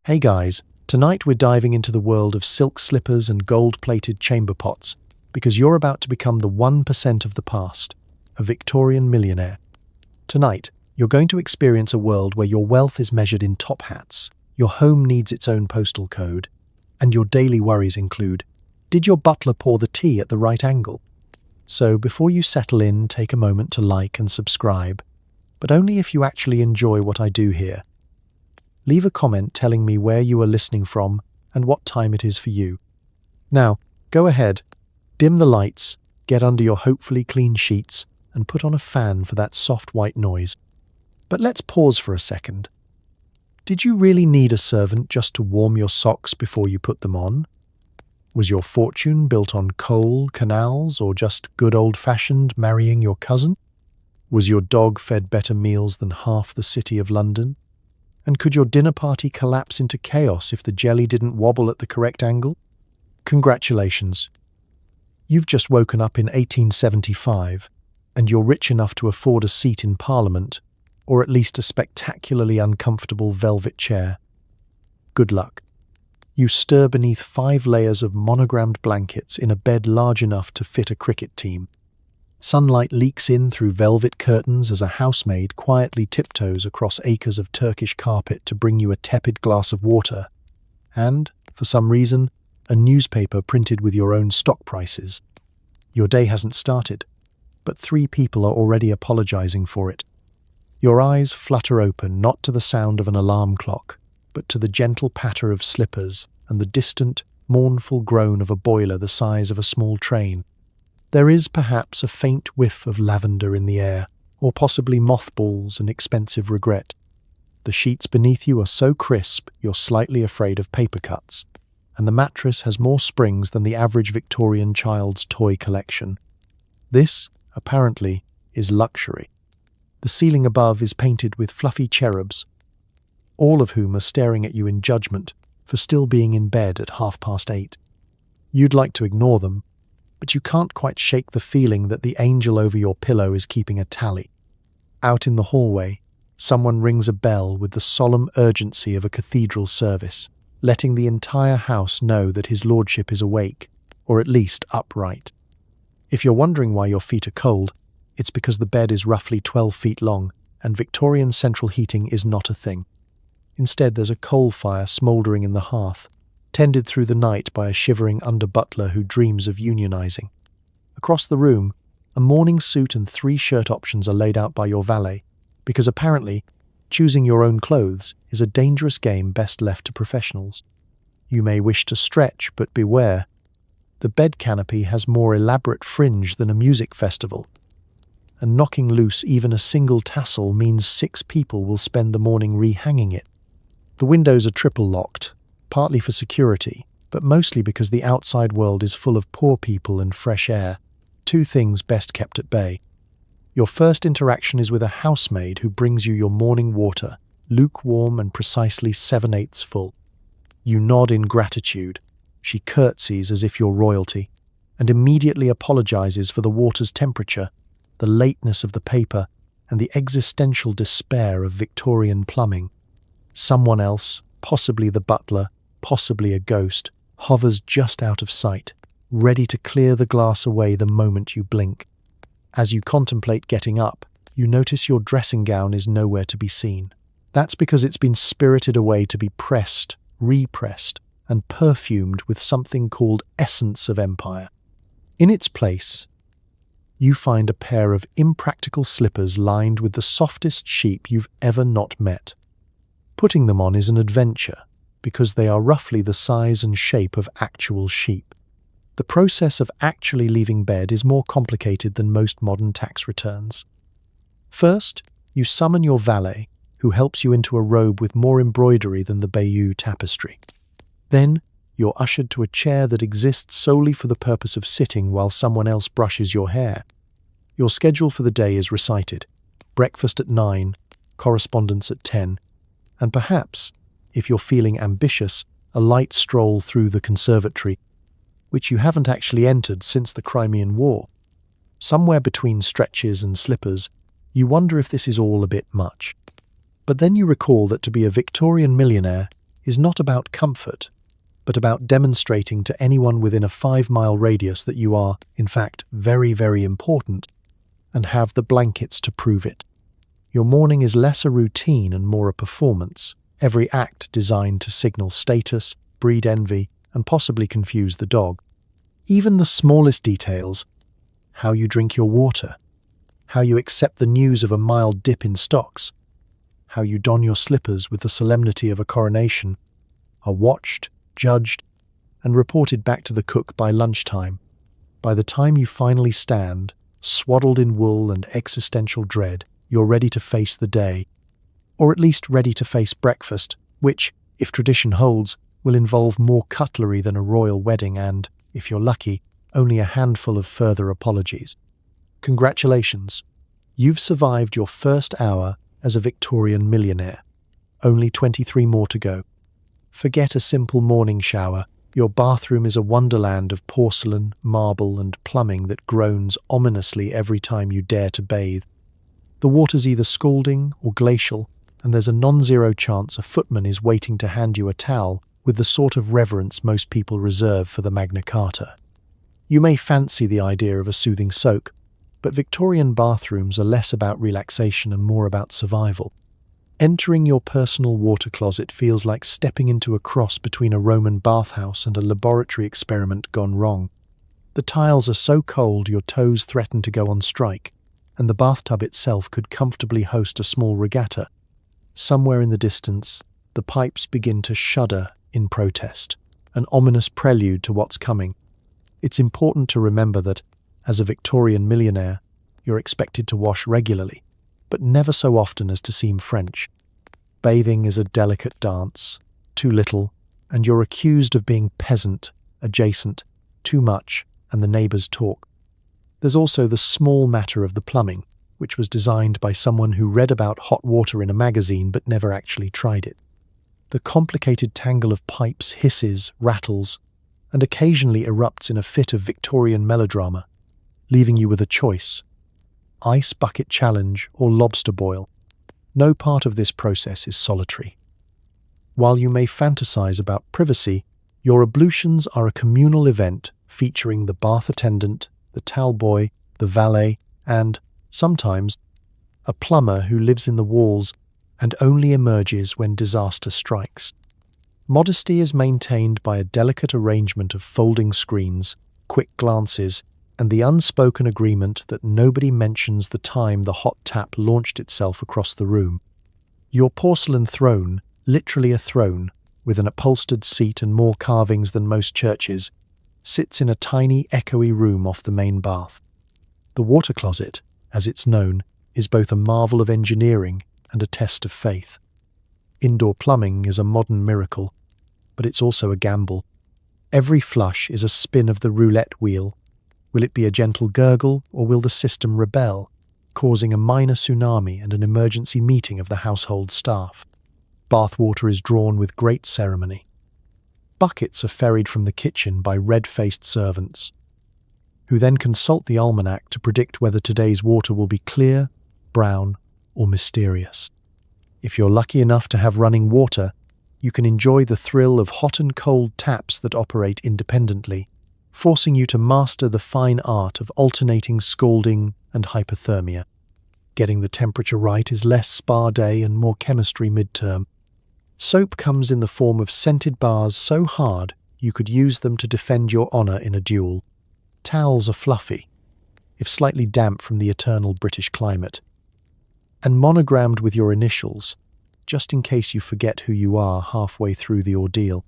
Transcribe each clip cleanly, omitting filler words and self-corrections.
Hey guys, tonight we're diving into the world of silk slippers and gold-plated chamber pots because you're about to become the 1% of the past, a Victorian millionaire. Tonight, you're going to experience a world where your wealth is measured in top hats, your home needs its own postal code, and your daily worries include, did your butler pour the tea at the right angle? So before you settle in, take a moment to like and subscribe, but only if you actually enjoy what I do here. Leave a comment telling me where you are listening from and what time it is for you. Now, go ahead, dim the lights, get under your hopefully clean sheets, and put on a fan for that soft white noise. But let's pause for a second. Did you really need a servant just to warm your socks before you put them on? Was your fortune built on coal, canals, or just good old-fashioned marrying your cousin? Was your dog fed better meals than half the city of London? And could your dinner party collapse into chaos if the jelly didn't wobble at the correct angle? Congratulations. You've just woken up in 1875, and you're rich enough to afford a seat in Parliament, or at least a spectacularly uncomfortable velvet chair. Good luck. You stir beneath 5 layers of monogrammed blankets in a bed large enough to fit a cricket team. Sunlight leaks in through velvet curtains as a housemaid quietly tiptoes across acres of Turkish carpet to bring you a tepid glass of water. And, for some reason, a newspaper printed with your own stock prices. Your day hasn't started, but 3 people are already apologizing for it. Your eyes flutter open not to the sound of an alarm clock, but to the gentle patter of slippers and the distant, mournful groan of a boiler the size of a small train. There is perhaps a faint whiff of lavender in the air, or possibly mothballs and expensive regret. The sheets beneath you are so crisp you're slightly afraid of paper cuts, and the mattress has more springs than the average Victorian child's toy collection. This, apparently, is luxury. The ceiling above is painted with fluffy cherubs, all of whom are staring at you in judgment for still being in bed at 8:30. You'd like to ignore them, but you can't quite shake the feeling that the angel over your pillow is keeping a tally. Out in the hallway, someone rings a bell with the solemn urgency of a cathedral service, letting the entire house know that his lordship is awake, or at least upright. If you're wondering why your feet are cold, it's because the bed is roughly 12 feet long, and Victorian central heating is not a thing. Instead, there's a coal fire smouldering in the hearth, tended through the night by a shivering under-butler who dreams of unionizing. Across the room, a morning suit and 3 shirt options are laid out by your valet, because apparently, choosing your own clothes is a dangerous game best left to professionals. You may wish to stretch, but beware. The bed canopy has more elaborate fringe than a music festival, and knocking loose even a single tassel means 6 people will spend the morning rehanging it. The windows are triple locked, partly for security, but mostly because the outside world is full of poor people and fresh air, 2 things best kept at bay. Your first interaction is with a housemaid who brings you your morning water, lukewarm and precisely 7/8 full. You nod in gratitude. She curtsies as if you're royalty, and immediately apologizes for the water's temperature, the lateness of the paper, and the existential despair of Victorian plumbing. Someone else, possibly the butler, possibly a ghost, hovers just out of sight, ready to clear the glass away the moment you blink. As you contemplate getting up, you notice your dressing gown is nowhere to be seen. That's because it's been spirited away to be pressed, repressed, and perfumed with something called essence of empire. In its place, you find a pair of impractical slippers lined with the softest sheep you've ever not met. Putting them on is an adventure, because they are roughly the size and shape of actual sheep. The process of actually leaving bed is more complicated than most modern tax returns. First, you summon your valet, who helps you into a robe with more embroidery than the Bayeux tapestry. Then, you're ushered to a chair that exists solely for the purpose of sitting while someone else brushes your hair. Your schedule for the day is recited: breakfast at 9, correspondence at 10, and perhaps, if you're feeling ambitious, a light stroll through the conservatory, which you haven't actually entered since the Crimean War. Somewhere between stretches and slippers, you wonder if this is all a bit much. But then you recall that to be a Victorian millionaire, is not about comfort, but about demonstrating to anyone within a 5-mile radius that you are, in fact, very, very important, and have the blankets to prove it. Your morning is less a routine and more a performance, every act designed to signal status, breed envy, and possibly confuse the dog. Even the smallest details, how you drink your water, how you accept the news of a mild dip in stocks, how you don your slippers with the solemnity of a coronation, are watched, judged, and reported back to the cook by lunchtime. By the time you finally stand, swaddled in wool and existential dread, you're ready to face the day, or at least ready to face breakfast, which, if tradition holds, will involve more cutlery than a royal wedding and, if you're lucky, only a handful of further apologies. Congratulations! You've survived your first hour as a Victorian millionaire. Only 23 more to go. Forget a simple morning shower. Your bathroom is a wonderland of porcelain, marble, and plumbing that groans ominously every time you dare to bathe. The water's either scalding or glacial, and there's a non-zero chance a footman is waiting to hand you a towel with the sort of reverence most people reserve for the Magna Carta. You may fancy the idea of a soothing soak, but Victorian bathrooms are less about relaxation and more about survival. Entering your personal water closet feels like stepping into a cross between a Roman bathhouse and a laboratory experiment gone wrong. The tiles are so cold your toes threaten to go on strike, and the bathtub itself could comfortably host a small regatta. Somewhere in the distance, the pipes begin to shudder in protest, an ominous prelude to what's coming. It's important to remember that, as a Victorian millionaire, you're expected to wash regularly, but never so often as to seem French. Bathing is a delicate dance, too little, and you're accused of being peasant, adjacent, too much, and the neighbours talk. There's also the small matter of the plumbing, which was designed by someone who read about hot water in a magazine but never actually tried it. The complicated tangle of pipes hisses, rattles, and occasionally erupts in a fit of Victorian melodrama, leaving you with a choice: ice bucket challenge or lobster boil. No part of this process is solitary. While you may fantasize about privacy, your ablutions are a communal event featuring the bath attendant, the towel boy, the valet, and, sometimes, a plumber who lives in the walls and only emerges when disaster strikes. Modesty is maintained by a delicate arrangement of folding screens, quick glances, and the unspoken agreement that nobody mentions the time the hot tap launched itself across the room. Your porcelain throne, literally a throne, with an upholstered seat and more carvings than most churches, sits in a tiny, echoey room off the main bath. The water closet, as it's known, is both a marvel of engineering and a test of faith. Indoor plumbing is a modern miracle, but it's also a gamble. Every flush is a spin of the roulette wheel. Will it be a gentle gurgle, or will the system rebel, causing a minor tsunami and an emergency meeting of the household staff? Bathwater is drawn with great ceremony. Buckets are ferried from the kitchen by red-faced servants, who then consult the almanac to predict whether today's water will be clear, brown, or mysterious. If you're lucky enough to have running water, you can enjoy the thrill of hot and cold taps that operate independently, forcing you to master the fine art of alternating scalding and hypothermia. Getting the temperature right is less spa day and more chemistry midterm. Soap comes in the form of scented bars so hard you could use them to defend your honor in a duel. Towels are fluffy, if slightly damp from the eternal British climate, and monogrammed with your initials, just in case you forget who you are halfway through the ordeal.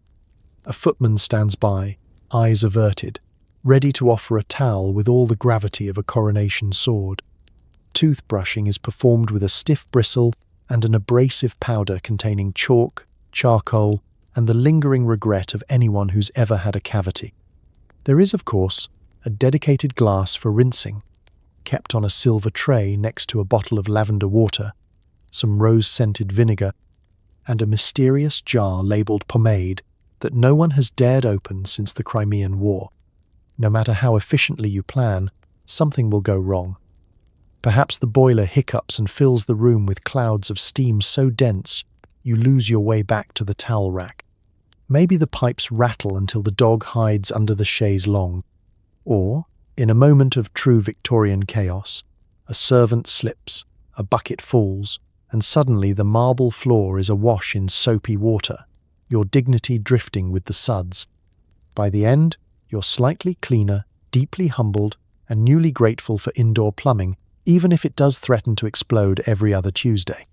A footman stands by, eyes averted, ready to offer a towel with all the gravity of a coronation sword. Toothbrushing is performed with a stiff bristle and an abrasive powder containing chalk, charcoal, and the lingering regret of anyone who's ever had a cavity. There is, of course, a dedicated glass for rinsing, kept on a silver tray next to a bottle of lavender water, some rose-scented vinegar, and a mysterious jar labelled pomade that no one has dared open since the Crimean War. No matter how efficiently you plan, something will go wrong. Perhaps the boiler hiccups and fills the room with clouds of steam so dense you lose your way back to the towel rack. maybe the pipes rattle until the dog hides under the chaise longue. Or, in a moment of true Victorian chaos, a servant slips, a bucket falls, and suddenly the marble floor is awash in soapy water, your dignity drifting with the suds. By the end, you're slightly cleaner, deeply humbled, and newly grateful for indoor plumbing, even if it does threaten to explode every other Tuesday.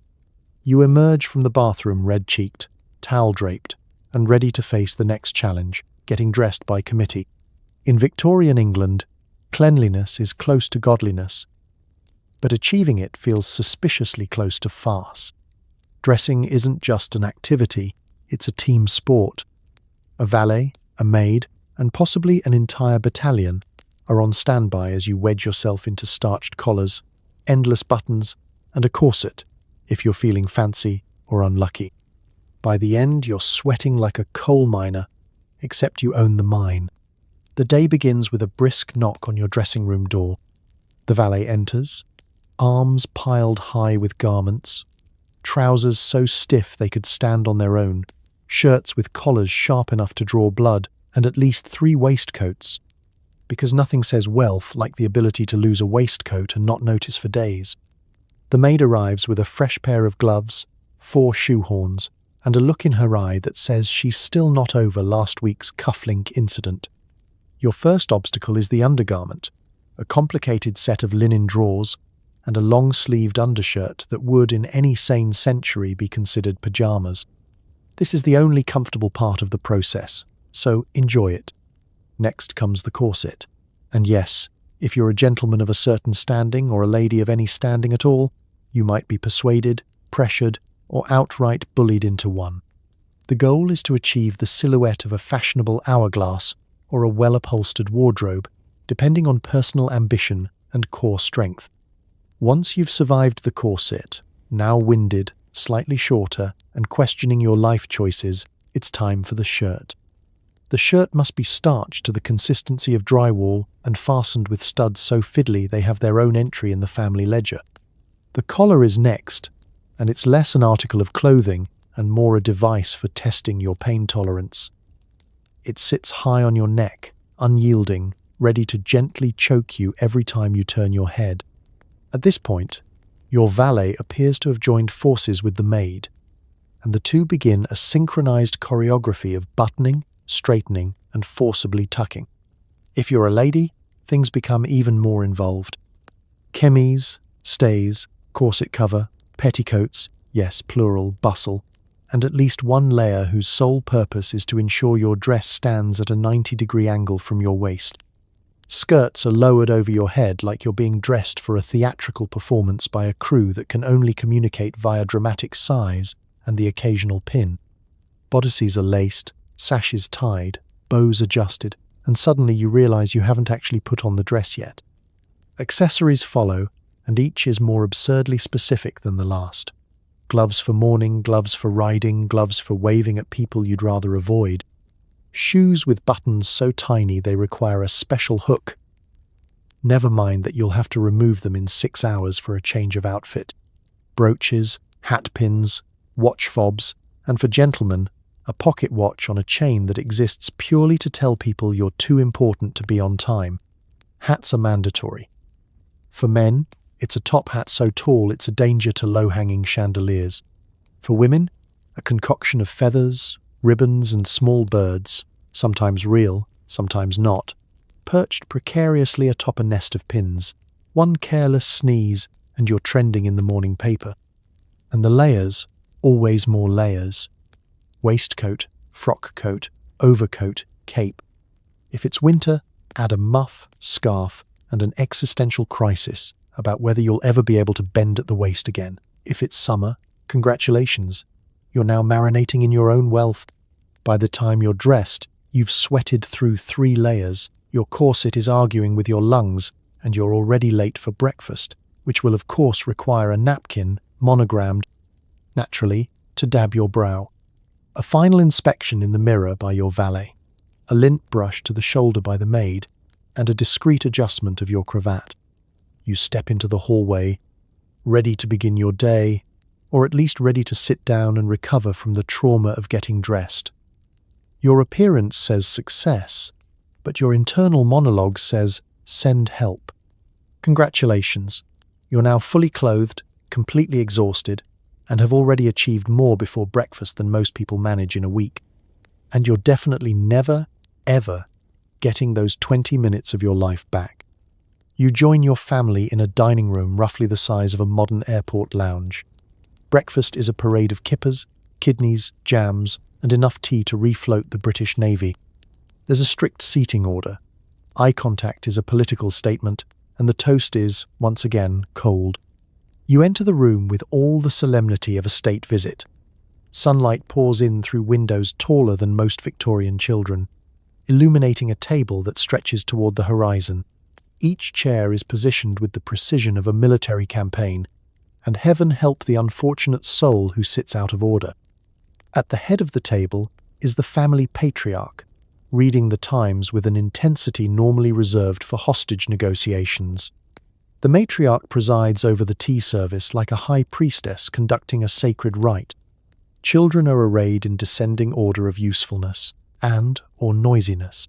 You emerge from the bathroom red-cheeked, towel-draped, and ready to face the next challenge, getting dressed by committee. In Victorian England, cleanliness is close to godliness, but achieving it feels suspiciously close to farce. Dressing isn't just an activity, it's a team sport. A valet, a maid, and possibly an entire battalion are on standby as you wedge yourself into starched collars, endless buttons, and a corset, if you're feeling fancy or unlucky. By the end, you're sweating like a coal miner, except you own the mine. The day begins with a brisk knock on your dressing room door. The valet enters, arms piled high with garments, trousers so stiff they could stand on their own, shirts with collars sharp enough to draw blood, and at least 3 waistcoats, because nothing says wealth like the ability to lose a waistcoat and not notice for days. The maid arrives with a fresh pair of gloves, 4 shoehorns, and a look in her eye that says she's still not over last week's cufflink incident. Your first obstacle is the undergarment, a complicated set of linen drawers, and a long-sleeved undershirt that would, in any sane century, be considered pajamas. This is the only comfortable part of the process, so enjoy it. Next comes the corset. And yes, if you're a gentleman of a certain standing or a lady of any standing at all, you might be persuaded, pressured, or outright bullied into one. The goal is to achieve the silhouette of a fashionable hourglass or a well-upholstered wardrobe, depending on personal ambition and core strength. Once you've survived the corset, now winded, slightly shorter, and questioning your life choices, it's time for the shirt. The shirt must be starched to the consistency of drywall and fastened with studs so fiddly they have their own entry in the family ledger. The collar is next, and it's less an article of clothing and more a device for testing your pain tolerance. It sits high on your neck, unyielding, ready to gently choke you every time you turn your head. At this point, your valet appears to have joined forces with the maid, and the two begin a synchronized choreography of buttoning, straightening, and forcibly tucking. If you're a lady, things become even more involved. Chemise, stays, corset cover, petticoats, yes, plural, bustle, and at least one layer whose sole purpose is to ensure your dress stands at a 90-degree angle from your waist. Skirts are lowered over your head like you're being dressed for a theatrical performance by a crew that can only communicate via dramatic sighs and the occasional pin. Bodices are laced, sashes tied, bows adjusted, and suddenly you realize you haven't actually put on the dress yet. Accessories follow, and each is more absurdly specific than the last. Gloves for morning, gloves for riding, gloves for waving at people you'd rather avoid. Shoes with buttons so tiny they require a special hook. Never mind that you'll have to remove them in 6 hours for a change of outfit. Brooches, hat pins, watch fobs, and for gentlemen, a pocket watch on a chain that exists purely to tell people you're too important to be on time. Hats are mandatory. For men, it's a top hat so tall it's a danger to low-hanging chandeliers. For women, a concoction of feathers, ribbons, and small birds, sometimes real, sometimes not, perched precariously atop a nest of pins. One careless sneeze, and you're trending in the morning paper. And the layers, always more layers. Waistcoat, frock coat, overcoat, cape. If it's winter, add a muff, scarf, and an existential crisis about whether you'll ever be able to bend at the waist again. If it's summer, congratulations. You're now marinating in your own wealth. By the time you're dressed, you've sweated through 3 layers, your corset is arguing with your lungs, and you're already late for breakfast, which will of course require a napkin, monogrammed, naturally, to dab your brow. A final inspection in the mirror by your valet, a lint brush to the shoulder by the maid, and a discreet adjustment of your cravat. You step into the hallway, ready to begin your day, or at least ready to sit down and recover from the trauma of getting dressed. Your appearance says success, but your internal monologue says send help. Congratulations. You're now fully clothed, completely exhausted, and have already achieved more before breakfast than most people manage in a week. And you're definitely never, ever getting those 20 minutes of your life back. You join your family in a dining room roughly the size of a modern airport lounge. Breakfast is a parade of kippers, kidneys, jams, and enough tea to refloat the British Navy. There's a strict seating order. Eye contact is a political statement, and the toast is, once again, cold. You enter the room with all the solemnity of a state visit. Sunlight pours in through windows taller than most Victorian children, illuminating a table that stretches toward the horizon. Each chair is positioned with the precision of a military campaign, and heaven help the unfortunate soul who sits out of order. At the head of the table is the family patriarch, reading the Times with an intensity normally reserved for hostage negotiations. The matriarch presides over the tea service like a high priestess conducting a sacred rite. Children are arrayed in descending order of usefulness or noisiness.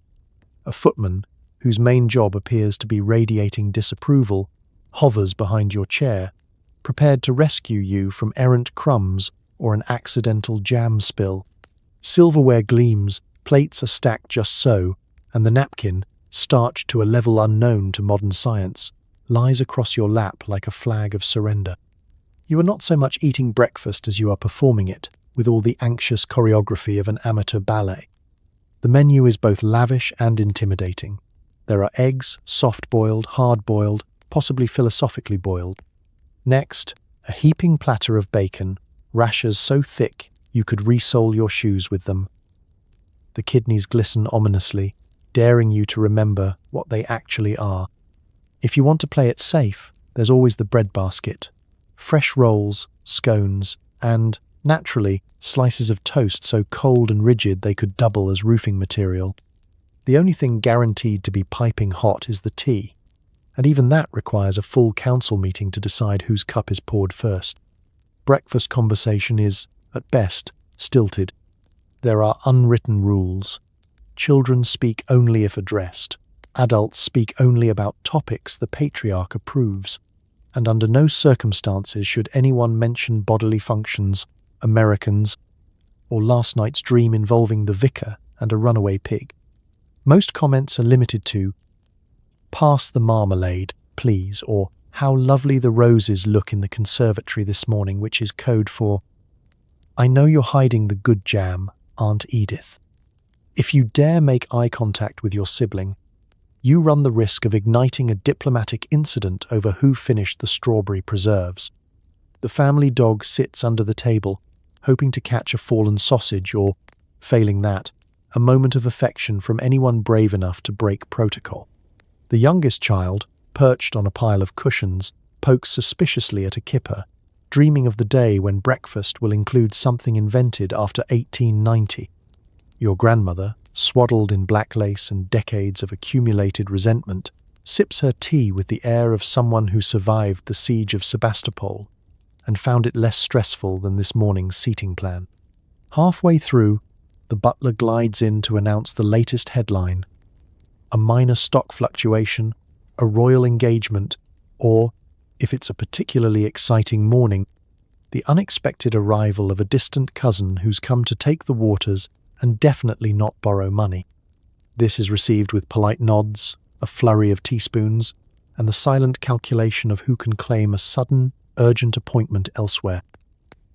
A footman, whose main job appears to be radiating disapproval, hovers behind your chair, prepared to rescue you from errant crumbs or an accidental jam spill. Silverware gleams, plates are stacked just so, and the napkin, starched to a level unknown to modern science, lies across your lap like a flag of surrender. You are not so much eating breakfast as you are performing it, with all the anxious choreography of an amateur ballet. The menu is both lavish and intimidating. There are eggs, soft-boiled, hard-boiled, possibly philosophically boiled. Next, a heaping platter of bacon, rashers so thick you could resole your shoes with them. The kidneys glisten ominously, daring you to remember what they actually are. If you want to play it safe, there's always the bread basket. Fresh rolls, scones, and, naturally, slices of toast so cold and rigid they could double as roofing material. The only thing guaranteed to be piping hot is the tea, and even that requires a full council meeting to decide whose cup is poured first. Breakfast conversation is, at best, stilted. There are unwritten rules. Children speak only if addressed. Adults speak only about topics the patriarch approves, and under no circumstances should anyone mention bodily functions, Americans, or last night's dream involving the vicar and a runaway pig. Most comments are limited to, "Pass the marmalade, please," or "How lovely the roses look in the conservatory this morning," which is code for, "I know you're hiding the good jam, Aunt Edith." If you dare make eye contact with your sibling, you run the risk of igniting a diplomatic incident over who finished the strawberry preserves. The family dog sits under the table, hoping to catch a fallen sausage or, failing that, a moment of affection from anyone brave enough to break protocol. The youngest child, perched on a pile of cushions, pokes suspiciously at a kipper, dreaming of the day when breakfast will include something invented after 1890. Your grandmother, swaddled in black lace and decades of accumulated resentment, sips her tea with the air of someone who survived the siege of Sebastopol and found it less stressful than this morning's seating plan. Halfway through, the butler glides in to announce the latest headline: a minor stock fluctuation, a royal engagement, or, if it's a particularly exciting morning, the unexpected arrival of a distant cousin who's come to take the waters and definitely not borrow money. This is received with polite nods, a flurry of teaspoons, and the silent calculation of who can claim a sudden, urgent appointment elsewhere.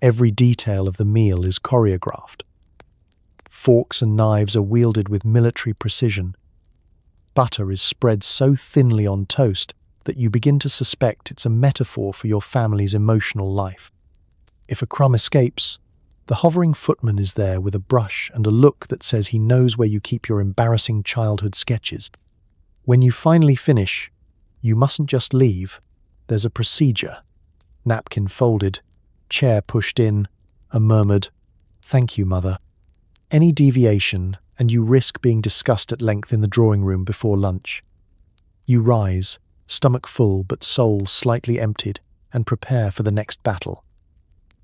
Every detail of the meal is choreographed. Forks and knives are wielded with military precision. Butter is spread so thinly on toast that you begin to suspect it's a metaphor for your family's emotional life. If a crumb escapes, the hovering footman is there with a brush and a look that says he knows where you keep your embarrassing childhood sketches. When you finally finish, you mustn't just leave. There's a procedure. Napkin folded, chair pushed in, a murmured, "Thank you, Mother." Any deviation, and you risk being discussed at length in the drawing room before lunch. You rise, stomach full but soul slightly emptied, and prepare for the next battle.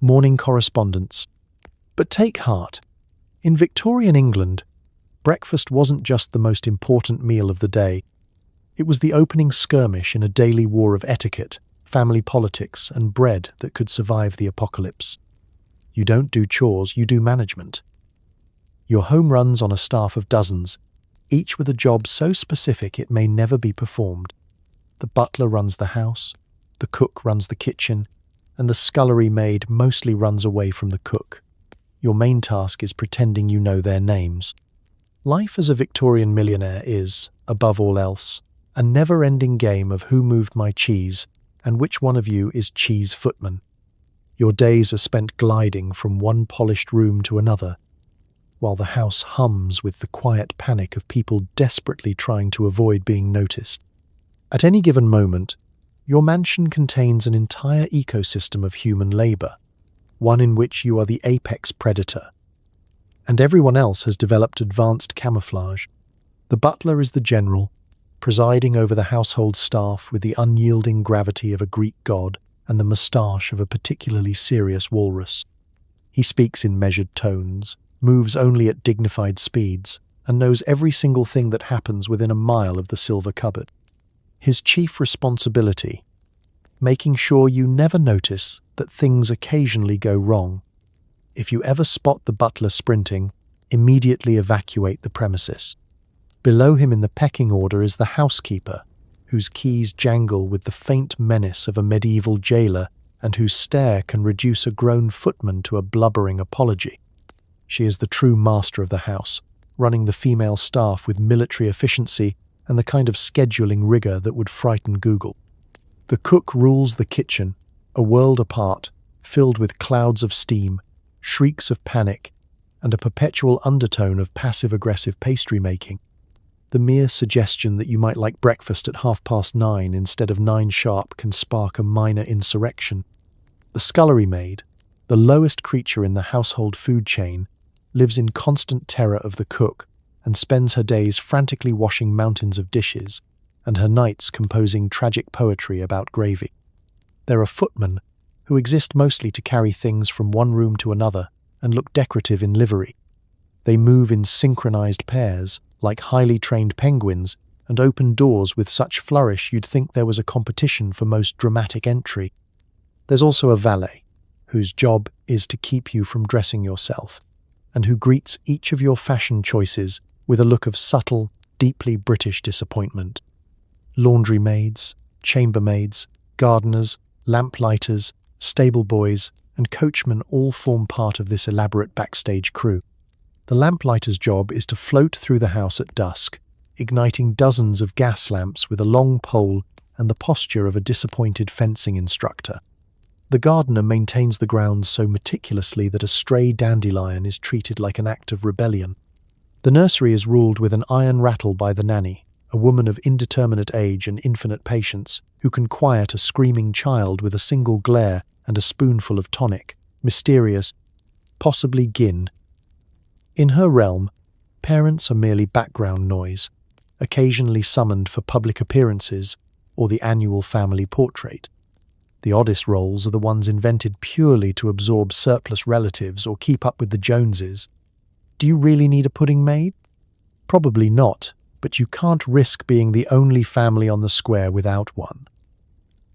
Morning correspondence. But take heart. In Victorian England, Breakfast wasn't just the most important meal of the day. It was the opening skirmish in a daily war of etiquette, family politics, and bread that could survive the apocalypse. You don't do chores, you do management. Your home runs on a staff of dozens, each with a job so specific it may never be performed. The butler runs the house, the cook runs the kitchen, and the scullery maid mostly runs away from the cook. Your main task is pretending you know their names. Life as a Victorian millionaire is, above all else, a never-ending game of who moved my cheese and which one of you is cheese footman. Your days are spent gliding from one polished room to another, while the house hums with the quiet panic of people desperately trying to avoid being noticed. At any given moment, your mansion contains an entire ecosystem of human labor, one in which you are the apex predator, and everyone else has developed advanced camouflage. The butler is the general, presiding over the household staff with the unyielding gravity of a Greek god and the moustache of a particularly serious walrus. He speaks in measured tones, moves only at dignified speeds, and knows every single thing that happens within a mile of the silver cupboard. His chief responsibility, making sure you never notice that things occasionally go wrong. If you ever spot the butler sprinting, immediately evacuate the premises. Below him in the pecking order is the housekeeper, whose keys jangle with the faint menace of a medieval jailer and whose stare can reduce a grown footman to a blubbering apology. She is the true master of the house, running the female staff with military efficiency and the kind of scheduling rigor that would frighten Google. The cook rules the kitchen, a world apart, filled with clouds of steam, shrieks of panic, and a perpetual undertone of passive-aggressive pastry making. The mere suggestion that you might like breakfast at 9:30 instead of 9 sharp can spark a minor insurrection. The scullery maid, the lowest creature in the household food chain, lives in constant terror of the cook and spends her days frantically washing mountains of dishes and her nights composing tragic poetry about gravy. There are footmen who exist mostly to carry things from one room to another and look decorative in livery. They move in synchronized pairs, like highly trained penguins, and open doors with such flourish you'd think there was a competition for most dramatic entry. There's also a valet, whose job is to keep you from dressing yourself, and who greets each of your fashion choices with a look of subtle, deeply British disappointment. Laundry maids, chambermaids, gardeners, lamplighters, stable boys, and coachmen all form part of this elaborate backstage crew. The lamplighter's job is to float through the house at dusk, igniting dozens of gas lamps with a long pole and the posture of a disappointed fencing instructor. The gardener maintains the grounds so meticulously that a stray dandelion is treated like an act of rebellion. The nursery is ruled with an iron rattle by the nanny, a woman of indeterminate age and infinite patience, who can quiet a screaming child with a single glare and a spoonful of tonic, mysterious, possibly gin. In her realm, parents are merely background noise, occasionally summoned for public appearances or the annual family portrait. The oddest roles are the ones invented purely to absorb surplus relatives or keep up with the Joneses. Do you really need a pudding maid? Probably not, but you can't risk being the only family on the square without one.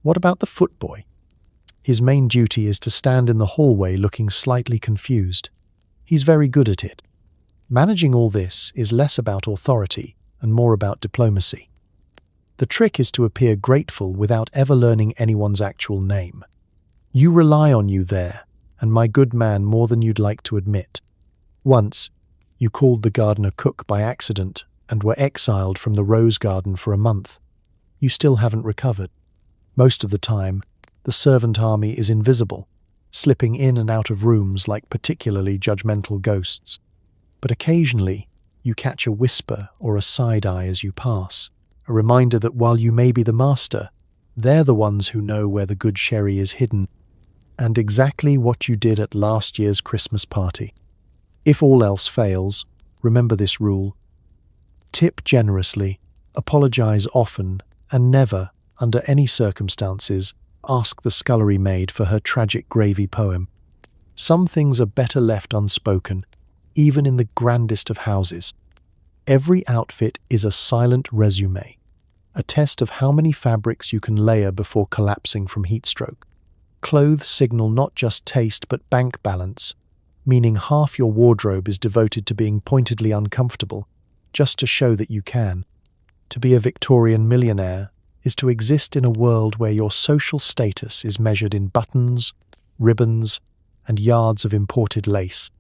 What about the footboy? His main duty is to stand in the hallway looking slightly confused. He's very good at it. Managing all this is less about authority and more about diplomacy. The trick is to appear grateful without ever learning anyone's actual name. You rely on you there, and my good man, more than you'd like to admit. Once, you called the gardener cook by accident and were exiled from the rose garden for a month. You still haven't recovered. Most of the time, the servant army is invisible, slipping in and out of rooms like particularly judgmental ghosts. But occasionally, you catch a whisper or a side-eye as you pass, a reminder that while you may be the master, they're the ones who know where the good sherry is hidden, and exactly what you did at last year's Christmas party. If all else fails, remember this rule. Tip generously, apologize often, and never, under any circumstances, ask the scullery maid for her tragic gravy poem. Some things are better left unspoken, even in the grandest of houses. Every outfit is a silent resume, a test of how many fabrics you can layer before collapsing from heatstroke. Clothes signal not just taste but bank balance, meaning half your wardrobe is devoted to being pointedly uncomfortable, just to show that you can. To be a Victorian millionaire is to exist in a world where your social status is measured in buttons, ribbons, and yards of imported lace.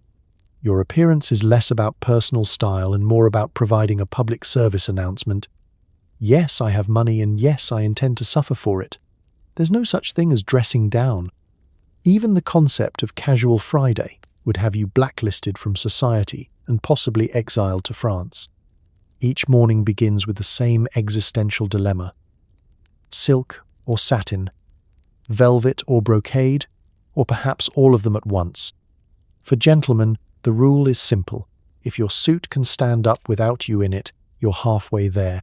Your appearance is less about personal style and more about providing a public service announcement. Yes, I have money, and yes, I intend to suffer for it. There's no such thing as dressing down. Even the concept of casual Friday would have you blacklisted from society and possibly exiled to France. Each morning begins with the same existential dilemma. Silk or satin, velvet or brocade, or perhaps all of them at once. For gentlemen, the rule is simple. If your suit can stand up without you in it, you're halfway there.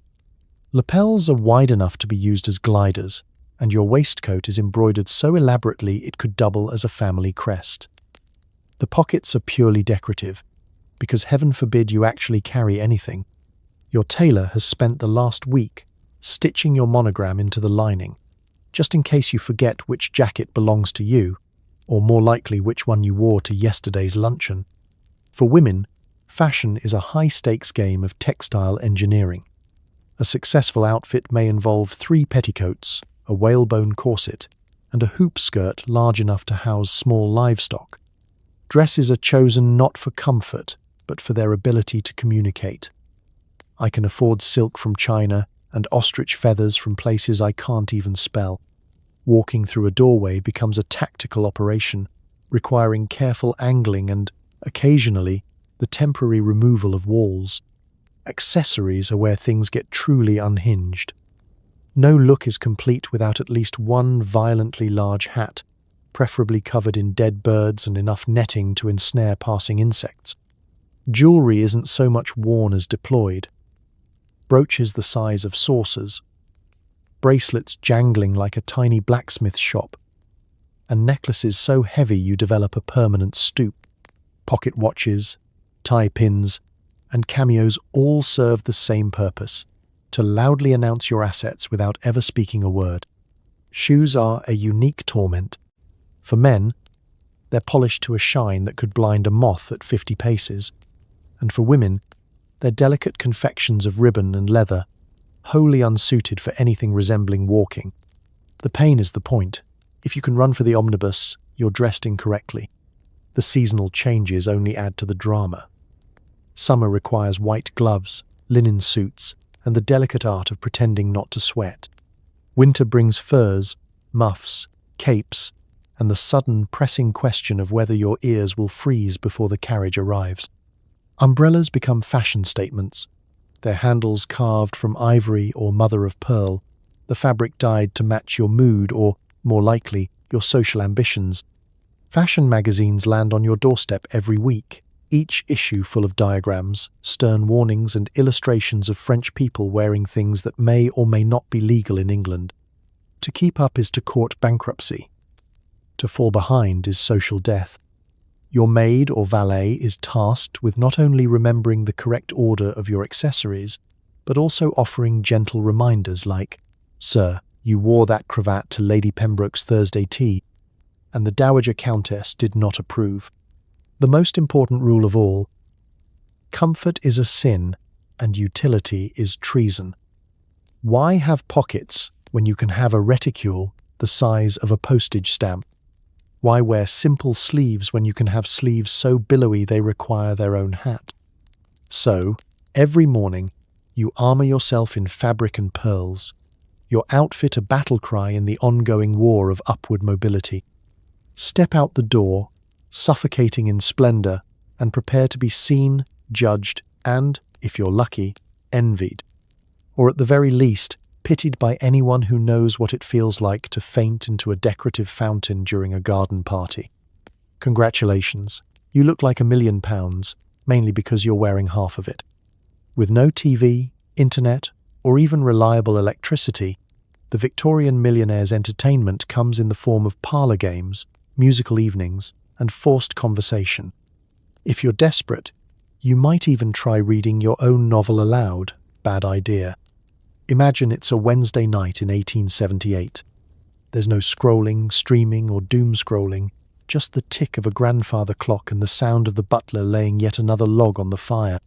Lapels are wide enough to be used as gliders, and your waistcoat is embroidered so elaborately it could double as a family crest. The pockets are purely decorative, because heaven forbid you actually carry anything. Your tailor has spent the last week stitching your monogram into the lining, just in case you forget which jacket belongs to you, or more likely which one you wore to yesterday's luncheon. For women, fashion is a high-stakes game of textile engineering. A successful outfit may involve 3 petticoats, a whalebone corset, and a hoop skirt large enough to house small livestock. Dresses are chosen not for comfort, but for their ability to communicate. I can afford silk from China and ostrich feathers from places I can't even spell. Walking through a doorway becomes a tactical operation, requiring careful angling and, occasionally, the temporary removal of walls. Accessories are where things get truly unhinged. No look is complete without at least one violently large hat, preferably covered in dead birds and enough netting to ensnare passing insects. Jewelry isn't so much worn as deployed. Brooches the size of saucers, bracelets jangling like a tiny blacksmith shop, and necklaces so heavy you develop a permanent stoop. Pocket watches, tie pins, and cameos all serve the same purpose: to loudly announce your assets without ever speaking a word. Shoes are a unique torment. For men, they're polished to a shine that could blind a moth at 50 paces, and for women, they're delicate confections of ribbon and leather, wholly unsuited for anything resembling walking. The pain is the point. If you can run for the omnibus, you're dressed incorrectly. The seasonal changes only add to the drama. Summer requires white gloves, linen suits, and the delicate art of pretending not to sweat. Winter brings furs, muffs, capes, and the sudden, pressing question of whether your ears will freeze before the carriage arrives. Umbrellas become fashion statements, their handles carved from ivory or mother of pearl, the fabric dyed to match your mood or, more likely, your social ambitions. Fashion magazines land on your doorstep every week, each issue full of diagrams, stern warnings, and illustrations of French people wearing things that may or may not be legal in England. To keep up is to court bankruptcy. To fall behind is social death. Your maid or valet is tasked with not only remembering the correct order of your accessories, but also offering gentle reminders like, "Sir, you wore that cravat to Lady Pembroke's Thursday tea, and the Dowager Countess did not approve." The most important rule of all: comfort is a sin, and utility is treason. Why have pockets when you can have a reticule the size of a postage stamp? Why wear simple sleeves when you can have sleeves so billowy they require their own hat? So, every morning, you armor yourself in fabric and pearls, your outfit a battle cry in the ongoing war of upward mobility. Step out the door, suffocating in splendor, and prepare to be seen, judged, and, if you're lucky, envied. Or at the very least, pitied by anyone who knows what it feels like to faint into a decorative fountain during a garden party. Congratulations, you look like £1,000,000, mainly because you're wearing half of it. With no TV, internet, or even reliable electricity, the Victorian millionaire's entertainment comes in the form of parlour games, musical evenings, and forced conversation. If you're desperate, You might even try reading your own novel aloud. Bad idea. Imagine it's a Wednesday night in 1878. There's no scrolling, streaming, or doom scrolling, just the tick of a grandfather clock and the sound of the butler laying yet another log on the fire.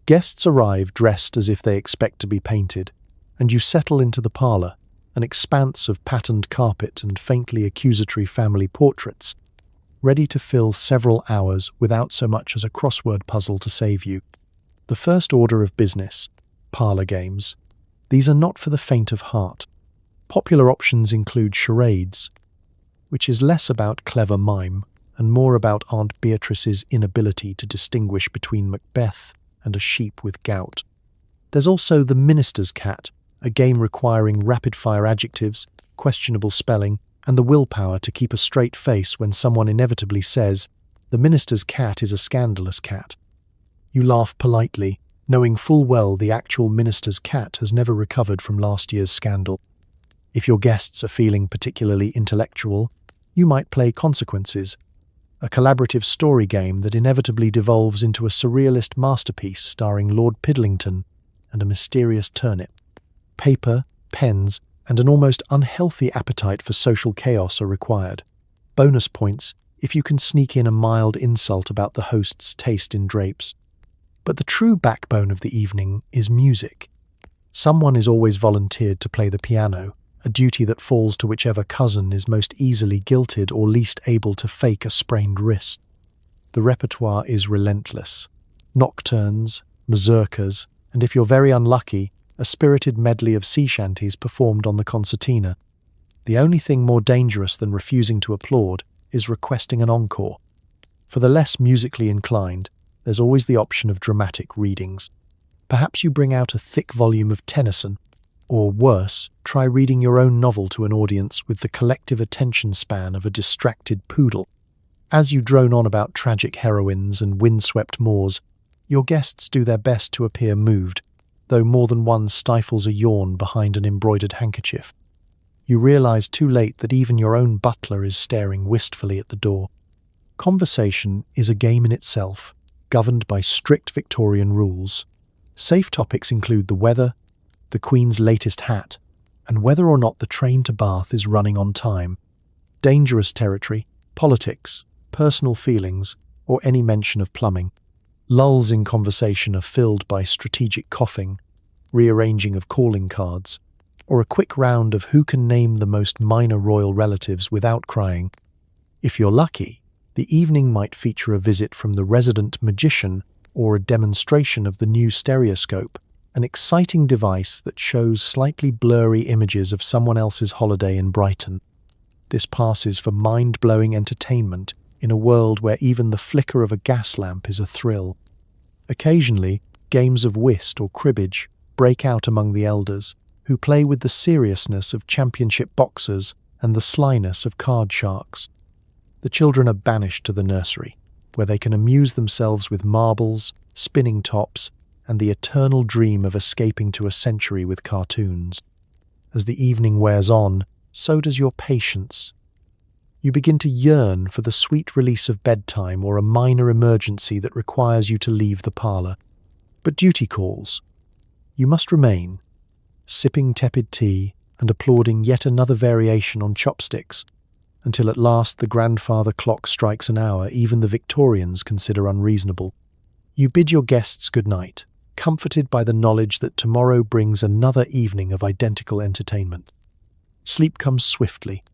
Guests arrive dressed as if they expect to be painted, and you settle into the parlour, an expanse of patterned carpet and faintly accusatory family portraits, ready to fill several hours without so much as a crossword puzzle to save you. The first order of business: parlour games. These are not for the faint of heart. Popular options include charades, which is less about clever mime and more about Aunt Beatrice's inability to distinguish between Macbeth and a sheep with gout. There's also the Minister's Cat, a game requiring rapid-fire adjectives, questionable spelling, and the willpower to keep a straight face when someone inevitably says, "The minister's cat is a scandalous cat." You laugh politely, knowing full well the actual minister's cat has never recovered from last year's scandal. If your guests are feeling particularly intellectual, you might play Consequences, a collaborative story game that inevitably devolves into a surrealist masterpiece starring Lord Piddlington and a mysterious turnip. Paper, pens, and an almost unhealthy appetite for social chaos are required. Bonus points if you can sneak in a mild insult about the host's taste in drapes. But the true backbone of the evening is music. Someone is always volunteered to play the piano, a duty that falls to whichever cousin is most easily guilted or least able to fake a sprained wrist. The repertoire is relentless. Nocturnes, mazurkas, and if you're very unlucky, a spirited medley of sea shanties performed on the concertina. The only thing more dangerous than refusing to applaud is requesting an encore. For the less musically inclined, there's always the option of dramatic readings. Perhaps you bring out a thick volume of Tennyson, or worse, try reading your own novel to an audience with the collective attention span of a distracted poodle. As you drone on about tragic heroines and windswept moors, your guests do their best to appear moved, though more than one stifles a yawn behind an embroidered handkerchief. You realize too late that even your own butler is staring wistfully at the door. Conversation is a game in itself, governed by strict Victorian rules. Safe topics include the weather, the Queen's latest hat, and whether or not the train to Bath is running on time. Dangerous territory, politics, personal feelings, or any mention of plumbing. Lulls in conversation are filled by strategic coughing, rearranging of calling cards, or a quick round of who can name the most minor royal relatives without crying. If you're lucky, the evening might feature a visit from the resident magician or a demonstration of the new stereoscope, an exciting device that shows slightly blurry images of someone else's holiday in Brighton. This passes for mind-blowing entertainment in a world where even the flicker of a gas lamp is a thrill. Occasionally, games of whist or cribbage break out among the elders, who play with the seriousness of championship boxers and the slyness of card sharks. The children are banished to the nursery, where they can amuse themselves with marbles, spinning tops, and the eternal dream of escaping to a century with cartoons. As the evening wears on, so does your patience. You begin to yearn for the sweet release of bedtime or a minor emergency that requires you to leave the parlour. But duty calls. You must remain, sipping tepid tea and applauding yet another variation on chopsticks, until at last the grandfather clock strikes an hour even the Victorians consider unreasonable. You bid your guests good night, comforted by the knowledge that tomorrow brings another evening of identical entertainment. Sleep comes swiftly,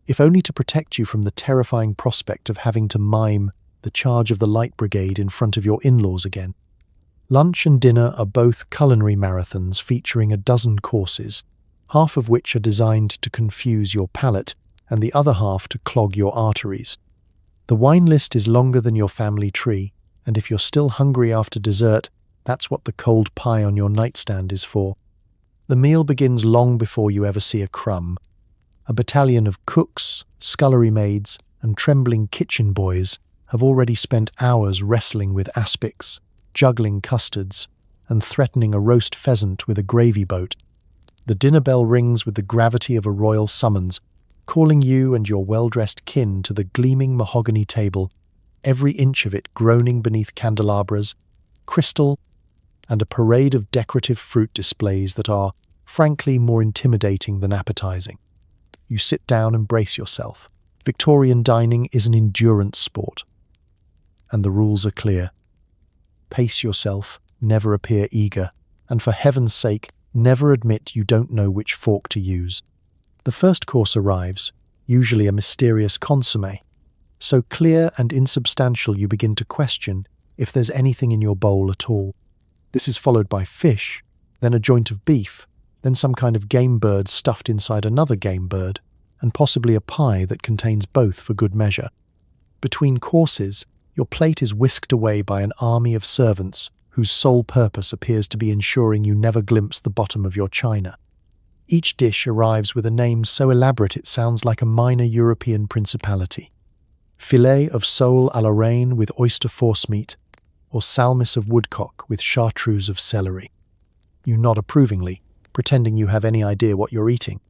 if only to protect you from the terrifying prospect of having to mime the charge of the Light Brigade in front of your in-laws again. Lunch and dinner are both culinary marathons featuring a dozen courses, half of which are designed to confuse your palate and the other half to clog your arteries. The wine list is longer than your family tree, and if you're still hungry after dessert, that's what the cold pie on your nightstand is for. The meal begins long before you ever see a crumb. A battalion of cooks, scullery maids, and trembling kitchen boys have already spent hours wrestling with aspics, juggling custards, and threatening a roast pheasant with a gravy boat. The dinner bell rings with the gravity of a royal summons, calling you and your well-dressed kin to the gleaming mahogany table, every inch of it groaning beneath candelabras, crystal, and a parade of decorative fruit displays that are, frankly, more intimidating than appetizing. You sit down and brace yourself. Victorian dining is an endurance sport, and the rules are clear. Pace yourself, never appear eager, and for heaven's sake, never admit you don't know which fork to use. The first course arrives, usually a mysterious consommé, so clear and insubstantial you begin to question if there's anything in your bowl at all. This is followed by fish, then a joint of beef, then some kind of game bird stuffed inside another game bird, and possibly a pie that contains both for good measure. Between courses, your plate is whisked away by an army of servants whose sole purpose appears to be ensuring you never glimpse the bottom of your china. Each dish arrives with a name so elaborate it sounds like a minor European principality. Filet of sole à la reine with oyster forcemeat, or salmis of woodcock with chartreuse of celery. You nod approvingly, pretending you have any idea what you're eating.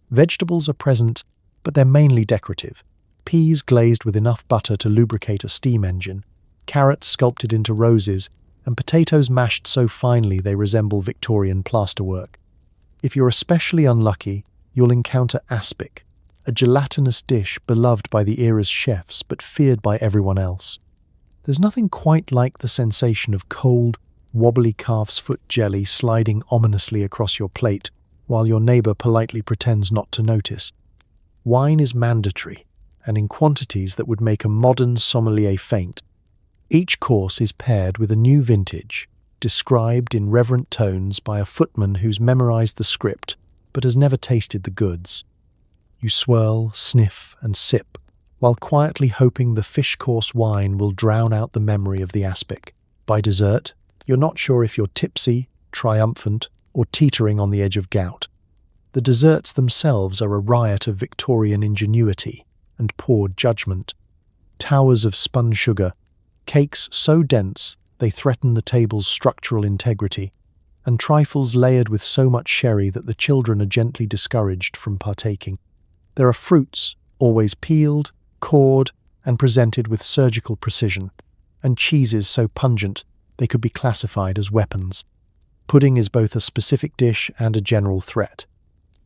Vegetables are present, but they're mainly decorative. Peas glazed with enough butter to lubricate a steam engine, carrots sculpted into roses, and potatoes mashed so finely they resemble Victorian plasterwork. If you're especially unlucky, you'll encounter aspic, a gelatinous dish beloved by the era's chefs but feared by everyone else. There's nothing quite like the sensation of cold, wobbly calf's foot jelly sliding ominously across your plate while your neighbor politely pretends not to notice. Wine is mandatory, and in quantities that would make a modern sommelier faint. Each course is paired with a new vintage, described in reverent tones by a footman who's memorized the script but has never tasted the goods. You swirl, sniff, and sip, while quietly hoping the fish course wine will drown out the memory of the aspic. By dessert, you're not sure if you're tipsy, triumphant, or teetering on the edge of gout. The desserts themselves are a riot of Victorian ingenuity and poor judgment. Towers of spun sugar, cakes so dense they threaten the table's structural integrity, and trifles layered with so much sherry that the children are gently discouraged from partaking. There are fruits, always peeled, cored, and presented with surgical precision, and cheeses so pungent they could be classified as weapons. Pudding is both a specific dish and a general threat.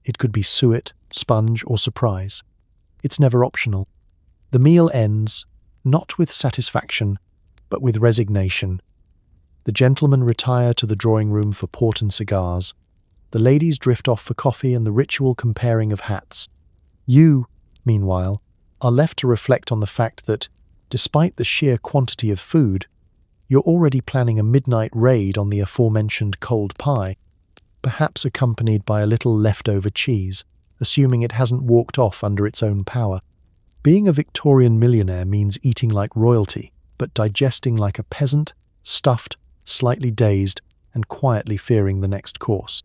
It could be suet, sponge, or surprise. It's never optional. The meal ends, not with satisfaction, but with resignation. The gentlemen retire to the drawing room for port and cigars. The ladies drift off for coffee and the ritual comparing of hats. You, meanwhile, are left to reflect on the fact that, despite the sheer quantity of food, you're already planning a midnight raid on the aforementioned cold pie, perhaps accompanied by a little leftover cheese, assuming it hasn't walked off under its own power. Being a Victorian millionaire means eating like royalty, but digesting like a peasant, stuffed, slightly dazed, and quietly fearing the next course.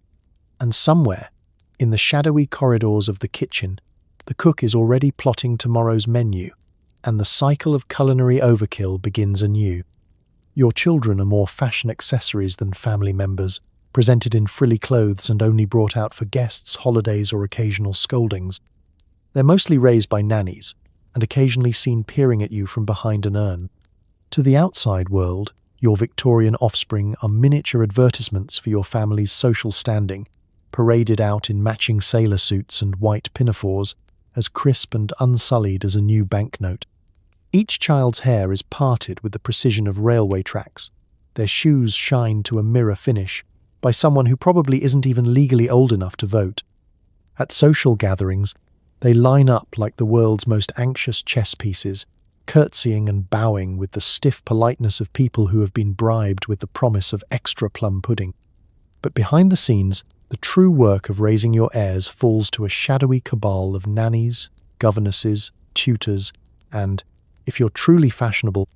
And somewhere, in the shadowy corridors of the kitchen, the cook is already plotting tomorrow's menu, and the cycle of culinary overkill begins anew. Your children are more fashion accessories than family members, presented in frilly clothes and only brought out for guests, holidays, or occasional scoldings. They're mostly raised by nannies, and occasionally seen peering at you from behind an urn. To the outside world, your Victorian offspring are miniature advertisements for your family's social standing, paraded out in matching sailor suits and white pinafores, as crisp and unsullied as a new banknote. Each child's hair is parted with the precision of railway tracks. Their shoes shine to a mirror finish by someone who probably isn't even legally old enough to vote. At social gatherings, they line up like the world's most anxious chess pieces, curtsying and bowing with the stiff politeness of people who have been bribed with the promise of extra plum pudding. But behind the scenes, the true work of raising your heirs falls to a shadowy cabal of nannies, governesses, tutors, and, if you're truly fashionable,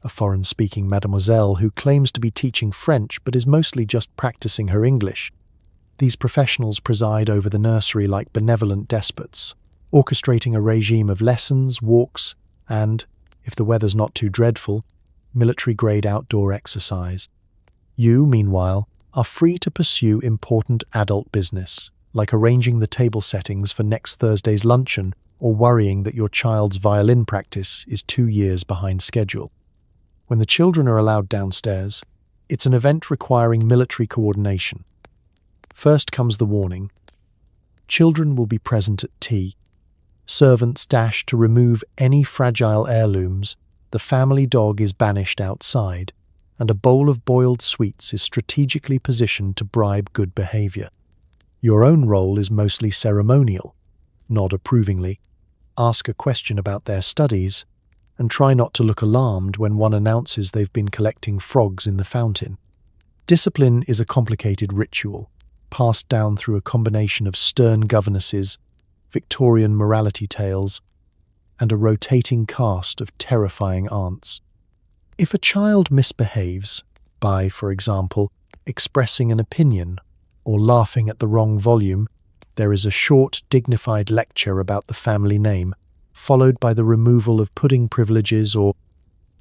a foreign-speaking mademoiselle who claims to be teaching French but is mostly just practicing her English. These professionals preside over the nursery like benevolent despots, orchestrating a regime of lessons, walks, and, if the weather's not too dreadful, military-grade outdoor exercise. You, meanwhile, are free to pursue important adult business, like arranging the table settings for next Thursday's luncheon or worrying that your child's violin practice is 2 years behind schedule. When the children are allowed downstairs, It's an event requiring military coordination. First comes the warning. Children will be present at tea. Servants dash to remove any fragile heirlooms, the family dog is banished outside, and a bowl of boiled sweets is strategically positioned to bribe good behavior. Your own role is mostly ceremonial. Nod approvingly, ask a question about their studies, and try not to look alarmed when one announces they've been collecting frogs in the fountain. Discipline is a complicated ritual, passed down through a combination of stern governesses, Victorian morality tales, and a rotating cast of terrifying aunts. If a child misbehaves, by, for example, expressing an opinion or laughing at the wrong volume, there is a short, dignified lecture about the family name, followed by the removal of pudding privileges or,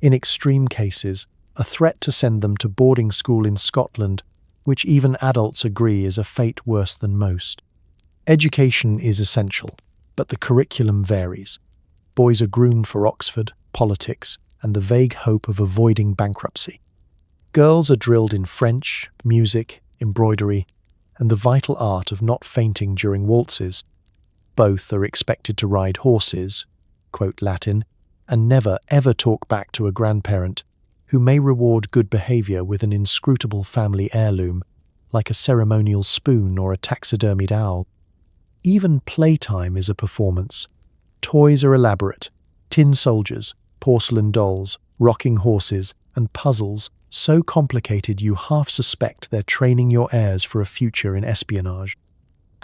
in extreme cases, a threat to send them to boarding school in Scotland, which even adults agree is a fate worse than most. Education is essential, but the curriculum varies. Boys are groomed for Oxford, politics, and the vague hope of avoiding bankruptcy. Girls are drilled in French, music, embroidery, and the vital art of not fainting during waltzes. Both are expected to ride horses, quote Latin, and never ever talk back to a grandparent who may reward good behavior with an inscrutable family heirloom, like a ceremonial spoon or a taxidermied owl. Even playtime is a performance. Toys are elaborate. Tin soldiers, porcelain dolls, rocking horses, and puzzles so complicated you half suspect they're training your heirs for a future in espionage.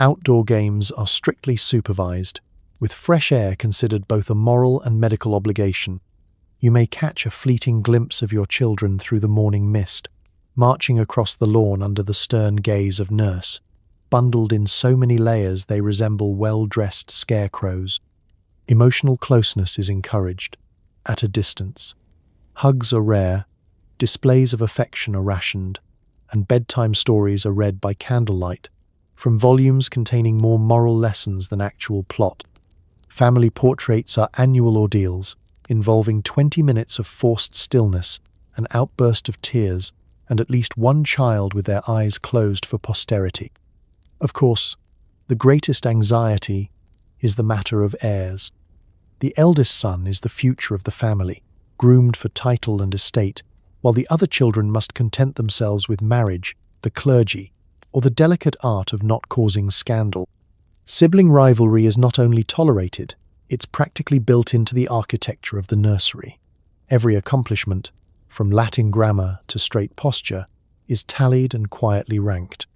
Outdoor games are strictly supervised, with fresh air considered both a moral and medical obligation. You may catch a fleeting glimpse of your children through the morning mist, marching across the lawn under the stern gaze of nurse, bundled in so many layers they resemble well-dressed scarecrows. Emotional closeness is encouraged, at a distance. Hugs are rare, displays of affection are rationed, and bedtime stories are read by candlelight, from volumes containing more moral lessons than actual plot. Family portraits are annual ordeals, involving 20 minutes of forced stillness, an outburst of tears, and at least one child with their eyes closed for posterity. Of course, the greatest anxiety is the matter of heirs. The eldest son is the future of the family, groomed for title and estate, while the other children must content themselves with marriage, the clergy, or the delicate art of not causing scandal. Sibling rivalry is not only tolerated, it's practically built into the architecture of the nursery. Every accomplishment, from Latin grammar to straight posture, is tallied and quietly ranked.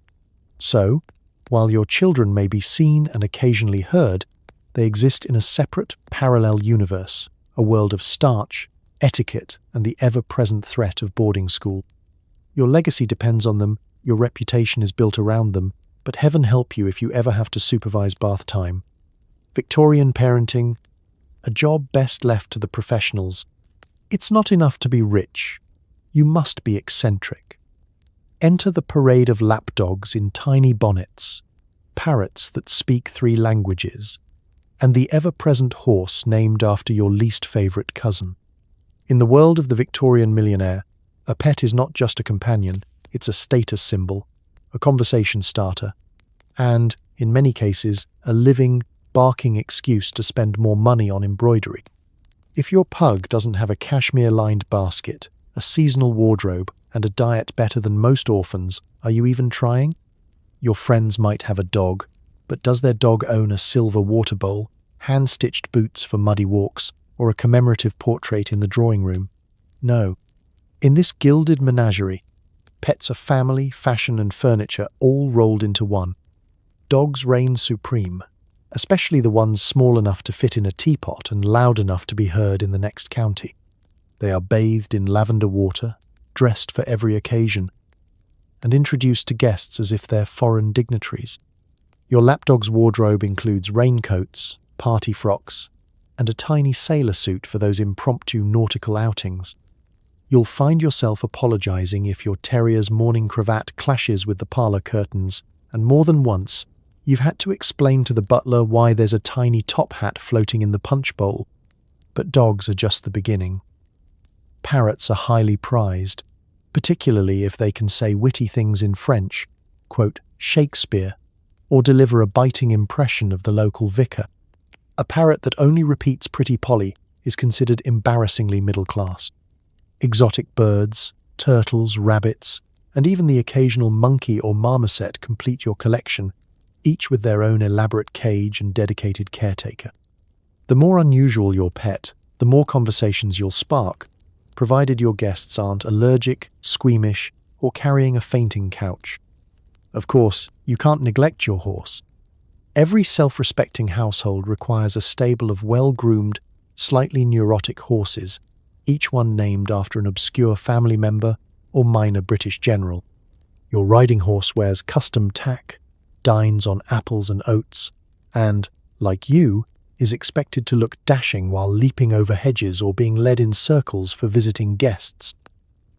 So, while your children may be seen and occasionally heard, they exist in a separate, parallel universe, a world of starch, etiquette, and the ever-present threat of boarding school. Your legacy depends on them, your reputation is built around them, but heaven help you if you ever have to supervise bath time. Victorian parenting, a job best left to the professionals. It's not enough to be rich. You must be eccentric. Enter the parade of lapdogs in tiny bonnets, parrots that speak 3 languages, and the ever-present horse named after your least favourite cousin. In the world of the Victorian millionaire, a pet is not just a companion, it's a status symbol, a conversation starter, and, in many cases, a living, barking excuse to spend more money on embroidery. If your pug doesn't have a cashmere-lined basket, a seasonal wardrobe, and a diet better than most orphans, are you even trying? Your friends might have a dog, but does their dog own a silver water bowl, hand-stitched boots for muddy walks, or a commemorative portrait in the drawing room? No. In this gilded menagerie, pets are family, fashion, and furniture all rolled into one. Dogs reign supreme, especially the ones small enough to fit in a teapot and loud enough to be heard in the next county. They are bathed in lavender water, dressed for every occasion, and introduced to guests as if they're foreign dignitaries. Your lapdog's wardrobe includes raincoats, party frocks, and a tiny sailor suit for those impromptu nautical outings. You'll find yourself apologizing if your terrier's morning cravat clashes with the parlor curtains, and more than once, you've had to explain to the butler why there's a tiny top hat floating in the punch bowl. But dogs are just the beginning. Parrots are highly prized. particularly if they can say witty things in French, quote, Shakespeare, or deliver a biting impression of the local vicar. A parrot that only repeats Pretty Polly is considered embarrassingly middle class. Exotic birds, turtles, rabbits, and even the occasional monkey or marmoset complete your collection, each with their own elaborate cage and dedicated caretaker. The more unusual your pet, the more conversations you'll spark, provided your guests aren't allergic, squeamish, or carrying a fainting couch. Of course, you can't neglect your horse. Every self-respecting household requires a stable of well-groomed, slightly neurotic horses, each one named after an obscure family member or minor British general. Your riding horse wears custom tack, dines on apples and oats, and, like you, is expected to look dashing while leaping over hedges or being led in circles for visiting guests.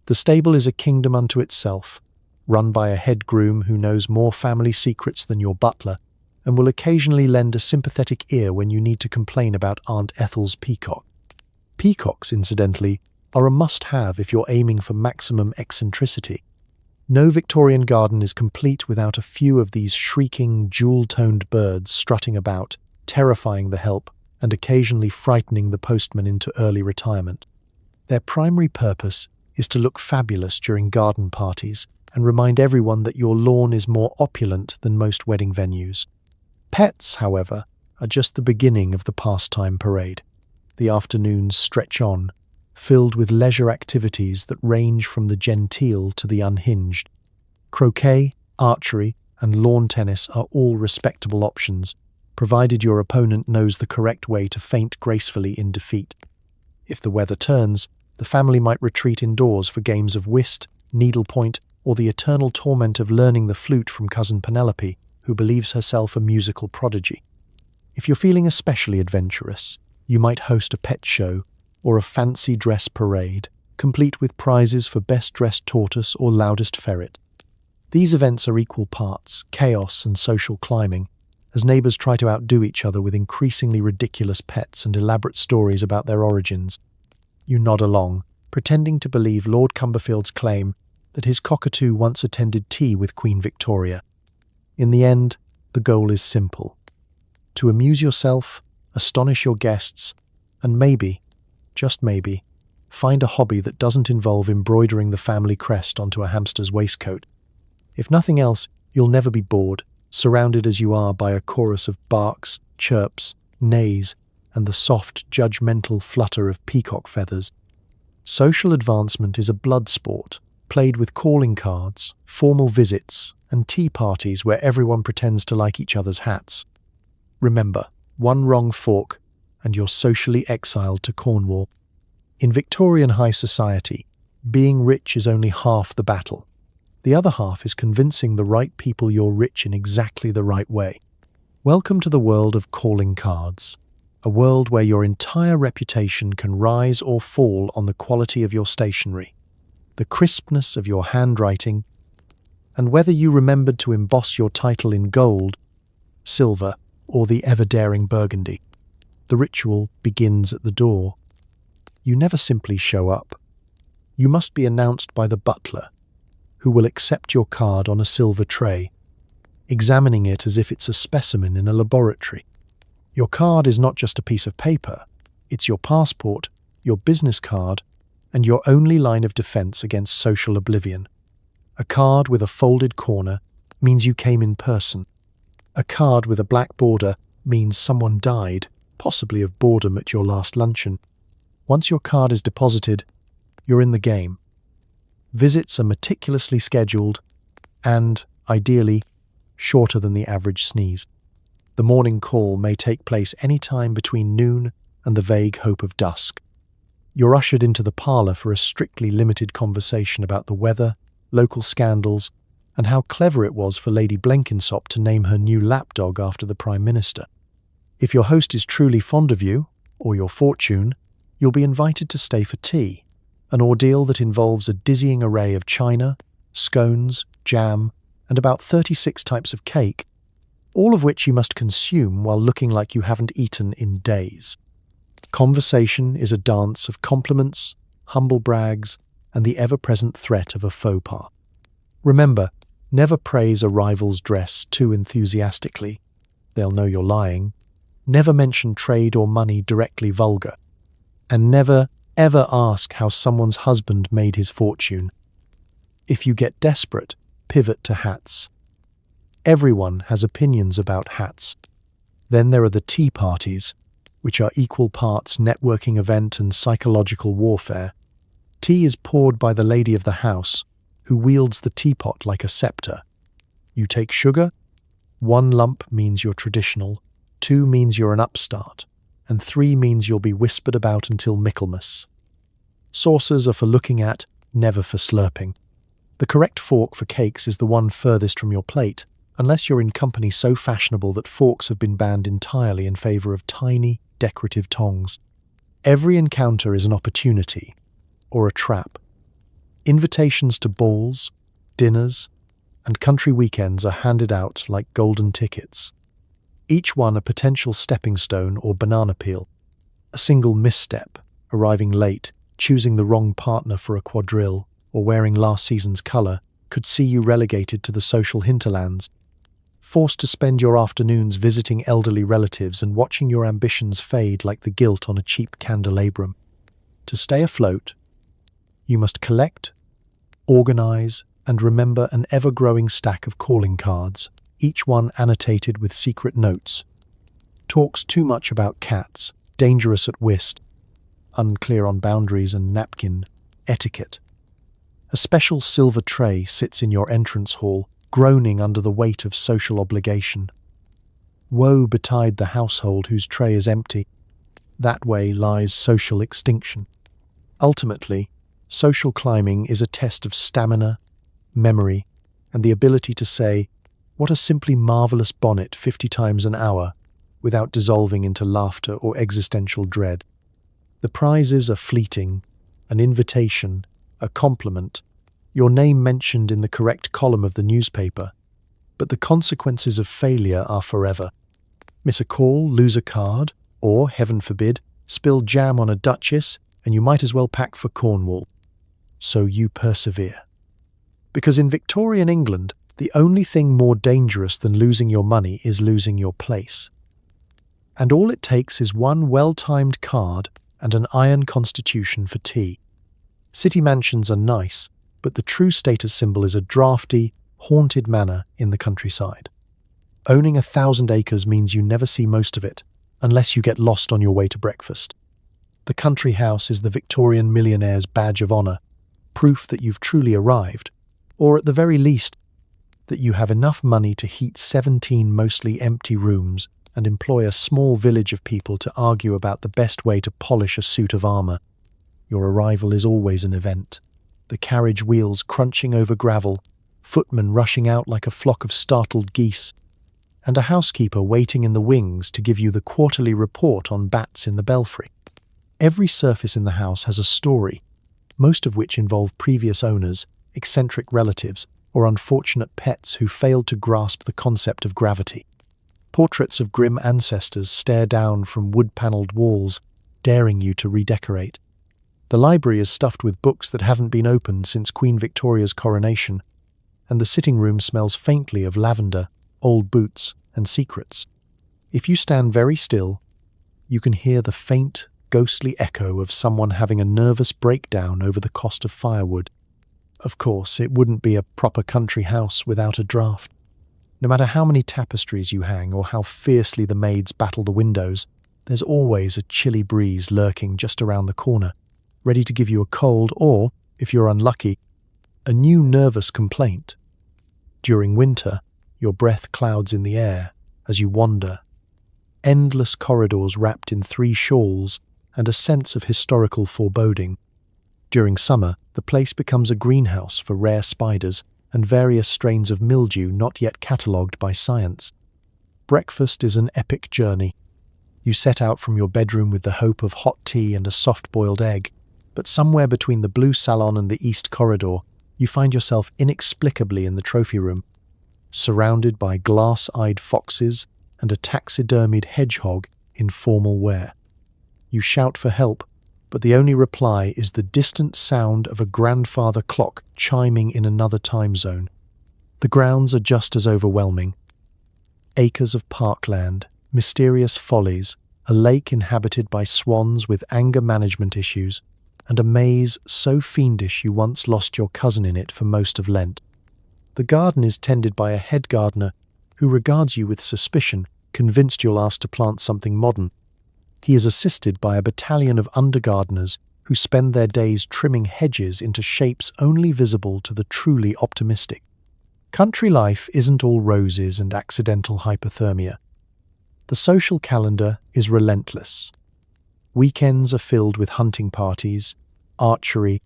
The stable is a kingdom unto itself, run by a head groom who knows more family secrets than your butler and will occasionally lend a sympathetic ear when you need to complain about Aunt Ethel's peacock. Peacocks, incidentally, are a must-have if you're aiming for maximum eccentricity. No Victorian garden is complete without a few of these shrieking, jewel-toned birds strutting about, terrifying the help and occasionally frightening the postman into early retirement. Their primary purpose is to look fabulous during garden parties and remind everyone that your lawn is more opulent than most wedding venues. Pets, however, are just the beginning of the pastime parade. The afternoons stretch on, filled with leisure activities that range from the genteel to the unhinged. Croquet, archery, and lawn tennis are all respectable options, provided your opponent knows the correct way to feint gracefully in defeat. If the weather turns, the family might retreat indoors for games of whist, needlepoint, or the eternal torment of learning the flute from cousin Penelope, who believes herself a musical prodigy. If you're feeling especially adventurous, you might host a pet show or a fancy dress parade, complete with prizes for best-dressed tortoise or loudest ferret. These events are equal parts chaos and social climbing, as neighbours try to outdo each other with increasingly ridiculous pets and elaborate stories about their origins. You nod along, pretending to believe Lord Cumberfield's claim that his cockatoo once attended tea with Queen Victoria. In the end, the goal is simple: to amuse yourself, astonish your guests, and maybe, just maybe, find a hobby that doesn't involve embroidering the family crest onto a hamster's waistcoat. If nothing else, you'll never be bored, surrounded as you are by a chorus of barks, chirps, neighs, and the soft, judgmental flutter of peacock feathers. Social advancement is a blood sport, played with calling cards, formal visits, and tea parties where everyone pretends to like each other's hats. Remember, one wrong fork, and you're socially exiled to Cornwall. In Victorian high society, being rich is only half the battle. The other half is convincing the right people you're rich in exactly the right way. Welcome to the world of calling cards, a world where your entire reputation can rise or fall on the quality of your stationery, the crispness of your handwriting, and whether you remembered to emboss your title in gold, silver, or the ever-daring burgundy. The ritual begins at the door. You never simply show up. You must be announced by the butler, who will accept your card on a silver tray, examining it as if it's a specimen in a laboratory. Your card is not just a piece of paper, it's your passport, your business card, and your only line of defense against social oblivion. A card with a folded corner means you came in person. A card with a black border means someone died, possibly of boredom at your last luncheon. Once your card is deposited, you're in the game. Visits are meticulously scheduled and, ideally, shorter than the average sneeze. The morning call may take place any time between noon and the vague hope of dusk. You're ushered into the parlour for a strictly limited conversation about the weather, local scandals, and how clever it was for Lady Blenkinsop to name her new lapdog after the Prime Minister. If your host is truly fond of you, or your fortune, you'll be invited to stay for tea, an ordeal that involves a dizzying array of china, scones, jam, and about 36 types of cake, all of which you must consume while looking like you haven't eaten in days. Conversation is a dance of compliments, humble brags, and the ever-present threat of a faux pas. Remember, never praise a rival's dress too enthusiastically. They'll know you're lying. Never mention trade or money directly vulgar. And never, ever ask how someone's husband made his fortune. If you get desperate, pivot to hats. Everyone has opinions about hats. Then there are the tea parties, which are equal parts networking event and psychological warfare. Tea is poured by the lady of the house, who wields the teapot like a scepter. You take sugar? 1 lump means you're traditional, 2 means you're an upstart, and 3 means you'll be whispered about until Michaelmas. Saucers are for looking at, never for slurping. The correct fork for cakes is the one furthest from your plate, unless you're in company so fashionable that forks have been banned entirely in favor of tiny, decorative tongs. Every encounter is an opportunity, or a trap. Invitations to balls, dinners, and country weekends are handed out like golden tickets. Each one a potential stepping stone or banana peel. A single misstep, arriving late, choosing the wrong partner for a quadrille, or wearing last season's colour, could see you relegated to the social hinterlands. Forced to spend your afternoons visiting elderly relatives and watching your ambitions fade like the gilt on a cheap candelabrum. To stay afloat, you must collect, organise, and remember an ever-growing stack of calling cards, each one annotated with secret notes. Talks too much about cats, dangerous at whist, unclear on boundaries and napkin, etiquette. A special silver tray sits in your entrance hall, groaning under the weight of social obligation. Woe betide the household whose tray is empty. That way lies social extinction. Ultimately, social climbing is a test of stamina, memory, and the ability to say, "What a simply marvellous bonnet 50 times an hour," without dissolving into laughter or existential dread. The prizes are fleeting, an invitation, a compliment, your name mentioned in the correct column of the newspaper, but the consequences of failure are forever. Miss a call, lose a card, or, heaven forbid, spill jam on a duchess, and you might as well pack for Cornwall. So you persevere. Because in Victorian England, the only thing more dangerous than losing your money is losing your place. And all it takes is one well-timed card and an iron constitution for tea. City mansions are nice, but the true status symbol is a drafty, haunted manor in the countryside. Owning 1,000 acres means you never see most of it, unless you get lost on your way to breakfast. The country house is the Victorian millionaire's badge of honour, proof that you've truly arrived, or at the very least, that you have enough money to heat 17 mostly empty rooms and employ a small village of people to argue about the best way to polish a suit of armour. Your arrival is always an event. The carriage wheels crunching over gravel, footmen rushing out like a flock of startled geese, and a housekeeper waiting in the wings to give you the quarterly report on bats in the belfry. Every surface in the house has a story, most of which involve previous owners, eccentric relatives, or unfortunate pets who failed to grasp the concept of gravity. Portraits of grim ancestors stare down from wood-panelled walls, daring you to redecorate. The library is stuffed with books that haven't been opened since Queen Victoria's coronation, and the sitting room smells faintly of lavender, old boots, and secrets. If you stand very still, you can hear the faint, ghostly echo of someone having a nervous breakdown over the cost of firewood. Of course, it wouldn't be a proper country house without a draft. No matter how many tapestries you hang or how fiercely the maids battle the windows, there's always a chilly breeze lurking just around the corner, ready to give you a cold or, if you're unlucky, a new nervous complaint. During winter, your breath clouds in the air as you wander. Endless corridors wrapped in 3 shawls and a sense of historical foreboding. During summer, the place becomes a greenhouse for rare spiders and various strains of mildew not yet catalogued by science. Breakfast is an epic journey. You set out from your bedroom with the hope of hot tea and a soft-boiled egg, but somewhere between the blue salon and the east corridor, you find yourself inexplicably in the trophy room, surrounded by glass-eyed foxes and a taxidermied hedgehog in formal wear. You shout for help, but the only reply is the distant sound of a grandfather clock chiming in another time zone. The grounds are just as overwhelming. Acres of parkland, mysterious follies, a lake inhabited by swans with anger management issues, and a maze so fiendish you once lost your cousin in it for most of Lent. The garden is tended by a head gardener who regards you with suspicion, convinced you'll ask to plant something modern. He is assisted by a battalion of undergardeners who spend their days trimming hedges into shapes only visible to the truly optimistic. Country life isn't all roses and accidental hypothermia. The social calendar is relentless. Weekends are filled with hunting parties, archery,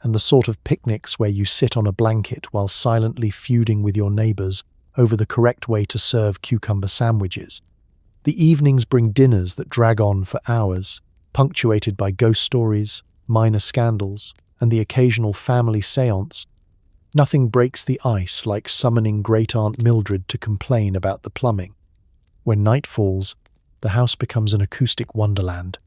and the sort of picnics where you sit on a blanket while silently feuding with your neighbors over the correct way to serve cucumber sandwiches. The evenings bring dinners that drag on for hours, punctuated by ghost stories, minor scandals, and the occasional family séance. Nothing breaks the ice like summoning Great-Aunt Mildred to complain about the plumbing. When night falls, the house becomes an acoustic wonderland.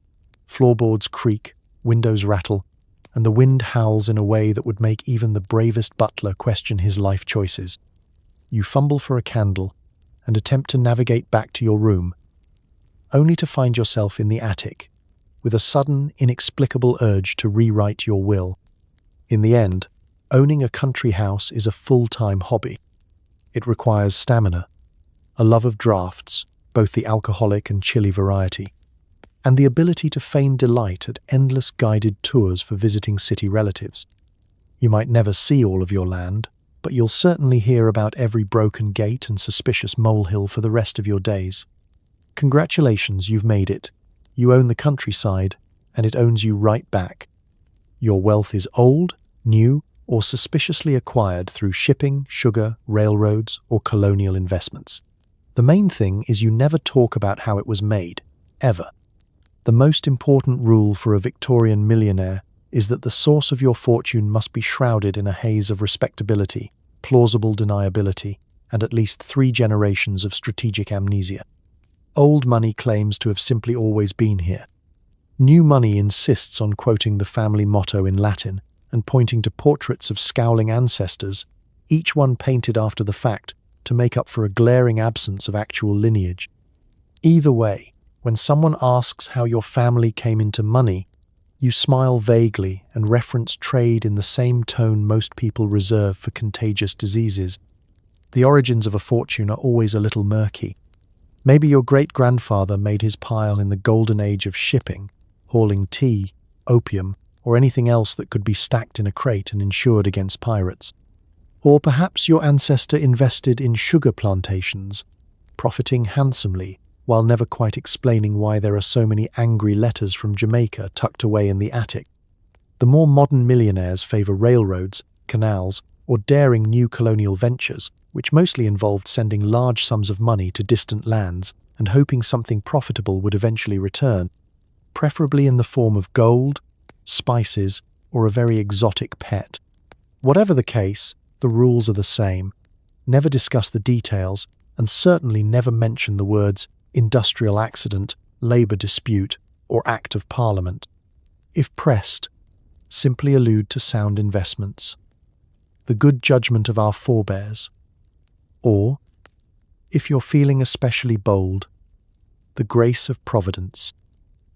Floorboards creak, windows rattle, and the wind howls in a way that would make even the bravest butler question his life choices. You fumble for a candle and attempt to navigate back to your room, only to find yourself in the attic, with a sudden, inexplicable urge to rewrite your will. In the end, owning a country house is a full-time hobby. It requires stamina, a love of draughts, both the alcoholic and chilly variety, and the ability to feign delight at endless guided tours for visiting city relatives. You might never see all of your land, but you'll certainly hear about every broken gate and suspicious molehill for the rest of your days. Congratulations, you've made it. You own the countryside, and it owns you right back. Your wealth is old, new, or suspiciously acquired through shipping, sugar, railroads, or colonial investments. The main thing is you never talk about how it was made, ever. The most important rule for a Victorian millionaire is that the source of your fortune must be shrouded in a haze of respectability, plausible deniability, and at least 3 generations of strategic amnesia. Old money claims to have simply always been here. New money insists on quoting the family motto in Latin and pointing to portraits of scowling ancestors, each one painted after the fact, to make up for a glaring absence of actual lineage. Either way, when someone asks how your family came into money, you smile vaguely and reference trade in the same tone most people reserve for contagious diseases. The origins of a fortune are always a little murky. Maybe your great-grandfather made his pile in the golden age of shipping, hauling tea, opium, or anything else that could be stacked in a crate and insured against pirates. Or perhaps your ancestor invested in sugar plantations, profiting handsomely, while never quite explaining why there are so many angry letters from Jamaica tucked away in the attic. The more modern millionaires favor railroads, canals, or daring new colonial ventures, which mostly involved sending large sums of money to distant lands and hoping something profitable would eventually return, preferably in the form of gold, spices, or a very exotic pet. Whatever the case, the rules are the same. Never discuss the details, and certainly never mention the words industrial accident, labour dispute, or Act of Parliament. If pressed, simply allude to sound investments, the good judgment of our forebears. Or, if you're feeling especially bold, the grace of Providence.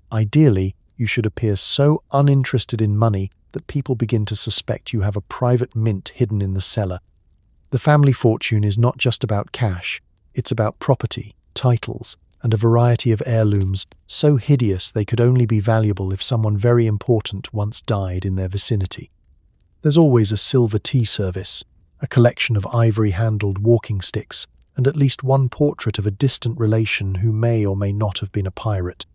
Ideally, you should appear so uninterested in money that people begin to suspect you have a private mint hidden in the cellar. The family fortune is not just about cash, it's about property, titles, and a variety of heirlooms so hideous they could only be valuable if someone very important once died in their vicinity. There's always a silver tea service, a collection of ivory-handled walking sticks, and at least one portrait of a distant relation who may or may not have been a pirate.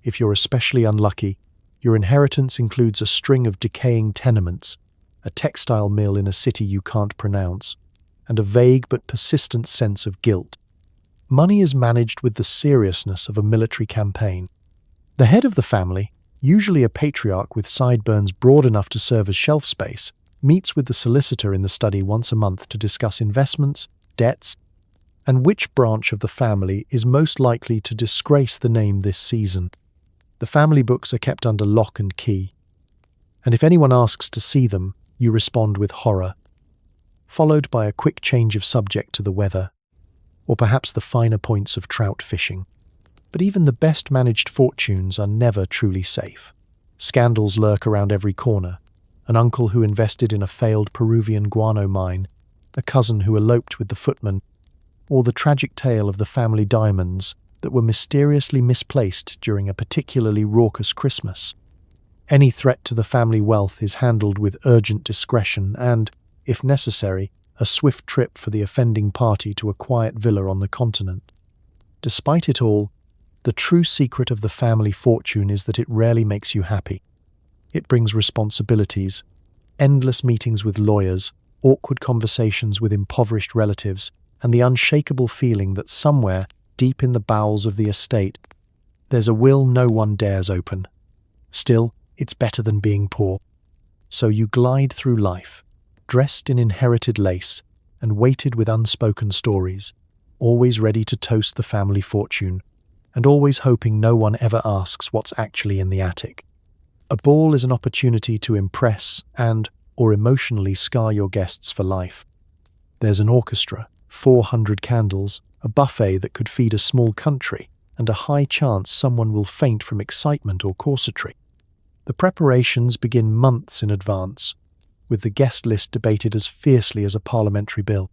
If you're especially unlucky, your inheritance includes a string of decaying tenements, a textile mill in a city you can't pronounce, and a vague but persistent sense of guilt. Money is managed with the seriousness of a military campaign. The head of the family, usually a patriarch with sideburns broad enough to serve as shelf space, meets with the solicitor in the study once a month to discuss investments, debts, and which branch of the family is most likely to disgrace the name this season. The family books are kept under lock and key, and if anyone asks to see them, you respond with horror, followed by a quick change of subject to the weather, or perhaps the finer points of trout fishing. But even the best managed fortunes are never truly safe. Scandals lurk around every corner. An uncle who invested in a failed Peruvian guano mine, a cousin who eloped with the footman, or the tragic tale of the family diamonds that were mysteriously misplaced during a particularly raucous Christmas. Any threat to the family wealth is handled with urgent discretion and, if necessary, a swift trip for the offending party to a quiet villa on the continent. Despite it all, the true secret of the family fortune is that it rarely makes you happy. It brings responsibilities, endless meetings with lawyers, awkward conversations with impoverished relatives, and the unshakable feeling that somewhere, deep in the bowels of the estate, there's a will no one dares open. Still, it's better than being poor. So you glide through life, dressed in inherited lace and weighted with unspoken stories, always ready to toast the family fortune, and always hoping no one ever asks what's actually in the attic. A ball is an opportunity to impress or emotionally scar your guests for life. There's an orchestra, 400 candles, a buffet that could feed a small country, and a high chance someone will faint from excitement or corsetry. The preparations begin months in advance, with the guest list debated as fiercely as a parliamentary bill.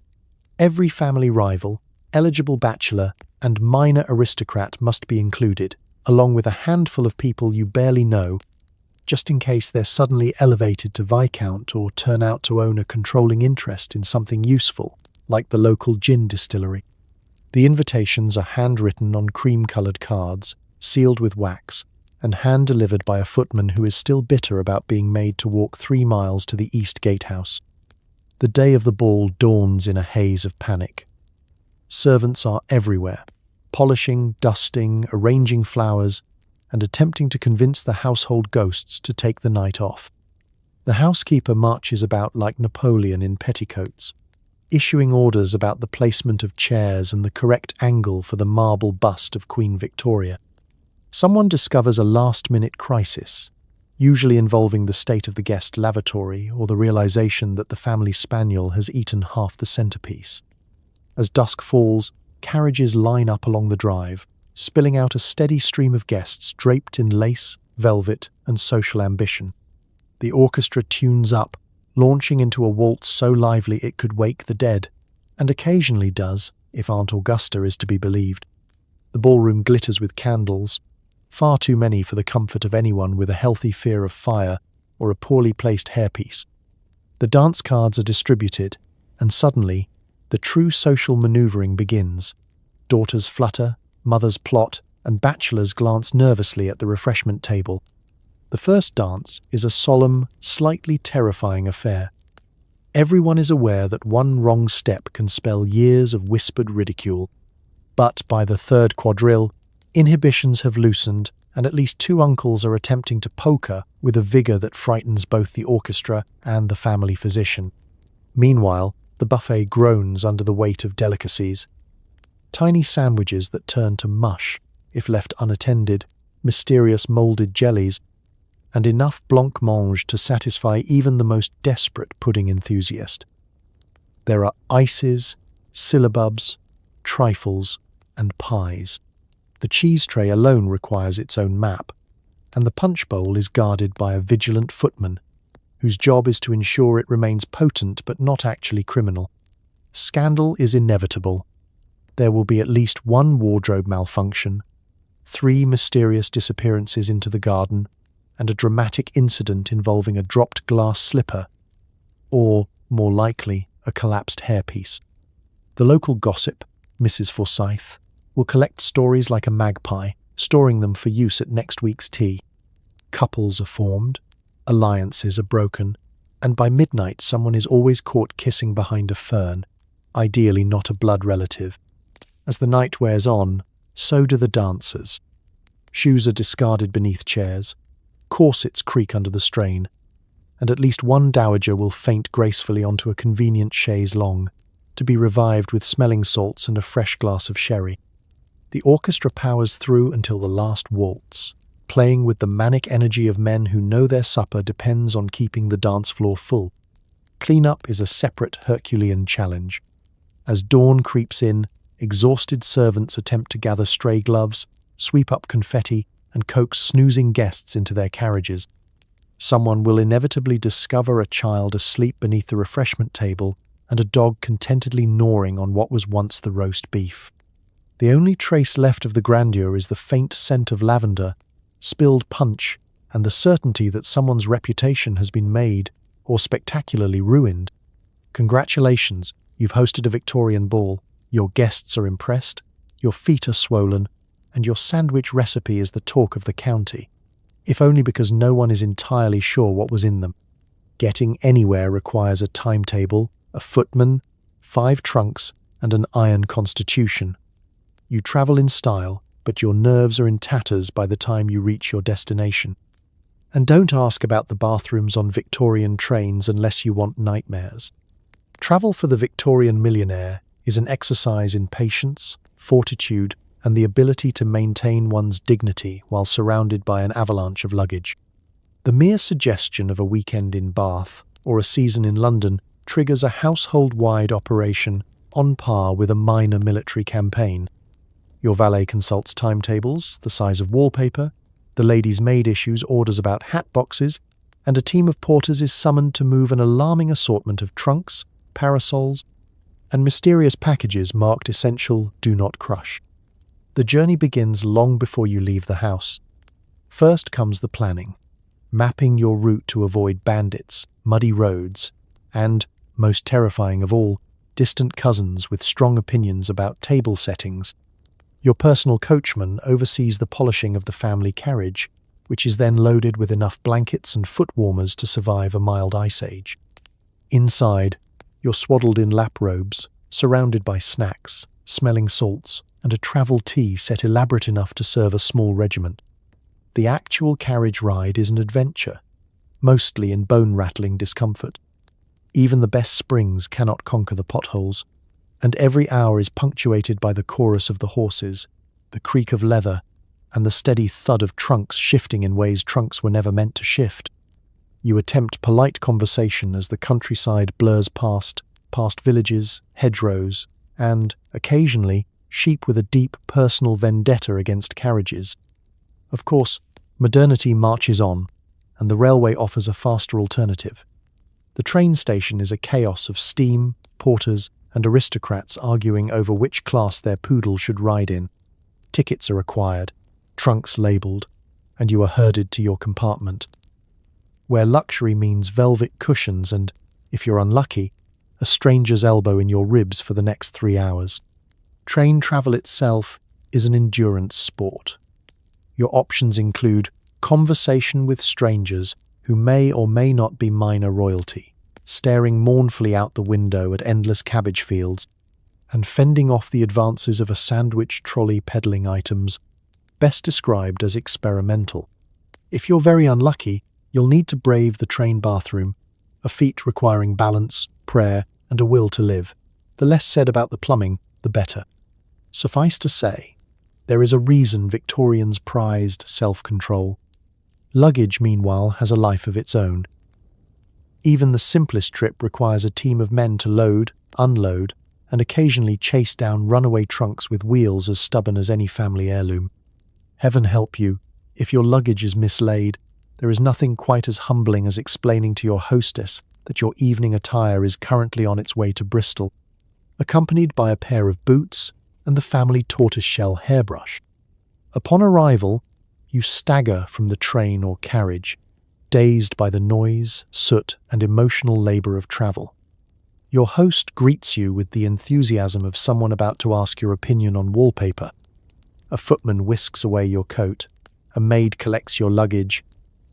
Every family rival, eligible bachelor, and minor aristocrat must be included, along with a handful of people you barely know, just in case they're suddenly elevated to viscount or turn out to own a controlling interest in something useful, like the local gin distillery. The invitations are handwritten on cream-coloured cards, sealed with wax, and hand-delivered by a footman who is still bitter about being made to walk 3 miles to the East Gatehouse. The day of the ball dawns in a haze of panic. Servants are everywhere, polishing, dusting, arranging flowers, and attempting to convince the household ghosts to take the night off. The housekeeper marches about like Napoleon in petticoats, issuing orders about the placement of chairs and the correct angle for the marble bust of Queen Victoria. Someone discovers a last-minute crisis, usually involving the state of the guest lavatory or the realization that the family spaniel has eaten half the centerpiece. As dusk falls, carriages line up along the drive, spilling out a steady stream of guests draped in lace, velvet, and social ambition. The orchestra tunes up, launching into a waltz so lively it could wake the dead, and occasionally does, if Aunt Augusta is to be believed. The ballroom glitters with candles, far too many for the comfort of anyone with a healthy fear of fire or a poorly placed hairpiece. The dance cards are distributed, and suddenly, the true social manoeuvring begins. Daughters flutter, mothers plot, and bachelors glance nervously at the refreshment table. The first dance is a solemn, slightly terrifying affair. Everyone is aware that one wrong step can spell years of whispered ridicule. But by the third quadrille, inhibitions have loosened, and at least 2 uncles are attempting to polka with a vigor that frightens both the orchestra and the family physician. Meanwhile, the buffet groans under the weight of delicacies. Tiny sandwiches that turn to mush, if left unattended, mysterious moulded jellies, and enough blancmange to satisfy even the most desperate pudding enthusiast. There are ices, syllabubs, trifles, and pies. The cheese tray alone requires its own map, and the punch bowl is guarded by a vigilant footman, whose job is to ensure it remains potent but not actually criminal. Scandal is inevitable. There will be at least 1 wardrobe malfunction, 3 mysterious disappearances into the garden, and a dramatic incident involving a dropped glass slipper, or, more likely, a collapsed hairpiece. The local gossip, Mrs. Forsyth, will collect stories like a magpie, storing them for use at next week's tea. Couples are formed, alliances are broken, and by midnight someone is always caught kissing behind a fern, ideally not a blood relative. As the night wears on, so do the dancers. Shoes are discarded beneath chairs, corsets creak under the strain, and at least 1 dowager will faint gracefully onto a convenient chaise longue, to be revived with smelling salts and a fresh glass of sherry. The orchestra powers through until the last waltz, playing with the manic energy of men who know their supper depends on keeping the dance floor full. Cleanup is a separate Herculean challenge. As dawn creeps in, exhausted servants attempt to gather stray gloves, sweep up confetti, and coax snoozing guests into their carriages. Someone will inevitably discover a child asleep beneath the refreshment table and a dog contentedly gnawing on what was once the roast beef. The only trace left of the grandeur is the faint scent of lavender, spilled punch, and the certainty that someone's reputation has been made or spectacularly ruined. Congratulations, you've hosted a Victorian ball. Your guests are impressed, your feet are swollen, and your sandwich recipe is the talk of the county, if only because no one is entirely sure what was in them. Getting anywhere requires a timetable, a footman, 5 trunks, and an iron constitution. You travel in style, but your nerves are in tatters by the time you reach your destination. And don't ask about the bathrooms on Victorian trains unless you want nightmares. Travel for the Victorian millionaire is an exercise in patience, fortitude, and the ability to maintain one's dignity while surrounded by an avalanche of luggage. The mere suggestion of a weekend in Bath or a season in London triggers a household-wide operation on par with a minor military campaign. Your valet consults timetables, the size of wallpaper, the lady's maid issues orders about hat boxes, and a team of porters is summoned to move an alarming assortment of trunks, parasols, and mysterious packages marked essential do not crush. The journey begins long before you leave the house. First comes the planning, mapping your route to avoid bandits, muddy roads, and, most terrifying of all, distant cousins with strong opinions about table settings. Your personal coachman oversees the polishing of the family carriage, which is then loaded with enough blankets and foot warmers to survive a mild ice age. Inside, you're swaddled in lap robes, surrounded by snacks, smelling salts, and a travel tea set elaborate enough to serve a small regiment. The actual carriage ride is an adventure, mostly in bone-rattling discomfort. Even the best springs cannot conquer the potholes, and every hour is punctuated by the chorus of the horses, the creak of leather, and the steady thud of trunks shifting in ways trunks were never meant to shift. You attempt polite conversation as the countryside blurs past villages, hedgerows, and, occasionally, sheep with a deep personal vendetta against carriages. Of course, modernity marches on, and the railway offers a faster alternative. The train station is a chaos of steam, porters, and aristocrats arguing over which class their poodle should ride in. Tickets are acquired, trunks labelled, and you are herded to your compartment, where luxury means velvet cushions and, if you're unlucky, a stranger's elbow in your ribs for the next 3 hours. Train travel itself is an endurance sport. Your options include conversation with strangers who may or may not be minor royalty, staring mournfully out the window at endless cabbage fields, and fending off the advances of a sandwich trolley peddling items, best described as experimental. If you're very unlucky, you'll need to brave the train bathroom, a feat requiring balance, prayer, and a will to live. The less said about the plumbing, the better. Suffice to say, there is a reason Victorians prized self-control. Luggage, meanwhile, has a life of its own. Even the simplest trip requires a team of men to load, unload, and occasionally chase down runaway trunks with wheels as stubborn as any family heirloom. Heaven help you, if your luggage is mislaid, there is nothing quite as humbling as explaining to your hostess that your evening attire is currently on its way to Bristol, accompanied by a pair of boots and the family tortoiseshell hairbrush. Upon arrival, you stagger from the train or carriage, dazed by the noise, soot, and emotional labour of travel. Your host greets you with the enthusiasm of someone about to ask your opinion on wallpaper. A footman whisks away your coat, a maid collects your luggage,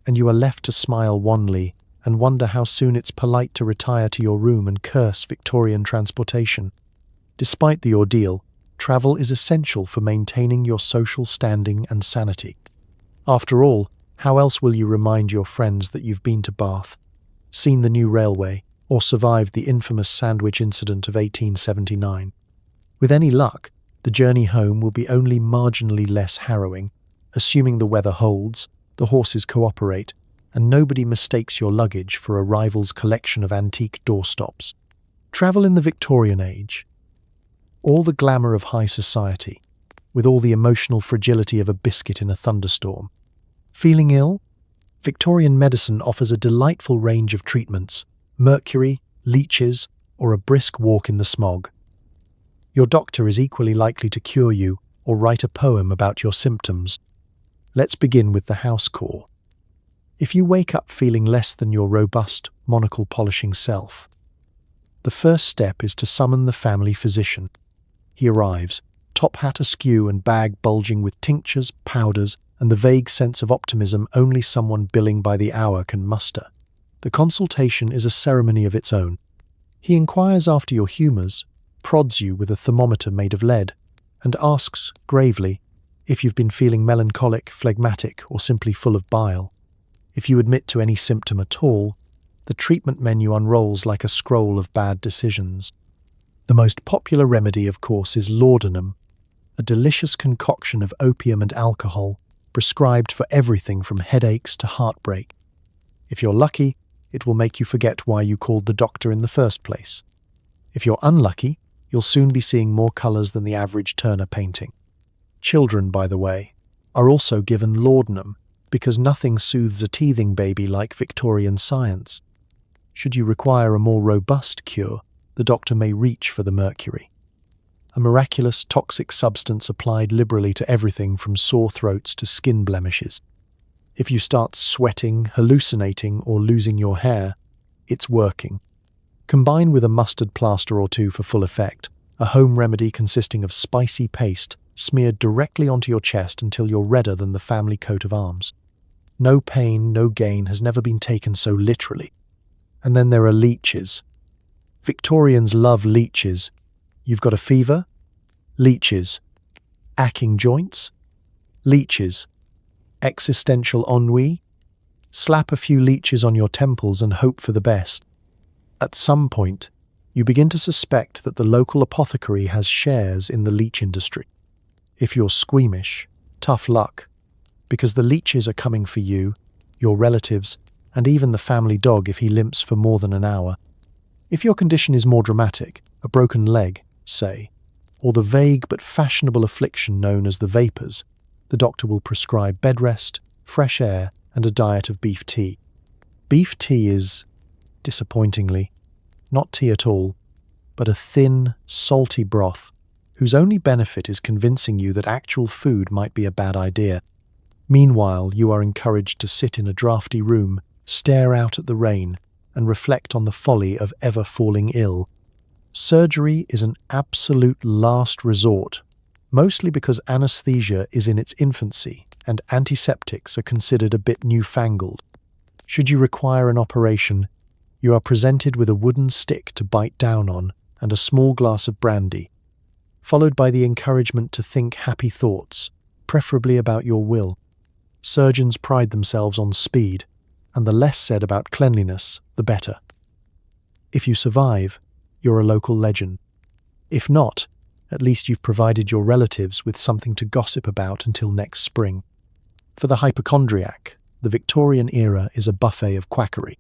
and you are left to smile wanly and wonder how soon it's polite to retire to your room and curse Victorian transportation. Despite the ordeal, travel is essential for maintaining your social standing and sanity. After all, how else will you remind your friends that you've been to Bath, seen the new railway, or survived the infamous sandwich incident of 1879? With any luck, the journey home will be only marginally less harrowing, assuming the weather holds, the horses cooperate, and nobody mistakes your luggage for a rival's collection of antique doorstops. Travel in the Victorian age. All the glamour of high society, with all the emotional fragility of a biscuit in a thunderstorm. Feeling ill? Victorian medicine offers a delightful range of treatments: mercury, leeches, or a brisk walk in the smog. Your doctor is equally likely to cure you or write a poem about your symptoms. Let's begin with the house call. If you wake up feeling less than your robust, monocle-polishing self, the first step is to summon the family physician. He arrives, top hat askew and bag bulging with tinctures, powders, and the vague sense of optimism only someone billing by the hour can muster. The consultation is a ceremony of its own. He inquires after your humours, prods you with a thermometer made of lead, and asks, gravely, if you've been feeling melancholic, phlegmatic, or simply full of bile. If you admit to any symptom at all, the treatment menu unrolls like a scroll of bad decisions. The most popular remedy, of course, is laudanum, a delicious concoction of opium and alcohol, prescribed for everything from headaches to heartbreak. If you're lucky, it will make you forget why you called the doctor in the first place. If you're unlucky, you'll soon be seeing more colours than the average Turner painting. Children, by the way, are also given laudanum because nothing soothes a teething baby like Victorian science. Should you require a more robust cure, the doctor may reach for the mercury, a miraculous toxic substance applied liberally to everything from sore throats to skin blemishes. If you start sweating, hallucinating, or losing your hair, it's working. Combine with a mustard plaster or two for full effect, a home remedy consisting of spicy paste smeared directly onto your chest until you're redder than the family coat of arms. No pain, no gain has never been taken so literally. And then there are leeches. Victorians love leeches. You've got a fever? Leeches. Aching joints? Leeches. Existential ennui? Slap a few leeches on your temples and hope for the best. At some point, you begin to suspect that the local apothecary has shares in the leech industry. If you're squeamish, tough luck, because the leeches are coming for you, your relatives, and even the family dog if he limps for more than an hour. If your condition is more dramatic, a broken leg, say, or the vague but fashionable affliction known as the vapours, the doctor will prescribe bed rest, fresh air, and a diet of beef tea. Beef tea is, disappointingly, not tea at all, but a thin, salty broth whose only benefit is convincing you that actual food might be a bad idea. Meanwhile, you are encouraged to sit in a drafty room, stare out at the rain, and reflect on the folly of ever falling ill. Surgery is an absolute last resort, mostly because anesthesia is in its infancy and antiseptics are considered a bit newfangled. Should you require an operation, you are presented with a wooden stick to bite down on and a small glass of brandy, followed by the encouragement to think happy thoughts, preferably about your will. Surgeons pride themselves on speed, and the less said about cleanliness, the better. If you survive, you're a local legend. If not, at least you've provided your relatives with something to gossip about until next spring. For the hypochondriac, the Victorian era is a buffet of quackery.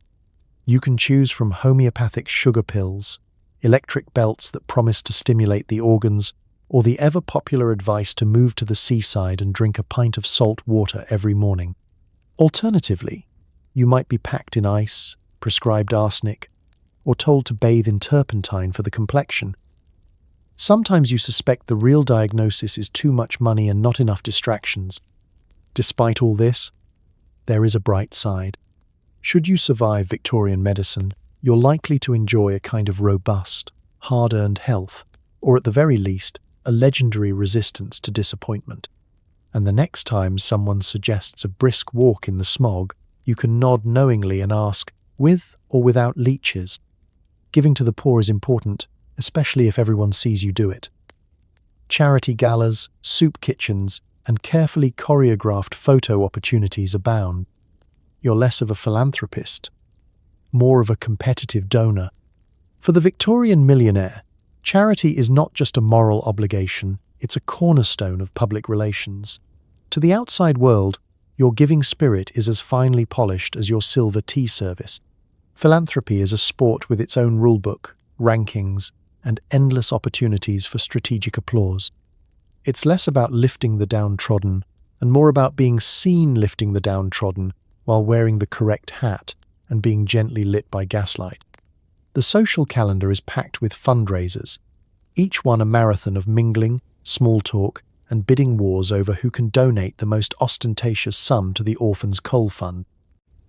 You can choose from homeopathic sugar pills, electric belts that promise to stimulate the organs, or the ever-popular advice to move to the seaside and drink a pint of salt water every morning. Alternatively, you might be packed in ice, prescribed arsenic, or told to bathe in turpentine for the complexion. Sometimes you suspect the real diagnosis is too much money and not enough distractions. Despite all this, there is a bright side. Should you survive Victorian medicine, you're likely to enjoy a kind of robust, hard-earned health, or at the very least, a legendary resistance to disappointment. And the next time someone suggests a brisk walk in the smog, you can nod knowingly and ask, with or without leeches? Giving to the poor is important, especially if everyone sees you do it. Charity galas, soup kitchens, and carefully choreographed photo opportunities abound. You're less of a philanthropist, more of a competitive donor. For the Victorian millionaire, charity is not just a moral obligation, it's a cornerstone of public relations. To the outside world, your giving spirit is as finely polished as your silver tea service. Philanthropy is a sport with its own rulebook, rankings, and endless opportunities for strategic applause. It's less about lifting the downtrodden and more about being seen lifting the downtrodden while wearing the correct hat and being gently lit by gaslight. The social calendar is packed with fundraisers, each one a marathon of mingling, small talk, and bidding wars over who can donate the most ostentatious sum to the Orphans' Coal Fund.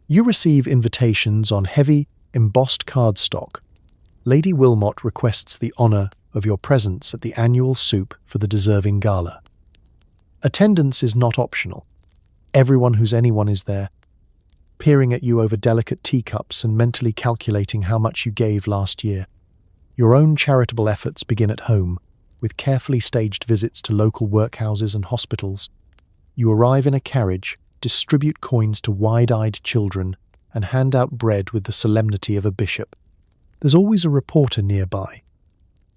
You receive invitations on heavy, embossed cardstock. Lady Wilmot requests the honour of your presence at the annual soup for the deserving gala. Attendance is not optional. Everyone who's anyone is there, peering at you over delicate teacups and mentally calculating how much you gave last year. Your own charitable efforts begin at home, with carefully staged visits to local workhouses and hospitals. You arrive in a carriage, distribute coins to wide-eyed children, and hand out bread with the solemnity of a bishop. There's always a reporter nearby,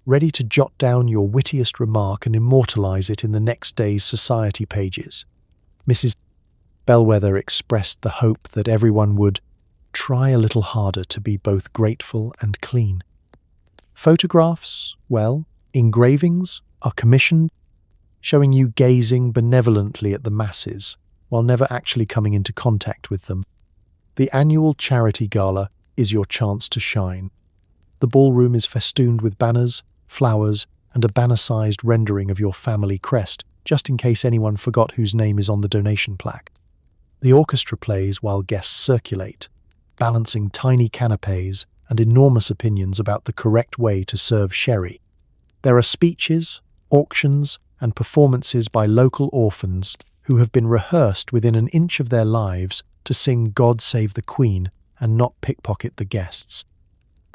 ready to jot down your wittiest remark and immortalize it in the next day's society pages. Mrs. Bellwether expressed the hope that everyone would try a little harder to be both grateful and clean. Photographs, well, engravings are commissioned, showing you gazing benevolently at the masses while never actually coming into contact with them. The annual charity gala is your chance to shine. The ballroom is festooned with banners, flowers, and a banner-sized rendering of your family crest, just in case anyone forgot whose name is on the donation plaque. The orchestra plays while guests circulate, balancing tiny canapes and enormous opinions about the correct way to serve sherry. There are speeches, auctions, and performances by local orphans who have been rehearsed within an inch of their lives to sing God Save the Queen and not pickpocket the guests.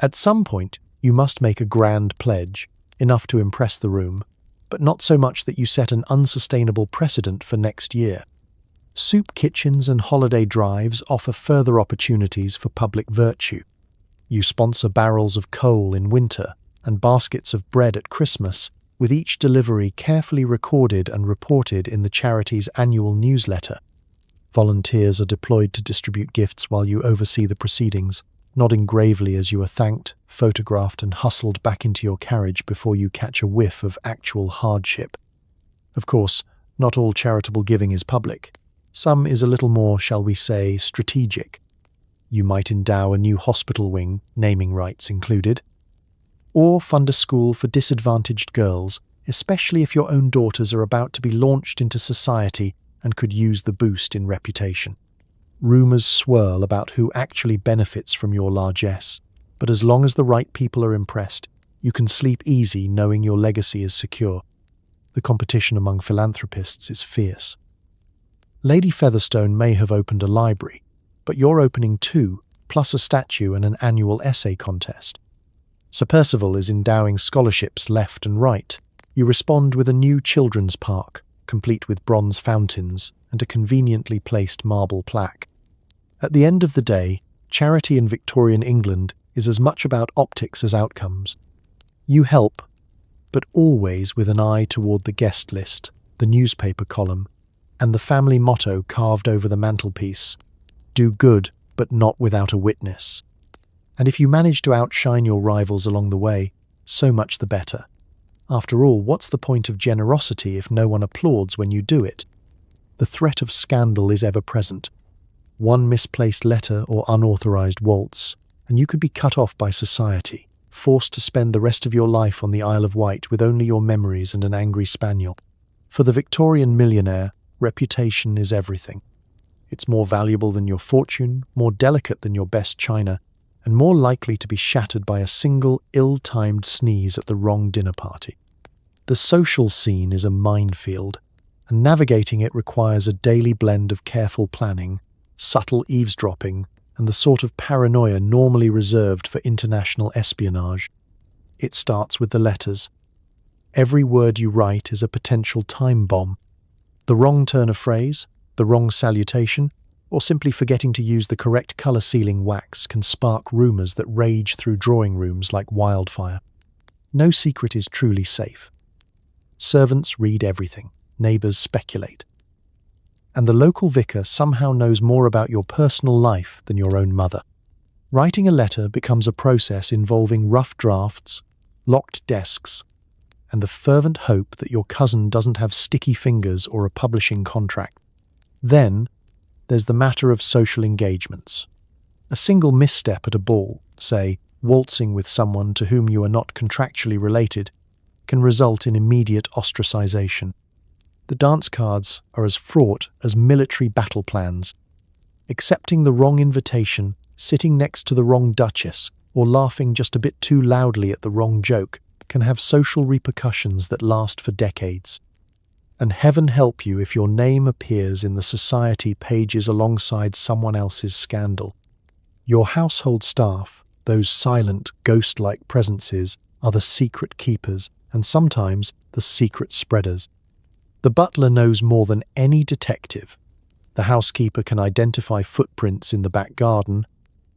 At some point, you must make a grand pledge, enough to impress the room, but not so much that you set an unsustainable precedent for next year. Soup kitchens and holiday drives offer further opportunities for public virtue. You sponsor barrels of coal in winter and baskets of bread at Christmas, with each delivery carefully recorded and reported in the charity's annual newsletter. Volunteers are deployed to distribute gifts while you oversee the proceedings, nodding gravely as you are thanked, photographed, and hustled back into your carriage before you catch a whiff of actual hardship. Of course, not all charitable giving is public. Some is a little more, shall we say, strategic. You might endow a new hospital wing, naming rights included, or fund a school for disadvantaged girls, especially if your own daughters are about to be launched into society and could use the boost in reputation. Rumours swirl about who actually benefits from your largesse, but as long as the right people are impressed, you can sleep easy knowing your legacy is secure. The competition among philanthropists is fierce. Lady Featherstone may have opened a library, but you're opening two, plus a statue and an annual essay contest. Sir Percival is endowing scholarships left and right. You respond with a new children's park, complete with bronze fountains and a conveniently placed marble plaque. At the end of the day, charity in Victorian England is as much about optics as outcomes. You help, but always with an eye toward the guest list, the newspaper column, and the family motto carved over the mantelpiece, "Do good, but not without a witness." And if you manage to outshine your rivals along the way, so much the better. After all, what's the point of generosity if no one applauds when you do it? The threat of scandal is ever present. One misplaced letter or unauthorized waltz, and you could be cut off by society, forced to spend the rest of your life on the Isle of Wight with only your memories and an angry spaniel. For the Victorian millionaire, reputation is everything. It's more valuable than your fortune, more delicate than your best china, and more likely to be shattered by a single ill-timed sneeze at the wrong dinner party. The social scene is a minefield, and navigating it requires a daily blend of careful planning, subtle eavesdropping, and the sort of paranoia normally reserved for international espionage. It starts with the letters. Every word you write is a potential time bomb. The wrong turn of phrase, the wrong salutation, or simply forgetting to use the correct colour sealing wax can spark rumours that rage through drawing rooms like wildfire. No secret is truly safe. Servants read everything. Neighbours speculate. and the local vicar somehow knows more about your personal life than your own mother. Writing a letter becomes a process involving rough drafts, locked desks, and the fervent hope that your cousin doesn't have sticky fingers or a publishing contract. Then, there's the matter of social engagements. A single misstep at a ball, say, waltzing with someone to whom you are not contractually related, can result in immediate ostracization. The dance cards are as fraught as military battle plans. Accepting the wrong invitation, sitting next to the wrong duchess, or laughing just a bit too loudly at the wrong joke can have social repercussions that last for decades. And heaven help you if your name appears in the society pages alongside someone else's scandal. Your household staff, those silent, ghost-like presences, are the secret keepers and sometimes the secret spreaders. The butler knows more than any detective. The housekeeper can identify footprints in the back garden,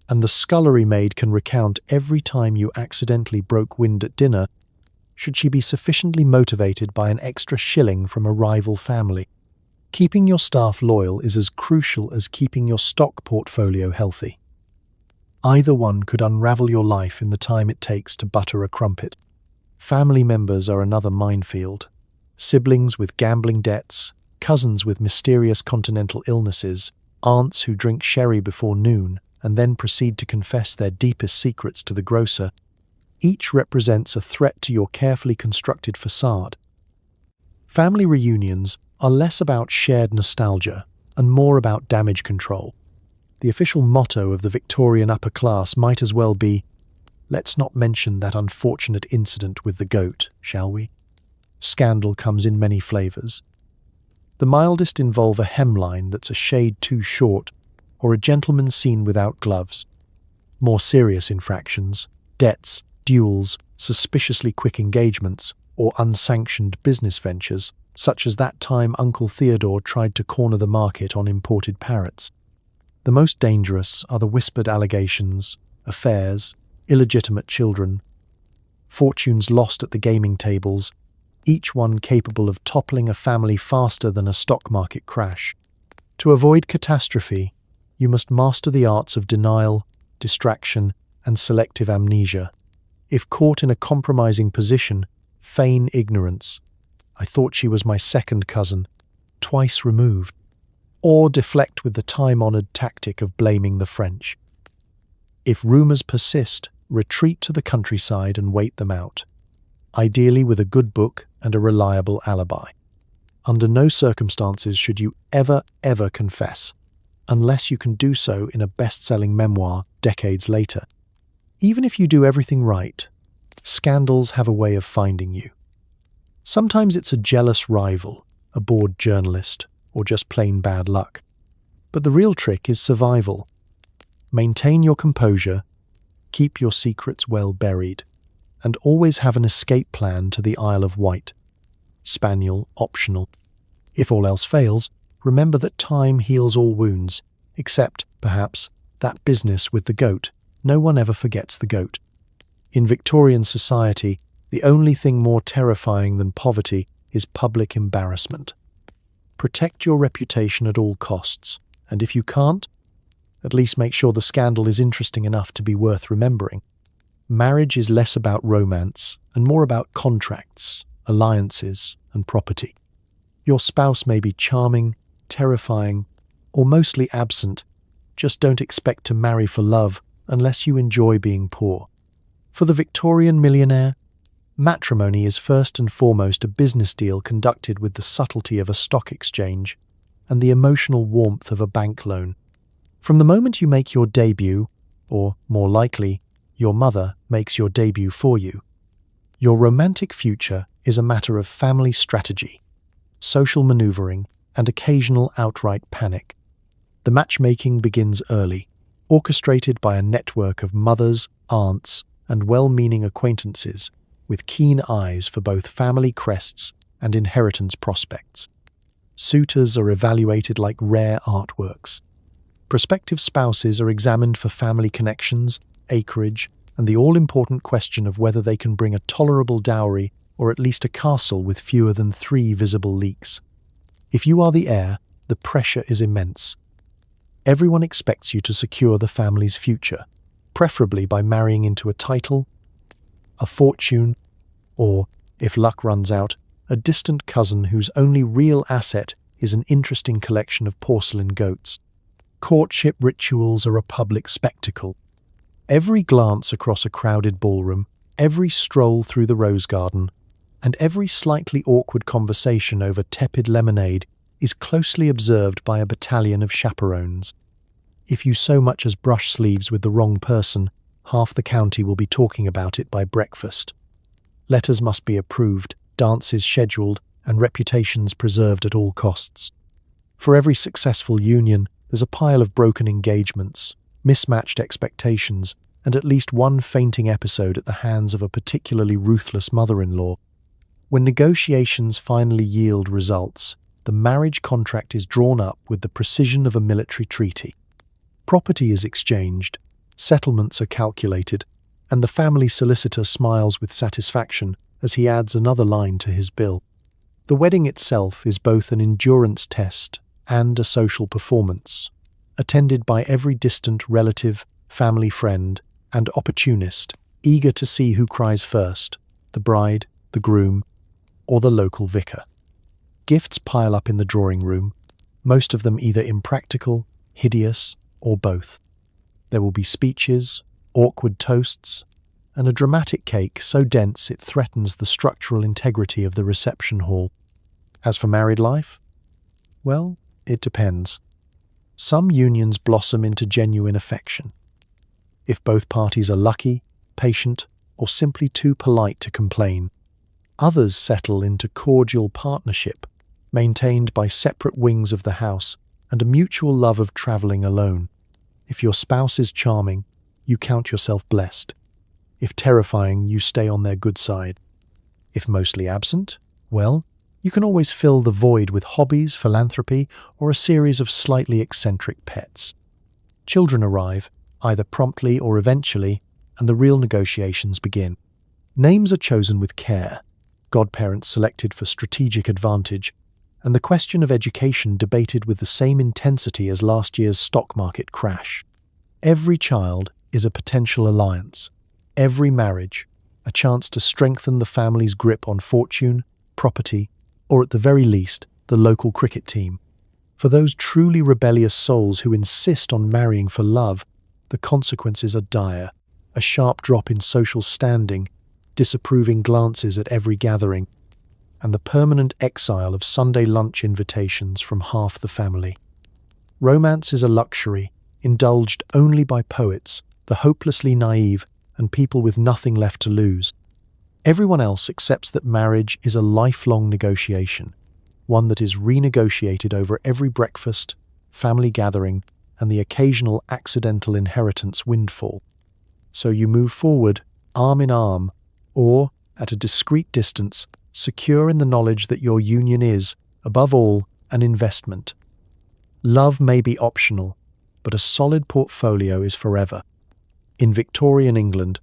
and the scullery maid can recount every time you accidentally broke wind at dinner, should she be sufficiently motivated by an extra shilling from a rival family. Keeping your staff loyal is as crucial as keeping your stock portfolio healthy. Either one could unravel your life in the time it takes to butter a crumpet. Family members are another minefield. Siblings with gambling debts, cousins with mysterious continental illnesses, aunts who drink sherry before noon and then proceed to confess their deepest secrets to the grocer. Each represents a threat to your carefully constructed facade. Family reunions are less about shared nostalgia and more about damage control. The official motto of the Victorian upper class might as well be, "Let's not mention that unfortunate incident with the goat, shall we?" Scandal comes in many flavors. The mildest involve a hemline that's a shade too short, or a gentleman seen without gloves. More serious infractions, debts, duels, suspiciously quick engagements, or unsanctioned business ventures, such as that time Uncle Theodore tried to corner the market on imported parrots. The most dangerous are the whispered allegations, affairs, illegitimate children, fortunes lost at the gaming tables, each one capable of toppling a family faster than a stock market crash. To avoid catastrophe, you must master the arts of denial, distraction, and selective amnesia. If caught in a compromising position, feign ignorance. "I thought she was my second cousin, twice removed." Or deflect with the time-honored tactic of blaming the French. If rumors persist, retreat to the countryside and wait them out, ideally with a good book and a reliable alibi. Under no circumstances should you ever confess, unless you can do so in a best-selling memoir decades later. Even if you do everything right, scandals have a way of finding you. Sometimes it's a jealous rival, a bored journalist, or just plain bad luck. But the real trick is survival. Maintain your composure, keep your secrets well buried, and always have an escape plan to the Isle of Wight. Spaniel optional. If all else fails, remember that time heals all wounds, except, perhaps, that business with the goat. No one ever forgets the goat. In Victorian society, the only thing more terrifying than poverty is public embarrassment. Protect your reputation at all costs, and if you can't, at least make sure the scandal is interesting enough to be worth remembering. Marriage is less about romance and more about contracts, alliances, and property. Your spouse may be charming, terrifying, or mostly absent. Just don't expect to marry for love unless you enjoy being poor. For the Victorian millionaire, matrimony is first and foremost a business deal conducted with the subtlety of a stock exchange and the emotional warmth of a bank loan. From the moment you make your debut, or more likely, your mother makes your debut for you, your romantic future is a matter of family strategy, social maneuvering, and occasional outright panic. The matchmaking begins early, orchestrated by a network of mothers, aunts, and well-meaning acquaintances with keen eyes for both family crests and inheritance prospects. Suitors are evaluated like rare artworks. Prospective spouses are examined for family connections, acreage, and the all-important question of whether they can bring a tolerable dowry or at least a castle with fewer than 3 visible leaks. If you are the heir, the pressure is immense. Everyone expects you to secure the family's future, preferably by marrying into a title, a fortune, or, if luck runs out, a distant cousin whose only real asset is an interesting collection of porcelain goats. Courtship rituals are a public spectacle. Every glance across a crowded ballroom, every stroll through the rose garden, and every slightly awkward conversation over tepid lemonade is closely observed by a battalion of chaperones. If you so much as brush sleeves with the wrong person, half the county will be talking about it by breakfast. Letters must be approved, dances scheduled, and reputations preserved at all costs. For every successful union, there's a pile of broken engagements, mismatched expectations, and at least one fainting episode at the hands of a particularly ruthless mother-in-law. When negotiations finally yield results, the marriage contract is drawn up with the precision of a military treaty. Property is exchanged, settlements are calculated, and the family solicitor smiles with satisfaction as he adds another line to his bill. The wedding itself is both an endurance test and a social performance, attended by every distant relative, family friend, and opportunist, eager to see who cries first, the bride, the groom, or the local vicar. Gifts pile up in the drawing room, most of them either impractical, hideous, or both. There will be speeches, awkward toasts, and a dramatic cake so dense it threatens the structural integrity of the reception hall. As for married life? Well, it depends. Some unions blossom into genuine affection. If both parties are lucky, patient, or simply too polite to complain. Others settle into cordial partnership, maintained by separate wings of the house and a mutual love of traveling alone. If your spouse is charming, you count yourself blessed. If terrifying, you stay on their good side. If mostly absent, well, you can always fill the void with hobbies, philanthropy, or a series of slightly eccentric pets. Children arrive, either promptly or eventually, and the real negotiations begin. Names are chosen with care, godparents selected for strategic advantage, and the question of education debated with the same intensity as last year's stock market crash. Every child is a potential alliance, every marriage a chance to strengthen the family's grip on fortune, property, or at the very least, the local cricket team. For those truly rebellious souls who insist on marrying for love, the consequences are dire: a sharp drop in social standing, disapproving glances at every gathering, and the permanent exile of Sunday lunch invitations from half the family. Romance is a luxury, indulged only by poets, the hopelessly naive, and people with nothing left to lose. Everyone else accepts that marriage is a lifelong negotiation, one that is renegotiated over every breakfast, family gathering, and the occasional accidental inheritance windfall. So you move forward, arm in arm, or, at a discreet distance, secure in the knowledge that your union is, above all, an investment. Love may be optional, but a solid portfolio is forever. In Victorian England,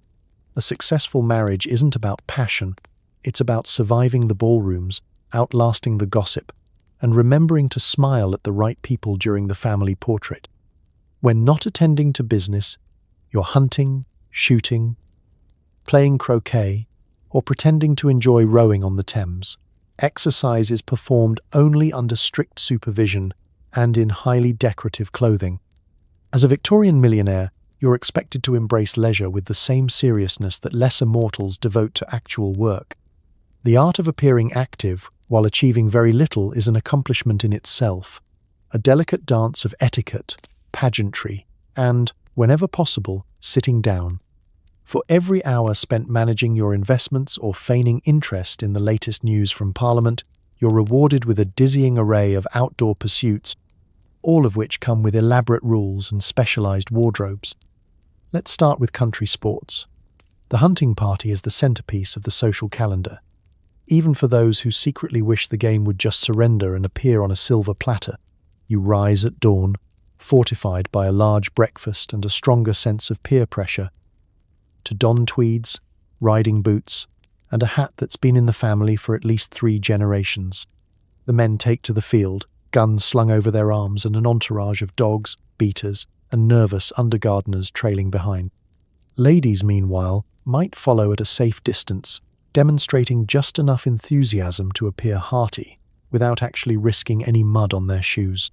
a successful marriage isn't about passion, it's about surviving the ballrooms, outlasting the gossip, and remembering to smile at the right people during the family portrait. When not attending to business, you're hunting, shooting, playing croquet, or pretending to enjoy rowing on the Thames. Exercise is performed only under strict supervision and in highly decorative clothing. As a Victorian millionaire, you're expected to embrace leisure with the same seriousness that lesser mortals devote to actual work. The art of appearing active while achieving very little is an accomplishment in itself, a delicate dance of etiquette, pageantry, and, whenever possible, sitting down. For every hour spent managing your investments or feigning interest in the latest news from Parliament, you're rewarded with a dizzying array of outdoor pursuits, all of which come with elaborate rules and specialized wardrobes. Let's start with country sports. The hunting party is the centerpiece of the social calendar, even for those who secretly wish the game would just surrender and appear on a silver platter. You rise at dawn, fortified by a large breakfast and a stronger sense of peer pressure, to don tweeds, riding boots, and a hat that's been in the family for at least 3 generations. The men take to the field, guns slung over their arms and an entourage of dogs, beaters, and nervous undergardeners trailing behind. Ladies, meanwhile, might follow at a safe distance, demonstrating just enough enthusiasm to appear hearty, without actually risking any mud on their shoes.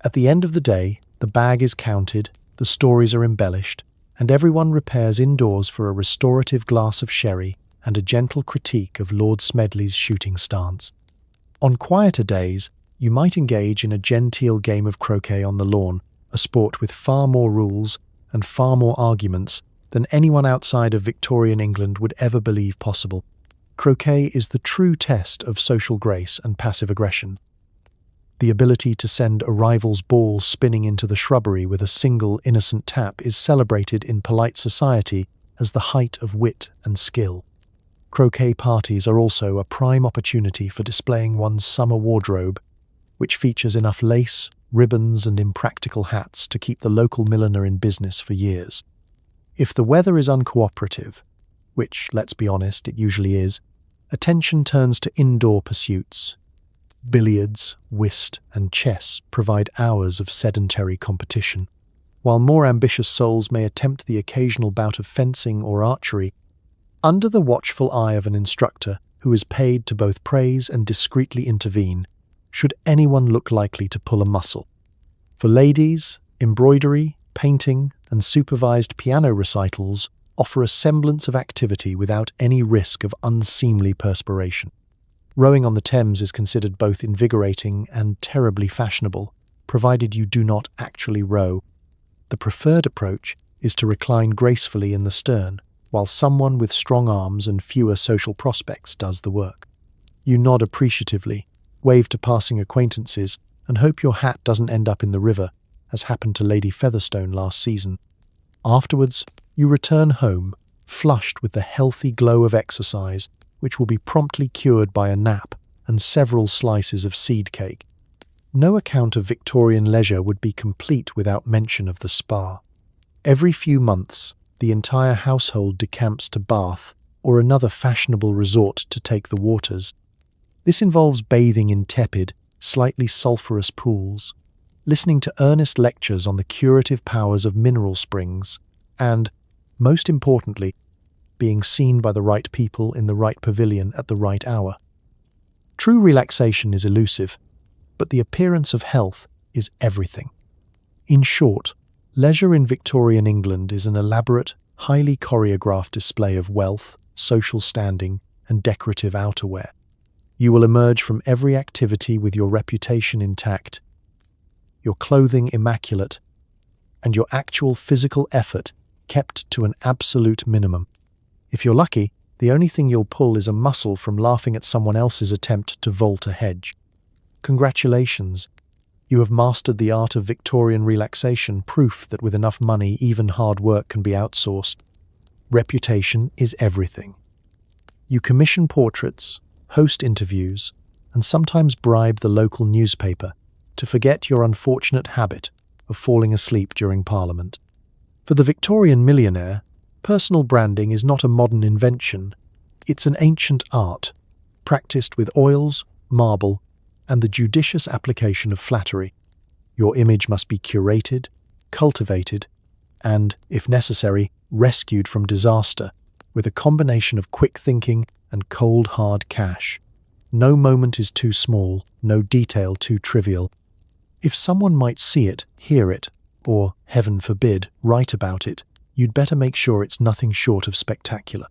At the end of the day, the bag is counted, the stories are embellished, and everyone repairs indoors for a restorative glass of sherry and a gentle critique of Lord Smedley's shooting stance. On quieter days, you might engage in a genteel game of croquet on the lawn, a sport with far more rules and far more arguments than anyone outside of Victorian England would ever believe possible. Croquet is the true test of social grace and passive aggression. The ability to send a rival's ball spinning into the shrubbery with a single innocent tap is celebrated in polite society as the height of wit and skill. Croquet parties are also a prime opportunity for displaying one's summer wardrobe, which features enough lace, ribbons, and impractical hats to keep the local milliner in business for years. If the weather is uncooperative, which, let's be honest, it usually is, attention turns to indoor pursuits. Billiards, whist, and chess provide hours of sedentary competition. While more ambitious souls may attempt the occasional bout of fencing or archery, under the watchful eye of an instructor who is paid to both praise and discreetly intervene, should anyone look likely to pull a muscle. For ladies, embroidery, painting, and supervised piano recitals offer a semblance of activity without any risk of unseemly perspiration. Rowing on the Thames is considered both invigorating and terribly fashionable, provided you do not actually row. The preferred approach is to recline gracefully in the stern, while someone with strong arms and fewer social prospects does the work. You nod appreciatively, wave to passing acquaintances, and hope your hat doesn't end up in the river, as happened to Lady Featherstone last season. Afterwards, you return home, flushed with the healthy glow of exercise, which will be promptly cured by a nap and several slices of seed cake. No account of Victorian leisure would be complete without mention of the spa. Every few months, the entire household decamps to Bath or another fashionable resort to take the waters. This involves bathing in tepid, slightly sulphurous pools, listening to earnest lectures on the curative powers of mineral springs, and, most importantly, being seen by the right people in the right pavilion at the right hour. True relaxation is elusive, but the appearance of health is everything. In short, leisure in Victorian England is an elaborate, highly choreographed display of wealth, social standing, and decorative outerwear. You will emerge from every activity with your reputation intact, your clothing immaculate, and your actual physical effort kept to an absolute minimum. If you're lucky, the only thing you'll pull is a muscle from laughing at someone else's attempt to vault a hedge. Congratulations! You have mastered the art of Victorian relaxation, proof that with enough money, even hard work can be outsourced. Reputation is everything. You commission portraits, host interviews, and sometimes bribe the local newspaper to forget your unfortunate habit of falling asleep during Parliament. For the Victorian millionaire, personal branding is not a modern invention, it's an ancient art, practiced with oils, marble, and the judicious application of flattery. Your image must be curated, cultivated, and, if necessary, rescued from disaster, with a combination of quick thinking and cold hard cash. No moment is too small, no detail too trivial. If someone might see it, hear it, or, heaven forbid, write about it, you'd better make sure it's nothing short of spectacular.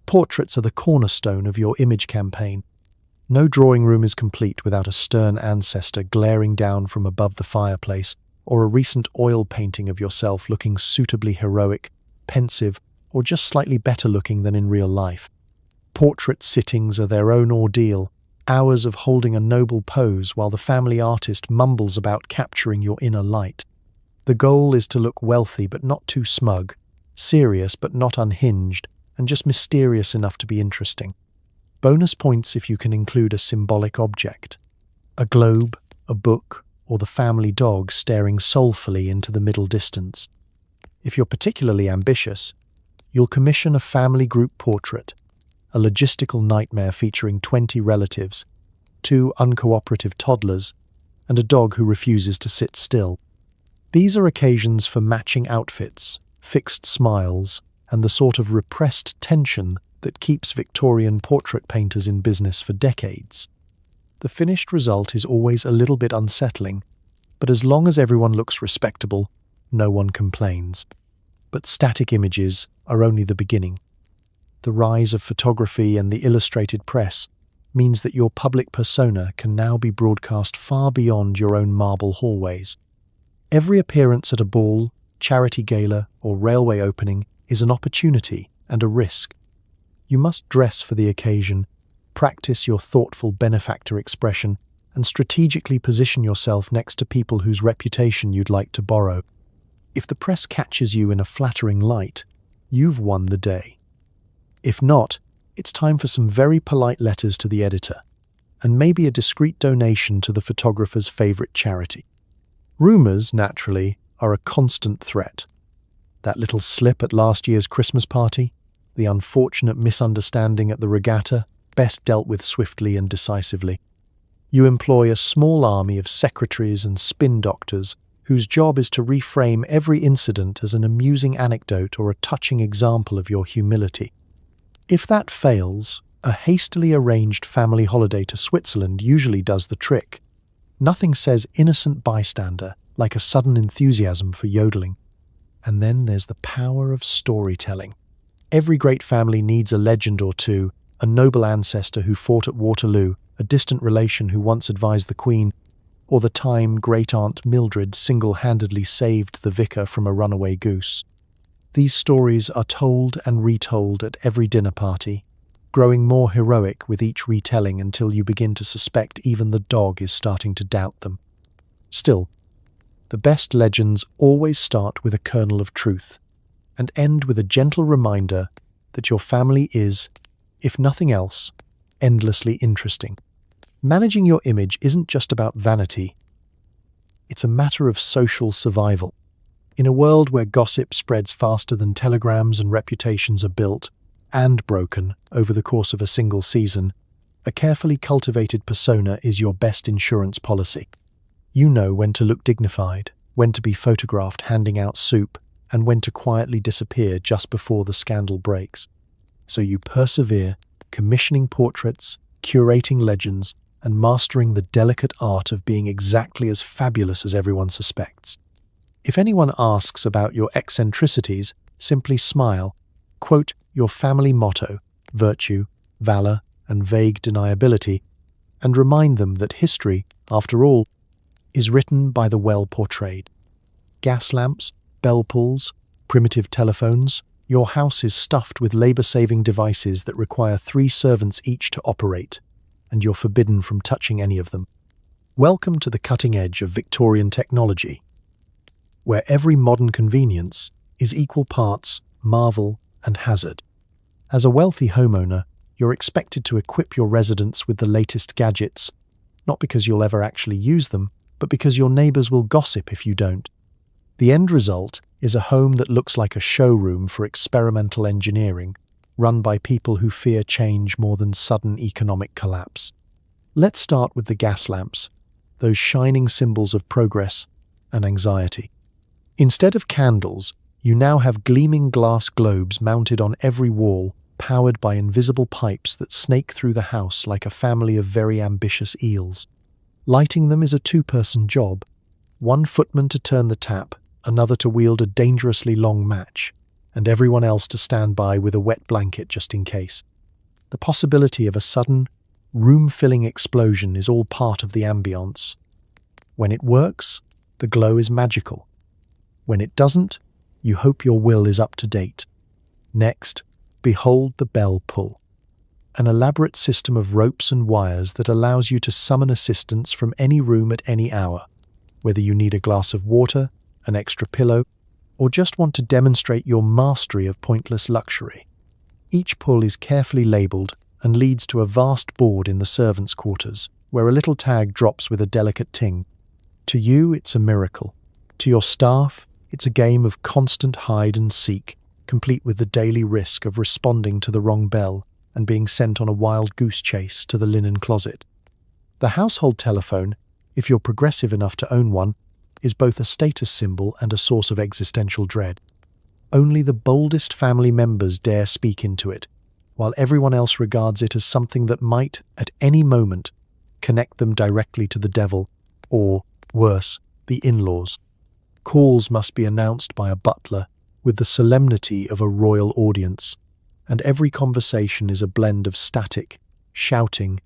Portraits are the cornerstone of your image campaign. No drawing room is complete without a stern ancestor glaring down from above the fireplace, or a recent oil painting of yourself looking suitably heroic, pensive, or just slightly better looking than in real life. Portrait sittings are their own ordeal, hours of holding a noble pose while the family artist mumbles about capturing your inner light. The goal is to look wealthy but not too smug, serious but not unhinged, and just mysterious enough to be interesting. Bonus points if you can include a symbolic object. A globe, a book, or the family dog staring soulfully into the middle distance. If you're particularly ambitious, you'll commission a family group portrait, a logistical nightmare featuring 20 relatives, 2 uncooperative toddlers, and a dog who refuses to sit still. These are occasions for matching outfits, fixed smiles, and the sort of repressed tension that keeps Victorian portrait painters in business for decades. The finished result is always a little bit unsettling, but as long as everyone looks respectable, no one complains. But static images are only the beginning. The rise of photography and the illustrated press means that your public persona can now be broadcast far beyond your own marble hallways. Every appearance at a ball, charity gala, or railway opening is an opportunity and a risk. You must dress for the occasion, practice your thoughtful benefactor expression, and strategically position yourself next to people whose reputation you'd like to borrow. If the press catches you in a flattering light, you've won the day. If not, it's time for some very polite letters to the editor, and maybe a discreet donation to the photographer's favorite charity. Rumors, naturally, are a constant threat. That little slip at last year's Christmas party, the unfortunate misunderstanding at the regatta, best dealt with swiftly and decisively. You employ a small army of secretaries and spin doctors whose job is to reframe every incident as an amusing anecdote or a touching example of your humility. If that fails, a hastily arranged family holiday to Switzerland usually does the trick. Nothing says innocent bystander like a sudden enthusiasm for yodeling. And then there's the power of storytelling. Every great family needs a legend or two, a noble ancestor who fought at Waterloo, a distant relation who once advised the Queen, or the time great-aunt Mildred single-handedly saved the vicar from a runaway goose. These stories are told and retold at every dinner party, growing more heroic with each retelling until you begin to suspect even the dog is starting to doubt them. Still, the best legends always start with a kernel of truth and end with a gentle reminder that your family is, if nothing else, endlessly interesting. Managing your image isn't just about vanity. It's a matter of social survival. In a world where gossip spreads faster than telegrams and reputations are built and broken over the course of a single season, a carefully cultivated persona is your best insurance policy. You know when to look dignified, when to be photographed handing out soup, and when to quietly disappear just before the scandal breaks. So you persevere, commissioning portraits, curating legends, and mastering the delicate art of being exactly as fabulous as everyone suspects. If anyone asks about your eccentricities, simply smile, quote your family motto, virtue, valor, and vague deniability, and remind them that history, after all, is written by the well-portrayed. Gas lamps, bell pulls, primitive telephones, your house is stuffed with labor-saving devices that require 3 servants each to operate, and you're forbidden from touching any of them. Welcome to the cutting edge of Victorian technology, where every modern convenience is equal parts marvel and hazard. As a wealthy homeowner, you're expected to equip your residence with the latest gadgets, not because you'll ever actually use them, but because your neighbors will gossip if you don't. The end result is a home that looks like a showroom for experimental engineering, run by people who fear change more than sudden economic collapse. Let's start with the gas lamps, those shining symbols of progress and anxiety. Instead of candles, you now have gleaming glass globes mounted on every wall, powered by invisible pipes that snake through the house like a family of very ambitious eels. Lighting them is a 2-person job, one footman to turn the tap, another to wield a dangerously long match, and everyone else to stand by with a wet blanket just in case. The possibility of a sudden, room-filling explosion is all part of the ambience. When it works, the glow is magical. When it doesn't, you hope your will is up to date. Next, behold the bell pull, an elaborate system of ropes and wires that allows you to summon assistance from any room at any hour, whether you need a glass of water, an extra pillow, or just want to demonstrate your mastery of pointless luxury. Each pull is carefully labelled and leads to a vast board in the servants' quarters, where a little tag drops with a delicate ting. To you, it's a miracle. To your staff, it's a game of constant hide and seek, complete with the daily risk of responding to the wrong bell and being sent on a wild goose chase to the linen closet. The household telephone if you're progressive enough to own one, is both a status symbol and a source of existential dread. Only the boldest family members dare speak into it, while everyone else regards it as something that might, at any moment, connect them directly to the devil, or, worse, the in-laws. Calls must be announced by a butler with the solemnity of a royal audience, and every conversation is a blend of static, shouting,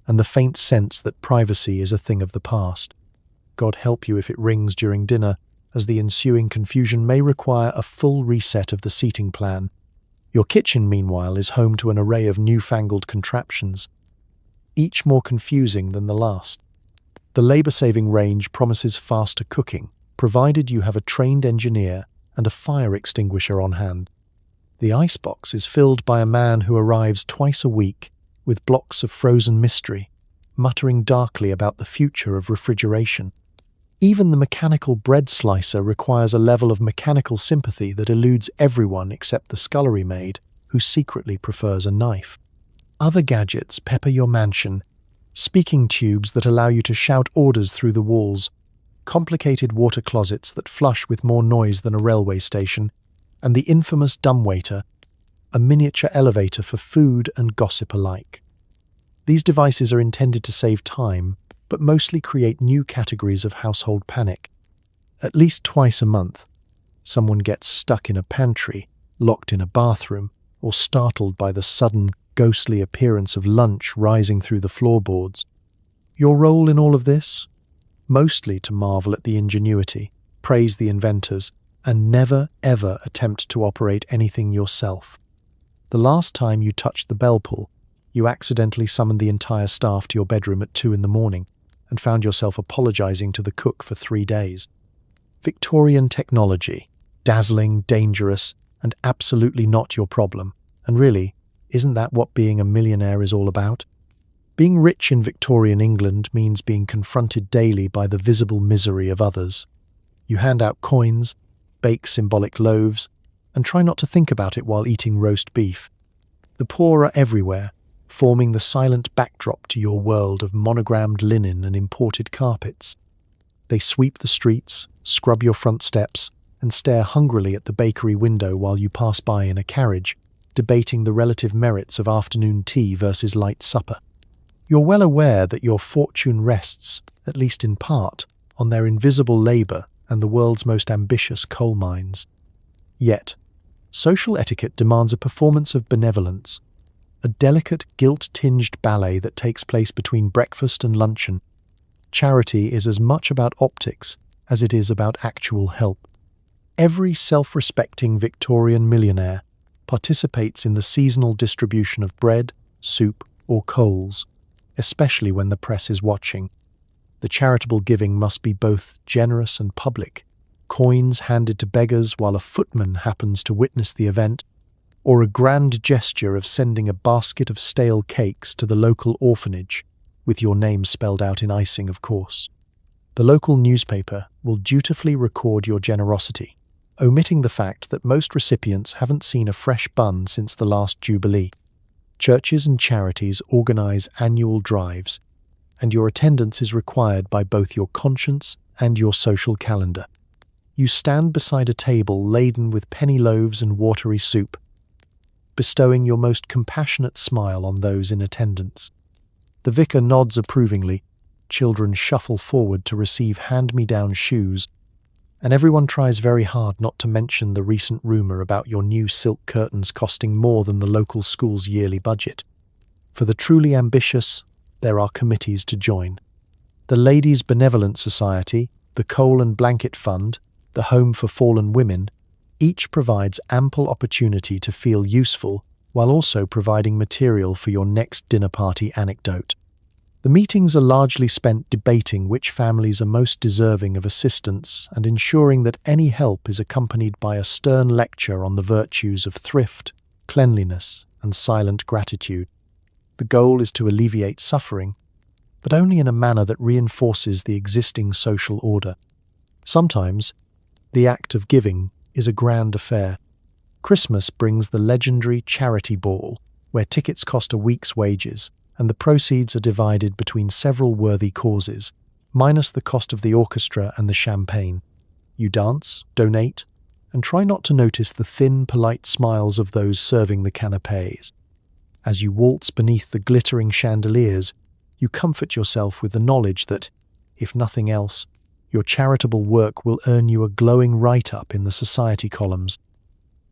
and the faint sense that privacy is a thing of the past. God help you if it rings during dinner, as the ensuing confusion may require a full reset of the seating plan. Your kitchen, meanwhile, is home to an array of newfangled contraptions, each more confusing than the last. The labor-saving range promises faster cooking, provided you have a trained engineer and a fire extinguisher on hand. The icebox is filled by a man who arrives twice a week with blocks of frozen mystery, muttering darkly about the future of refrigeration. Even the mechanical bread slicer requires a level of mechanical sympathy that eludes everyone except the scullery maid, who secretly prefers a knife. Other gadgets pepper your mansion: speaking tubes that allow you to shout orders through the walls, complicated water closets that flush with more noise than a railway station, and the infamous dumbwaiter, a miniature elevator for food and gossip alike. These devices are intended to save time, but mostly create new categories of household panic. At least twice a month, someone gets stuck in a pantry, locked in a bathroom, or startled by the sudden, ghostly appearance of lunch rising through the floorboards. Your role in all of this? Mostly to marvel at the ingenuity, praise the inventors, and never ever attempt to operate anything yourself. The last time you touched the bell pull, you accidentally summoned the entire staff to your bedroom at 2 a.m. and found yourself apologizing to the cook for 3 days. Victorian technology, dazzling, dangerous, and absolutely not your problem. And really, isn't that what being a millionaire is all about? Being rich in Victorian England means being confronted daily by the visible misery of others. You hand out coins, bake symbolic loaves, and try not to think about it while eating roast beef. The poor are everywhere, forming the silent backdrop to your world of monogrammed linen and imported carpets. They sweep the streets, scrub your front steps, and stare hungrily at the bakery window while you pass by in a carriage, debating the relative merits of afternoon tea versus light supper. You're well aware that your fortune rests, at least in part, on their invisible labour and the world's most ambitious coal mines. Yet, social etiquette demands a performance of benevolence, a delicate, guilt-tinged ballet that takes place between breakfast and luncheon. Charity is as much about optics as it is about actual help. Every self-respecting Victorian millionaire participates in the seasonal distribution of bread, soup, or coals, especially when the press is watching. The charitable giving must be both generous and public, coins handed to beggars while a footman happens to witness the event, or a grand gesture of sending a basket of stale cakes to the local orphanage, with your name spelled out in icing, of course. The local newspaper will dutifully record your generosity, omitting the fact that most recipients haven't seen a fresh bun since the last Jubilee. Churches and charities organise annual drives, and your attendance is required by both your conscience and your social calendar. You stand beside a table laden with penny loaves and watery soup, bestowing your most compassionate smile on those in attendance. The vicar nods approvingly, children shuffle forward to receive hand-me-down shoes, and everyone tries very hard not to mention the recent rumour about your new silk curtains costing more than the local school's yearly budget. For the truly ambitious, there are committees to join. The Ladies' Benevolent Society, the Coal and Blanket Fund, the Home for Fallen Women, each provides ample opportunity to feel useful while also providing material for your next dinner party anecdote. The meetings are largely spent debating which families are most deserving of assistance and ensuring that any help is accompanied by a stern lecture on the virtues of thrift, cleanliness, and silent gratitude. The goal is to alleviate suffering, but only in a manner that reinforces the existing social order. Sometimes, the act of giving is a grand affair. Christmas brings the legendary charity ball, where tickets cost a week's wages, and the proceeds are divided between several worthy causes, minus the cost of the orchestra and the champagne. You dance, donate, and try not to notice the thin, polite smiles of those serving the canapés. As you waltz beneath the glittering chandeliers, you comfort yourself with the knowledge that, if nothing else, your charitable work will earn you a glowing write-up in the society columns.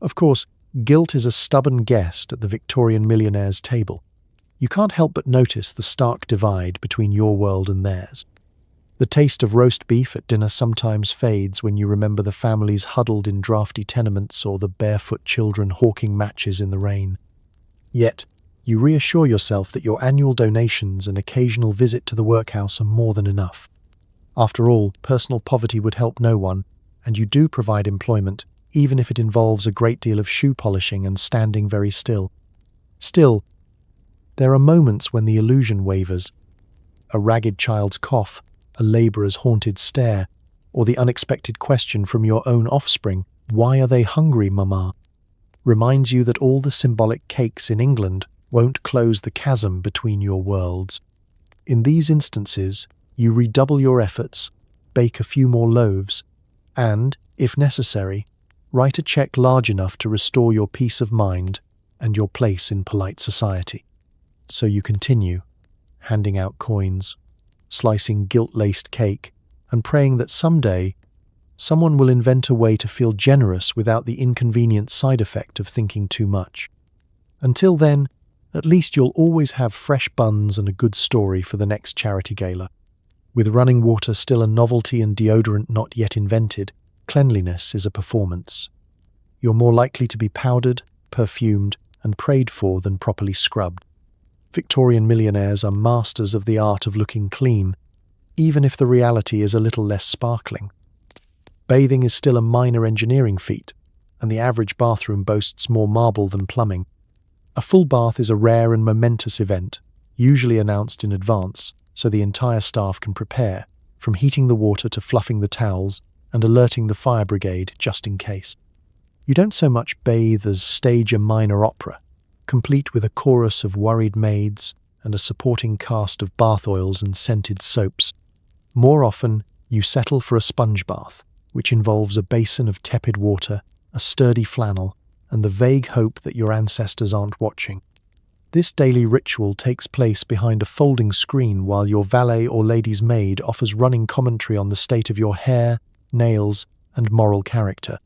Of course, guilt is a stubborn guest at the Victorian millionaires' table. You can't help but notice the stark divide between your world and theirs. The taste of roast beef at dinner sometimes fades when you remember the families huddled in drafty tenements or the barefoot children hawking matches in the rain. Yet, you reassure yourself that your annual donations and occasional visit to the workhouse are more than enough. After all, personal poverty would help no one, and you do provide employment, even if it involves a great deal of shoe polishing and standing very still. Still, there are moments when the illusion wavers. A ragged child's cough, a labourer's haunted stare, or the unexpected question from your own offspring, "Why are they hungry, Mama?" reminds you that all the symbolic cakes in England won't close the chasm between your worlds. In these instances, you redouble your efforts, bake a few more loaves, and, if necessary, write a cheque large enough to restore your peace of mind and your place in polite society. So you continue, handing out coins, slicing guilt-laced cake, and praying that someday someone will invent a way to feel generous without the inconvenient side effect of thinking too much. Until then, at least you'll always have fresh buns and a good story for the next charity gala. With running water still a novelty and deodorant not yet invented, cleanliness is a performance. You're more likely to be powdered, perfumed, and prayed for than properly scrubbed. Victorian millionaires are masters of the art of looking clean, even if the reality is a little less sparkling. Bathing is still a minor engineering feat, and the average bathroom boasts more marble than plumbing. A full bath is a rare and momentous event, usually announced in advance, so the entire staff can prepare, from heating the water to fluffing the towels and alerting the fire brigade just in case. You don't so much bathe as stage a minor opera, complete with a chorus of worried maids and a supporting cast of bath oils and scented soaps. More often, you settle for a sponge bath, which involves a basin of tepid water, a sturdy flannel, and the vague hope that your ancestors aren't watching. This daily ritual takes place behind a folding screen while your valet or lady's maid offers running commentary on the state of your hair, nails, and moral character.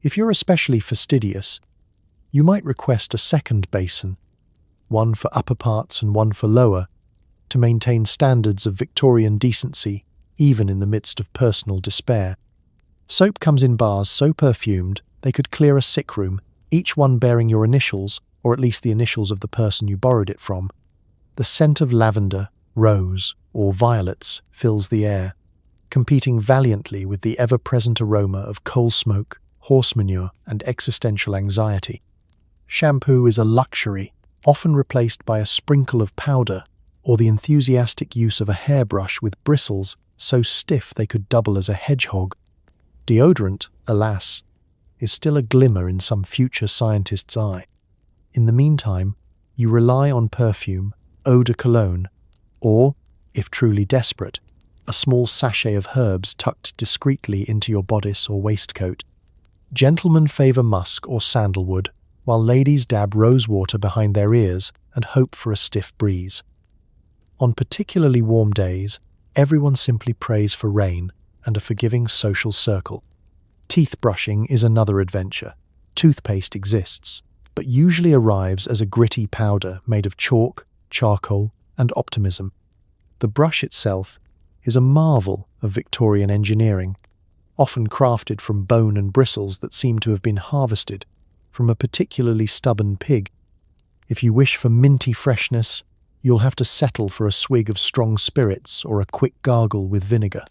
If you're especially fastidious, you might request a second basin, one for upper parts and one for lower, to maintain standards of Victorian decency even in the midst of personal despair. Soap comes in bars so perfumed they could clear a sick room, each one bearing your initials, or at least the initials of the person you borrowed it from. The scent of lavender, rose, or violets fills the air, competing valiantly with the ever-present aroma of coal smoke, horse manure, and existential anxiety. Shampoo is a luxury, often replaced by a sprinkle of powder or the enthusiastic use of a hairbrush with bristles so stiff they could double as a hedgehog. Deodorant, alas, is still a glimmer in some future scientist's eye. In the meantime, you rely on perfume, eau de cologne, or, if truly desperate, a small sachet of herbs tucked discreetly into your bodice or waistcoat. Gentlemen favour musk or sandalwood, while ladies dab rose water behind their ears and hope for a stiff breeze. On particularly warm days, everyone simply prays for rain and a forgiving social circle. Teeth brushing is another adventure. Toothpaste exists, but usually arrives as a gritty powder made of chalk, charcoal, and optimism. The brush itself is a marvel of Victorian engineering, often crafted from bone and bristles that seem to have been harvested from a particularly stubborn pig. If you wish for minty freshness, you'll have to settle for a swig of strong spirits or a quick gargle with vinegar.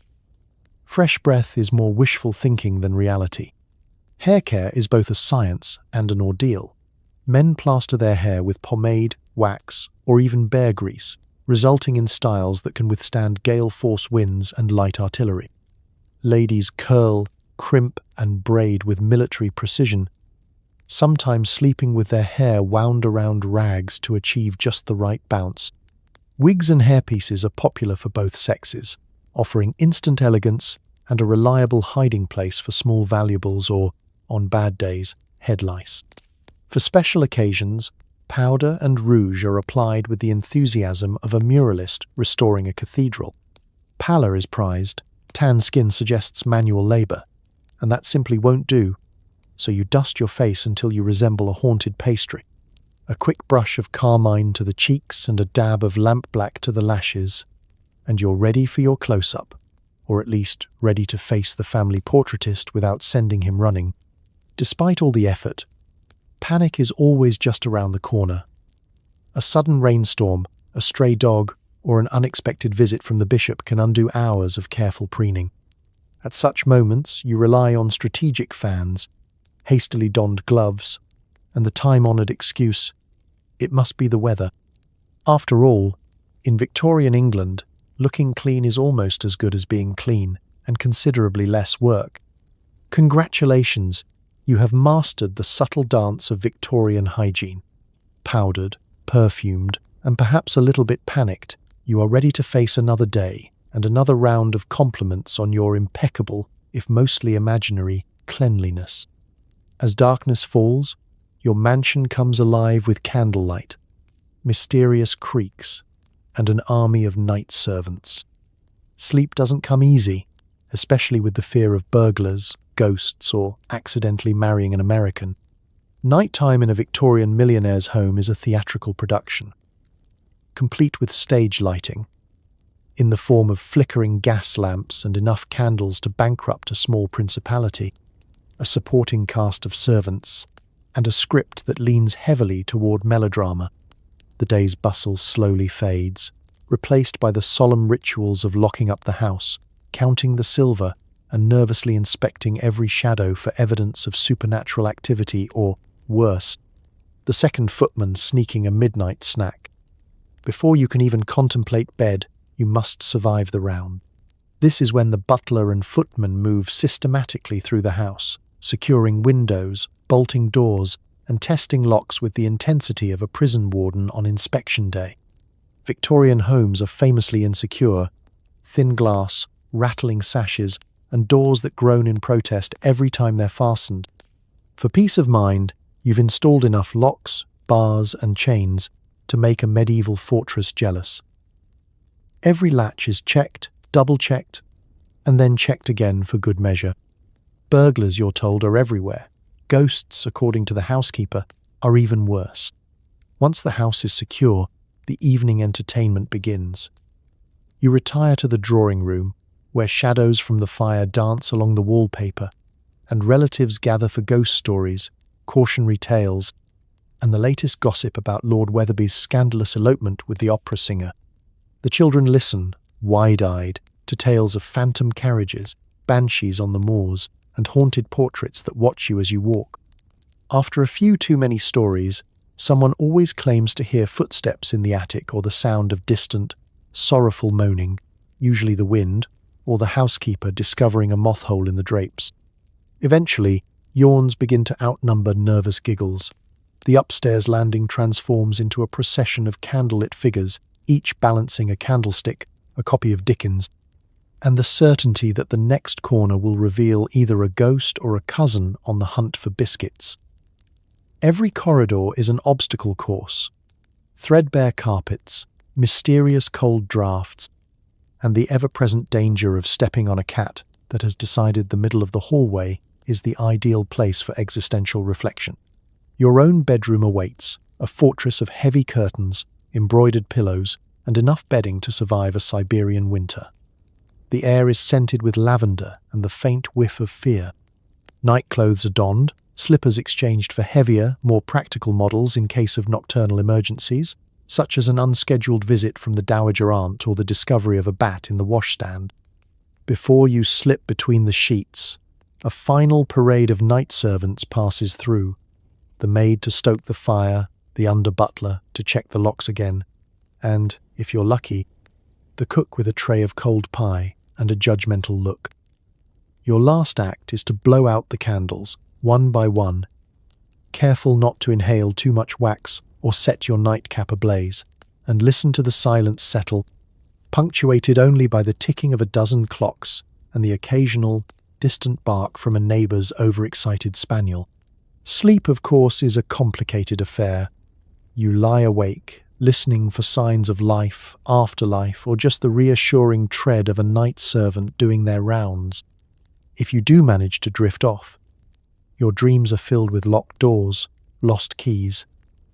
Fresh breath is more wishful thinking than reality. Hair care is both a science and an ordeal. Men plaster their hair with pomade, wax, or even bear grease, resulting in styles that can withstand gale-force winds and light artillery. Ladies curl, crimp, and braid with military precision, sometimes sleeping with their hair wound around rags to achieve just the right bounce. Wigs and hairpieces are popular for both sexes, offering instant elegance and a reliable hiding place for small valuables or, on bad days, head lice. For special occasions, powder and rouge are applied with the enthusiasm of a muralist restoring a cathedral. Pallor is prized, tan skin suggests manual labor, and that simply won't do, so you dust your face until you resemble a haunted pastry. A quick brush of carmine to the cheeks and a dab of lampblack to the lashes, and you're ready for your close-up, or at least ready to face the family portraitist without sending him running. Despite all the effort, panic is always just around the corner. A sudden rainstorm, a stray dog, or an unexpected visit from the bishop can undo hours of careful preening. At such moments, you rely on strategic fans, hastily donned gloves, and the time-honored excuse, it must be the weather. After all, in Victorian England, looking clean is almost as good as being clean, and considerably less work. Congratulations, you have mastered the subtle dance of Victorian hygiene. Powdered, perfumed, and perhaps a little bit panicked, you are ready to face another day and another round of compliments on your impeccable, if mostly imaginary, cleanliness. As darkness falls, your mansion comes alive with candlelight, mysterious creaks, and an army of night servants. Sleep doesn't come easy, especially with the fear of burglars, ghosts, or accidentally marrying an American. Nighttime in a Victorian millionaire's home is a theatrical production, complete with stage lighting, in the form of flickering gas lamps and enough candles to bankrupt a small principality, a supporting cast of servants, and a script that leans heavily toward melodrama. The day's bustle slowly fades, replaced by the solemn rituals of locking up the house, counting the silver, and nervously inspecting every shadow for evidence of supernatural activity or, worse, the second footman sneaking a midnight snack. Before you can even contemplate bed, you must survive the round. This is when the butler and footman move systematically through the house, securing windows, bolting doors, and testing locks with the intensity of a prison warden on inspection day. Victorian homes are famously insecure. Thin glass, rattling sashes, and doors that groan in protest every time they're fastened. For peace of mind, you've installed enough locks, bars, and chains to make a medieval fortress jealous. Every latch is checked, double-checked, and then checked again for good measure. Burglars, you're told, are everywhere. Ghosts, according to the housekeeper, are even worse. Once the house is secure, the evening entertainment begins. You retire to the drawing room, where shadows from the fire dance along the wallpaper, and relatives gather for ghost stories, cautionary tales, and the latest gossip about Lord Wetherby's scandalous elopement with the opera singer. The children listen, wide-eyed, to tales of phantom carriages, banshees on the moors, and haunted portraits that watch you as you walk. After a few too many stories, someone always claims to hear footsteps in the attic or the sound of distant, sorrowful moaning, usually the wind, or the housekeeper discovering a moth hole in the drapes. Eventually, yawns begin to outnumber nervous giggles. The upstairs landing transforms into a procession of candlelit figures, each balancing a candlestick, a copy of Dickens, and the certainty that the next corner will reveal either a ghost or a cousin on the hunt for biscuits. Every corridor is an obstacle course. Threadbare carpets, mysterious cold draughts, and the ever-present danger of stepping on a cat that has decided the middle of the hallway is the ideal place for existential reflection. Your own bedroom awaits, a fortress of heavy curtains, embroidered pillows, and enough bedding to survive a Siberian winter. The air is scented with lavender and the faint whiff of fear. Nightclothes are donned, slippers exchanged for heavier, more practical models in case of nocturnal emergencies, such as an unscheduled visit from the dowager aunt or the discovery of a bat in the washstand. Before you slip between the sheets, a final parade of night servants passes through, the maid to stoke the fire, the under-butler to check the locks again, and, if you're lucky, the cook with a tray of cold pie and a judgmental look. Your last act is to blow out the candles, one by one, careful not to inhale too much wax or set your nightcap ablaze, and listen to the silence settle punctuated only by the ticking of a dozen clocks and the occasional, distant bark from a neighbour's overexcited spaniel. Sleep, of course, is a complicated affair. You lie awake, listening for signs of life, afterlife, or just the reassuring tread of a night servant doing their rounds. If you do manage to drift off, your dreams are filled with locked doors, lost keys,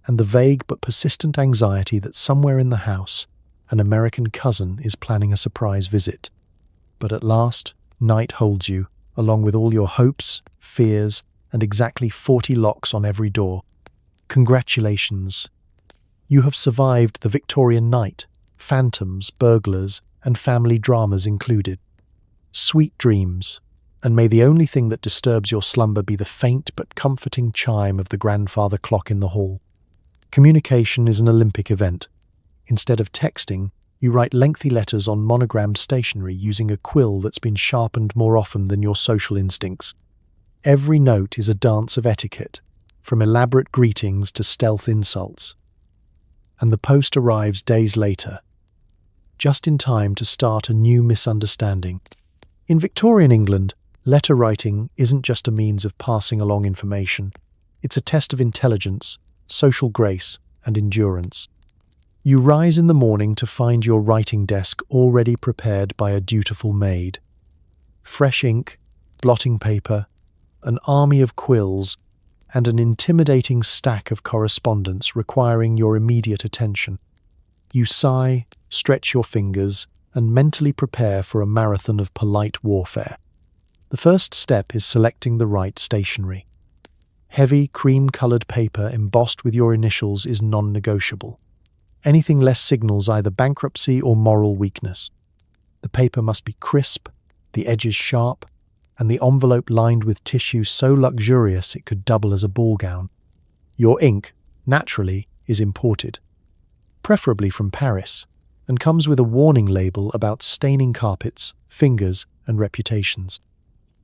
and the vague but persistent anxiety that somewhere in the house, an American cousin is planning a surprise visit. But at last, night holds you, along with all your hopes, fears, and exactly 40 locks on every door. Congratulations! You have survived the Victorian night, phantoms, burglars, and family dramas included. Sweet dreams, and may the only thing that disturbs your slumber be the faint but comforting chime of the grandfather clock in the hall. Communication is an Olympic event. Instead of texting, you write lengthy letters on monogrammed stationery using a quill that's been sharpened more often than your social instincts. Every note is a dance of etiquette, from elaborate greetings to stealth insults. And the post arrives days later, just in time to start a new misunderstanding. In Victorian England, letter writing isn't just a means of passing along information. It's a test of intelligence, social grace, and endurance. You rise in the morning to find your writing desk already prepared by a dutiful maid. Fresh ink, blotting paper, an army of quills, and an intimidating stack of correspondence requiring your immediate attention. You sigh, stretch your fingers, and mentally prepare for a marathon of polite warfare. The first step is selecting the right stationery. Heavy, cream-coloured paper embossed with your initials is non-negotiable. Anything less signals either bankruptcy or moral weakness. The paper must be crisp, the edges sharp, and the envelope lined with tissue so luxurious it could double as a ball gown. Your ink, naturally, is imported, preferably from Paris, and comes with a warning label about staining carpets, fingers, and reputations.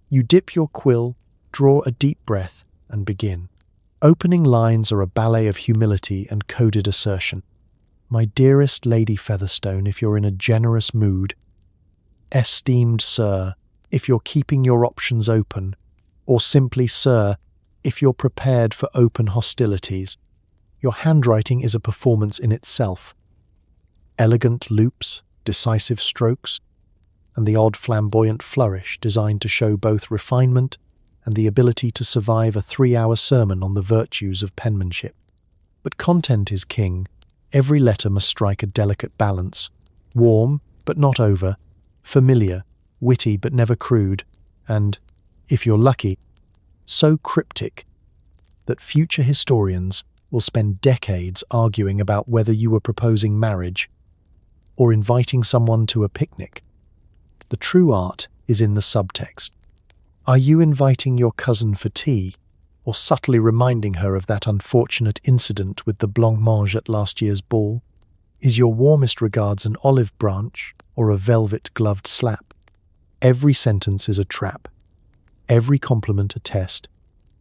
You dip your quill, draw a deep breath, and begin. Opening lines are a ballet of humility and coded assertion. My dearest Lady Featherstone, if you're in a generous mood. Esteemed Sir, if you're keeping your options open. Or simply Sir, if you're prepared for open hostilities. Your handwriting is a performance in itself. Elegant loops, decisive strokes, and the odd flamboyant flourish designed to show both refinement and the ability to survive a 3-hour sermon on the virtues of penmanship. But content is king. Every letter must strike a delicate balance, warm but not over, familiar, witty but never crude, and, if you're lucky, so cryptic that future historians will spend decades arguing about whether you were proposing marriage or inviting someone to a picnic. The true art is in the subtext. Are you inviting your cousin for tea, or subtly reminding her of that unfortunate incident with the blancmange at last year's ball? Is your warmest regards an olive branch or a velvet-gloved slap? Every sentence is a trap, every compliment a test,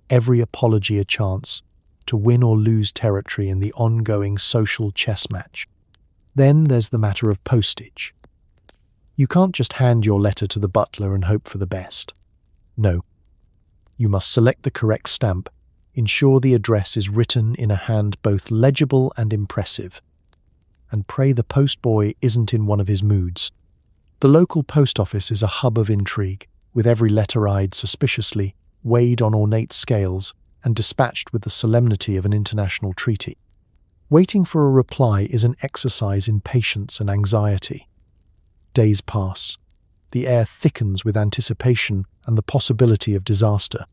every apology a chance to win or lose territory in the ongoing social chess match. Then there's the matter of postage. You can't just hand your letter to the butler and hope for the best. No. You must select the correct stamp, ensure the address is written in a hand both legible and impressive, and pray the postboy isn't in one of his moods. The local post office is a hub of intrigue, with every letter eyed suspiciously, weighed on ornate scales, and dispatched with the solemnity of an international treaty. Waiting for a reply is an exercise in patience and anxiety. Days pass. The air thickens with anticipation and the possibility of disaster.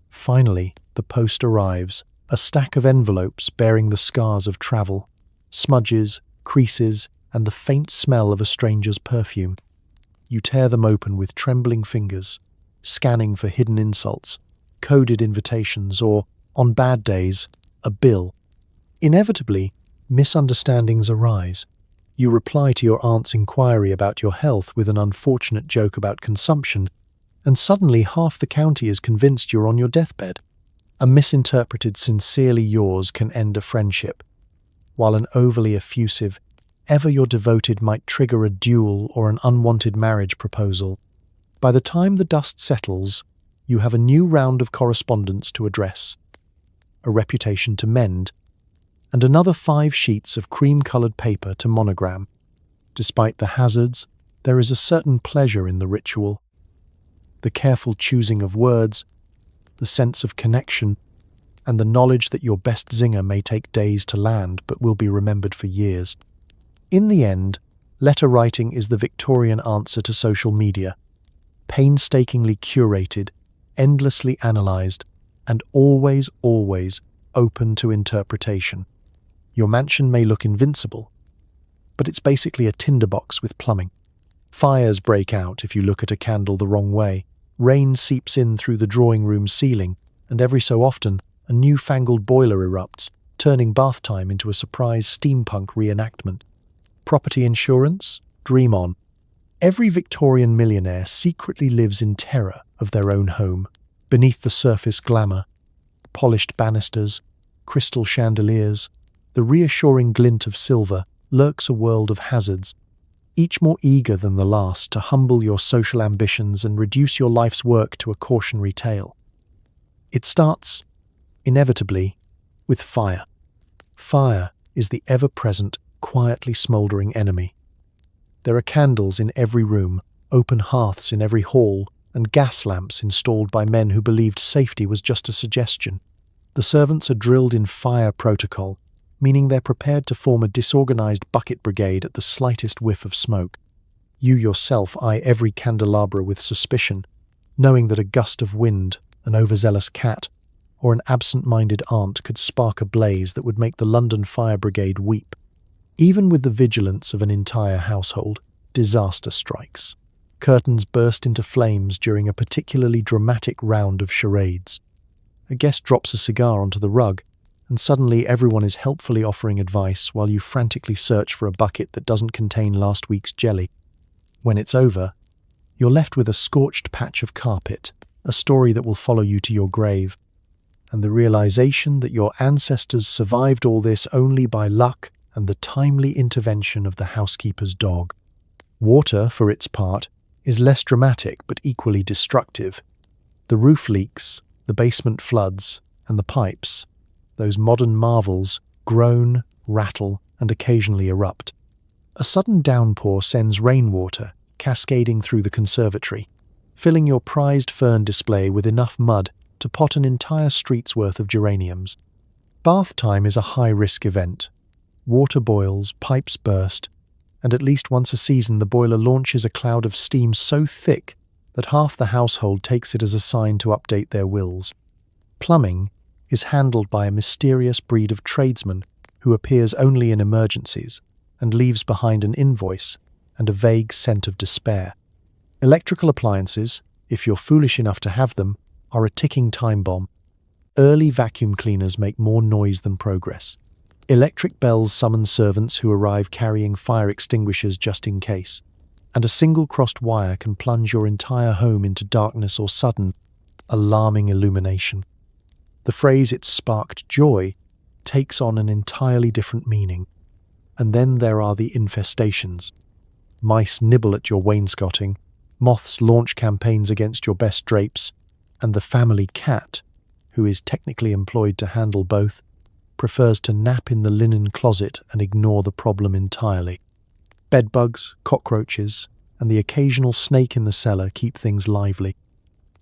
Finally, the post arrives, a stack of envelopes bearing the scars of travel, smudges, creases, and the faint smell of a stranger's perfume. You tear them open with trembling fingers, scanning for hidden insults, coded invitations, or, on bad days, a bill. Inevitably, misunderstandings arise. You reply to your aunt's inquiry about your health with an unfortunate joke about consumption, and suddenly half the county is convinced you're on your deathbed. A misinterpreted "sincerely yours" can end a friendship, while an overly effusive ever you're devoted might trigger a duel or an unwanted marriage proposal. By the time the dust settles, you have a new round of correspondence to address, a reputation to mend, and another 5 sheets of cream-coloured paper to monogram. Despite the hazards, there is a certain pleasure in the ritual. The careful choosing of words, the sense of connection, and the knowledge that your best zinger may take days to land but will be remembered for years. In the end, letter writing is the Victorian answer to social media. Painstakingly curated, endlessly analysed, and always open to interpretation. Your mansion may look invincible, but it's basically a tinderbox with plumbing. Fires break out if you look at a candle the wrong way. Rain seeps in through the drawing room ceiling, and every so often, a newfangled boiler erupts, turning bath time into a surprise steampunk reenactment. Property insurance? Dream on. Every Victorian millionaire secretly lives in terror of their own home. Beneath the surface glamour, polished banisters, crystal chandeliers, the reassuring glint of silver lurks a world of hazards, each more eager than the last to humble your social ambitions and reduce your life's work to a cautionary tale. It starts, inevitably, with fire. Fire is the ever-present, quietly smouldering enemy. There are candles in every room, open hearths in every hall, and gas lamps installed by men who believed safety was just a suggestion. The servants are drilled in fire protocol, meaning they're prepared to form a disorganized bucket brigade at the slightest whiff of smoke. You yourself eye every candelabra with suspicion, knowing that a gust of wind, an overzealous cat, or an absent-minded aunt could spark a blaze that would make the London Fire Brigade weep. Even with the vigilance of an entire household, disaster strikes. Curtains burst into flames during a particularly dramatic round of charades. A guest drops a cigar onto the rug, and suddenly everyone is helpfully offering advice while you frantically search for a bucket that doesn't contain last week's jelly. When it's over, you're left with a scorched patch of carpet, a story that will follow you to your grave, and the realization that your ancestors survived all this only by luck and the timely intervention of the housekeeper's dog. Water, for its part, is less dramatic but equally destructive. The roof leaks, the basement floods, and the pipes, those modern marvels, groan, rattle, and occasionally erupt. A sudden downpour sends rainwater cascading through the conservatory, filling your prized fern display with enough mud to pot an entire street's worth of geraniums. Bath time is a high-risk event. Water boils, pipes burst, and at least once a season the boiler launches a cloud of steam so thick that half the household takes it as a sign to update their wills. Plumbing is handled by a mysterious breed of tradesman who appears only in emergencies and leaves behind an invoice and a vague scent of despair. Electrical appliances, if you're foolish enough to have them, are a ticking time bomb. Early vacuum cleaners make more noise than progress. Electric bells summon servants who arrive carrying fire extinguishers just in case, and a single crossed wire can plunge your entire home into darkness or sudden, alarming illumination. The phrase "it sparked joy" takes on an entirely different meaning. And then there are the infestations. Mice nibble at your wainscoting, moths launch campaigns against your best drapes, and the family cat, who is technically employed to handle both, prefers to nap in the linen closet and ignore the problem entirely. Bedbugs, cockroaches, and the occasional snake in the cellar keep things lively.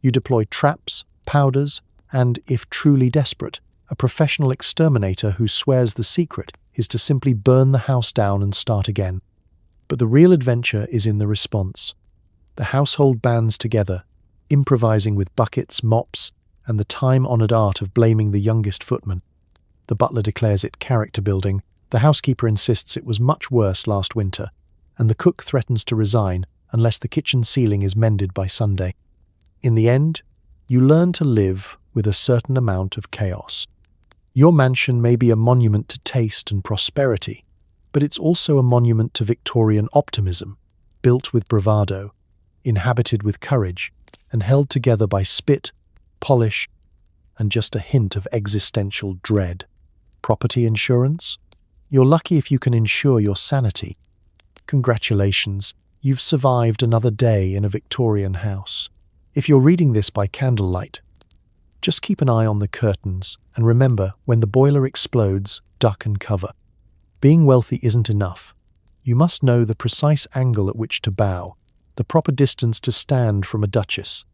You deploy traps, powders, and, if truly desperate, a professional exterminator who swears the secret is to simply burn the house down and start again. But the real adventure is in the response. The household bands together, improvising with buckets, mops, and the time-honoured art of blaming the youngest footman. The butler declares it character-building, the housekeeper insists it was much worse last winter, and the cook threatens to resign unless the kitchen ceiling is mended by Sunday. In the end, you learn to live with a certain amount of chaos. Your mansion may be a monument to taste and prosperity, but it's also a monument to Victorian optimism, built with bravado, inhabited with courage, and held together by spit, polish, and just a hint of existential dread. Property insurance? You're lucky if you can ensure your sanity. Congratulations, you've survived another day in a Victorian house. If you're reading this by candlelight, just keep an eye on the curtains and remember, when the boiler explodes, duck and cover. Being wealthy isn't enough. You must know the precise angle at which to bow, the proper distance to stand from a duchess,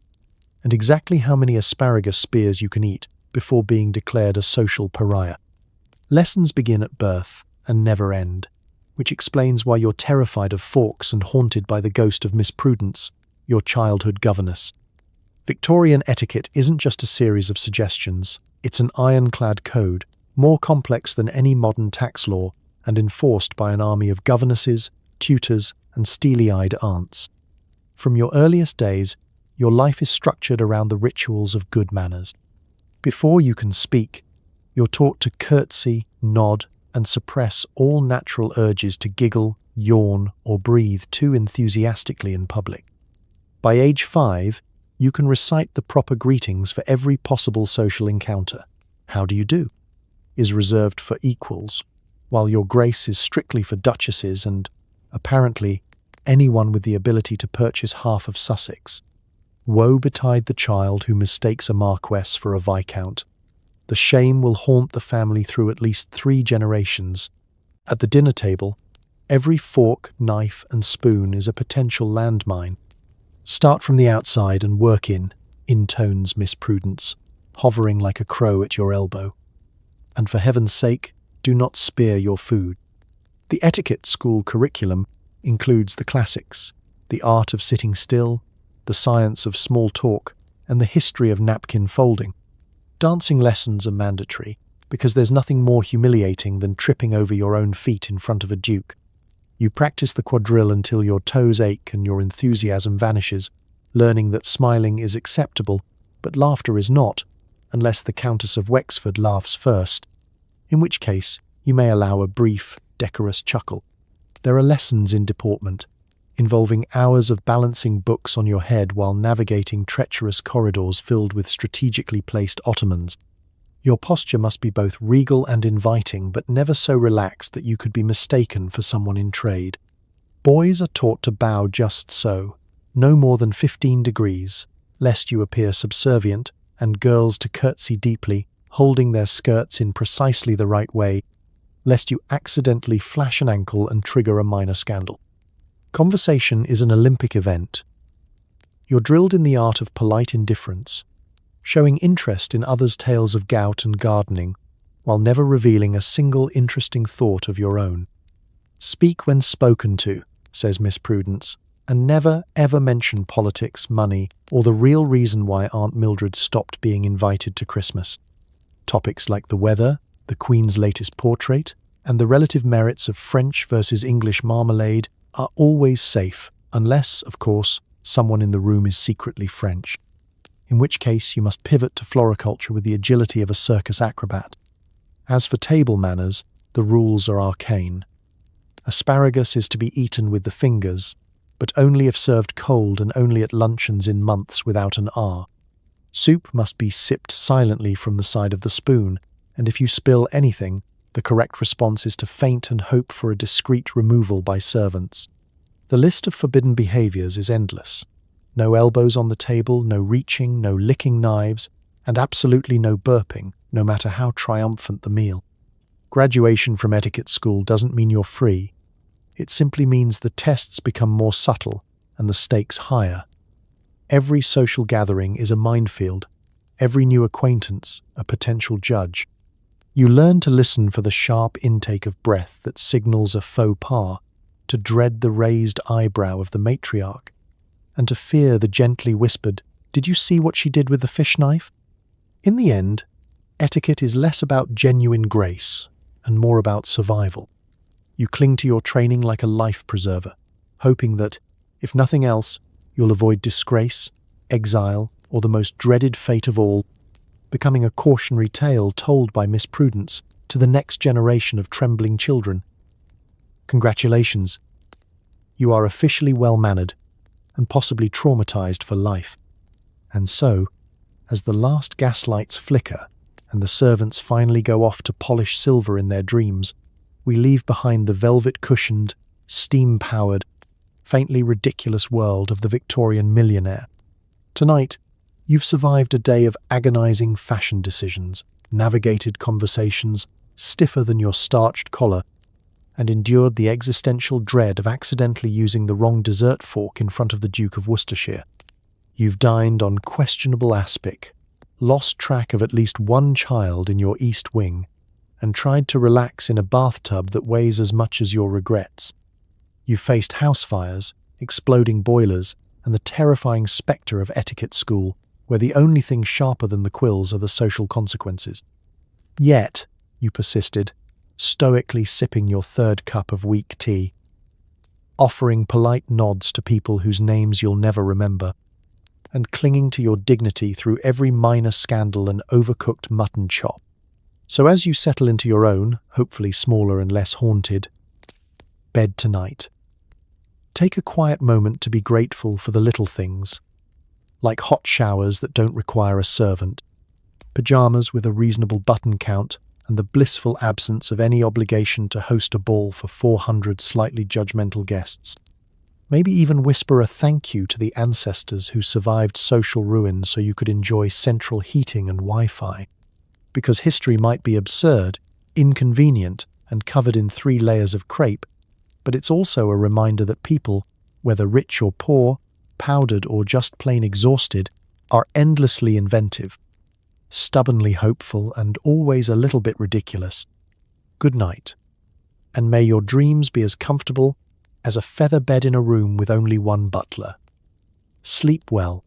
and exactly how many asparagus spears you can eat before being declared a social pariah. Lessons begin at birth and never end, which explains why you're terrified of forks and haunted by the ghost of Miss Prudence, your childhood governess. Victorian etiquette isn't just a series of suggestions, it's an ironclad code, more complex than any modern tax law and enforced by an army of governesses, tutors, and steely-eyed aunts. From your earliest days, your life is structured around the rituals of good manners. Before you can speak, you're taught to curtsy, nod, and suppress all natural urges to giggle, yawn, or breathe too enthusiastically in public. By age 5, you can recite the proper greetings for every possible social encounter. How do you do? Is reserved for equals, while your grace is strictly for duchesses and, apparently, anyone with the ability to purchase half of Sussex. Woe betide the child who mistakes a marquess for a viscount. The shame will haunt the family through at least 3 generations. At the dinner table, every fork, knife, and spoon is a potential landmine. Start from the outside and work in, intones Miss Prudence, hovering like a crow at your elbow. And for heaven's sake, do not spear your food. The etiquette school curriculum includes the classics, the art of sitting still, the science of small talk, and the history of napkin folding. Dancing lessons are mandatory, because there's nothing more humiliating than tripping over your own feet in front of a duke. You practice the quadrille until your toes ache and your enthusiasm vanishes, learning that smiling is acceptable, but laughter is not, unless the Countess of Wexford laughs first, in which case you may allow a brief, decorous chuckle. There are lessons in deportment, involving hours of balancing books on your head while navigating treacherous corridors filled with strategically placed ottomans. Your posture must be both regal and inviting, but never so relaxed that you could be mistaken for someone in trade. Boys are taught to bow just so, no more than 15 degrees, lest you appear subservient, and girls to curtsy deeply, holding their skirts in precisely the right way, lest you accidentally flash an ankle and trigger a minor scandal. Conversation is an Olympic event. You're drilled in the art of polite indifference, showing interest in others' tales of gout and gardening, while never revealing a single interesting thought of your own. Speak when spoken to, says Miss Prudence, and never ever mention politics, money, or the real reason why Aunt Mildred stopped being invited to Christmas. Topics like the weather, the Queen's latest portrait, and the relative merits of French versus English marmalade are always safe, unless, of course, someone in the room is secretly French, in which case you must pivot to floriculture with the agility of a circus acrobat. As for table manners, the rules are arcane. Asparagus is to be eaten with the fingers, but only if served cold and only at luncheons in months without an R. Soup must be sipped silently from the side of the spoon, and if you spill anything, the correct response is to faint and hope for a discreet removal by servants. The list of forbidden behaviors is endless. No elbows on the table, no reaching, no licking knives, and absolutely no burping, no matter how triumphant the meal. Graduation from etiquette school doesn't mean you're free. It simply means the tests become more subtle and the stakes higher. Every social gathering is a minefield, every new acquaintance a potential judge. You learn to listen for the sharp intake of breath that signals a faux pas, to dread the raised eyebrow of the matriarch, and to fear the gently whispered, "Did you see what she did with the fish knife?" In the end, etiquette is less about genuine grace and more about survival. You cling to your training like a life preserver, hoping that, if nothing else, you'll avoid disgrace, exile, or the most dreaded fate of all, becoming a cautionary tale told by Miss Prudence to the next generation of trembling children. Congratulations. You are officially well-mannered and possibly traumatized for life. And so, as the last gaslights flicker and the servants finally go off to polish silver in their dreams, we leave behind the velvet-cushioned, steam-powered, faintly ridiculous world of the Victorian millionaire. Tonight, you've survived a day of agonizing fashion decisions, navigated conversations stiffer than your starched collar, and endured the existential dread of accidentally using the wrong dessert fork in front of the Duke of Worcestershire. You've dined on questionable aspic, lost track of at least one child in your East Wing, and tried to relax in a bathtub that weighs as much as your regrets. You've faced house fires, exploding boilers, and the terrifying spectre of etiquette school, where the only thing sharper than the quills are the social consequences. Yet, you persisted, stoically sipping your third cup of weak tea, offering polite nods to people whose names you'll never remember, and clinging to your dignity through every minor scandal and overcooked mutton chop. So as you settle into your own, hopefully smaller and less haunted, bed tonight, take a quiet moment to be grateful for the little things, like hot showers that don't require a servant, pajamas with a reasonable button count, and the blissful absence of any obligation to host a ball for 400 slightly judgmental guests. Maybe even whisper a thank you to the ancestors who survived social ruin so you could enjoy central heating and Wi-Fi. Because history might be absurd, inconvenient, and covered in 3 layers of crepe, but it's also a reminder that people, whether rich or poor, powdered or just plain exhausted, are endlessly inventive, stubbornly hopeful, and always a little bit ridiculous. Good night, and may your dreams be as comfortable as a feather bed in a room with only one butler. Sleep well,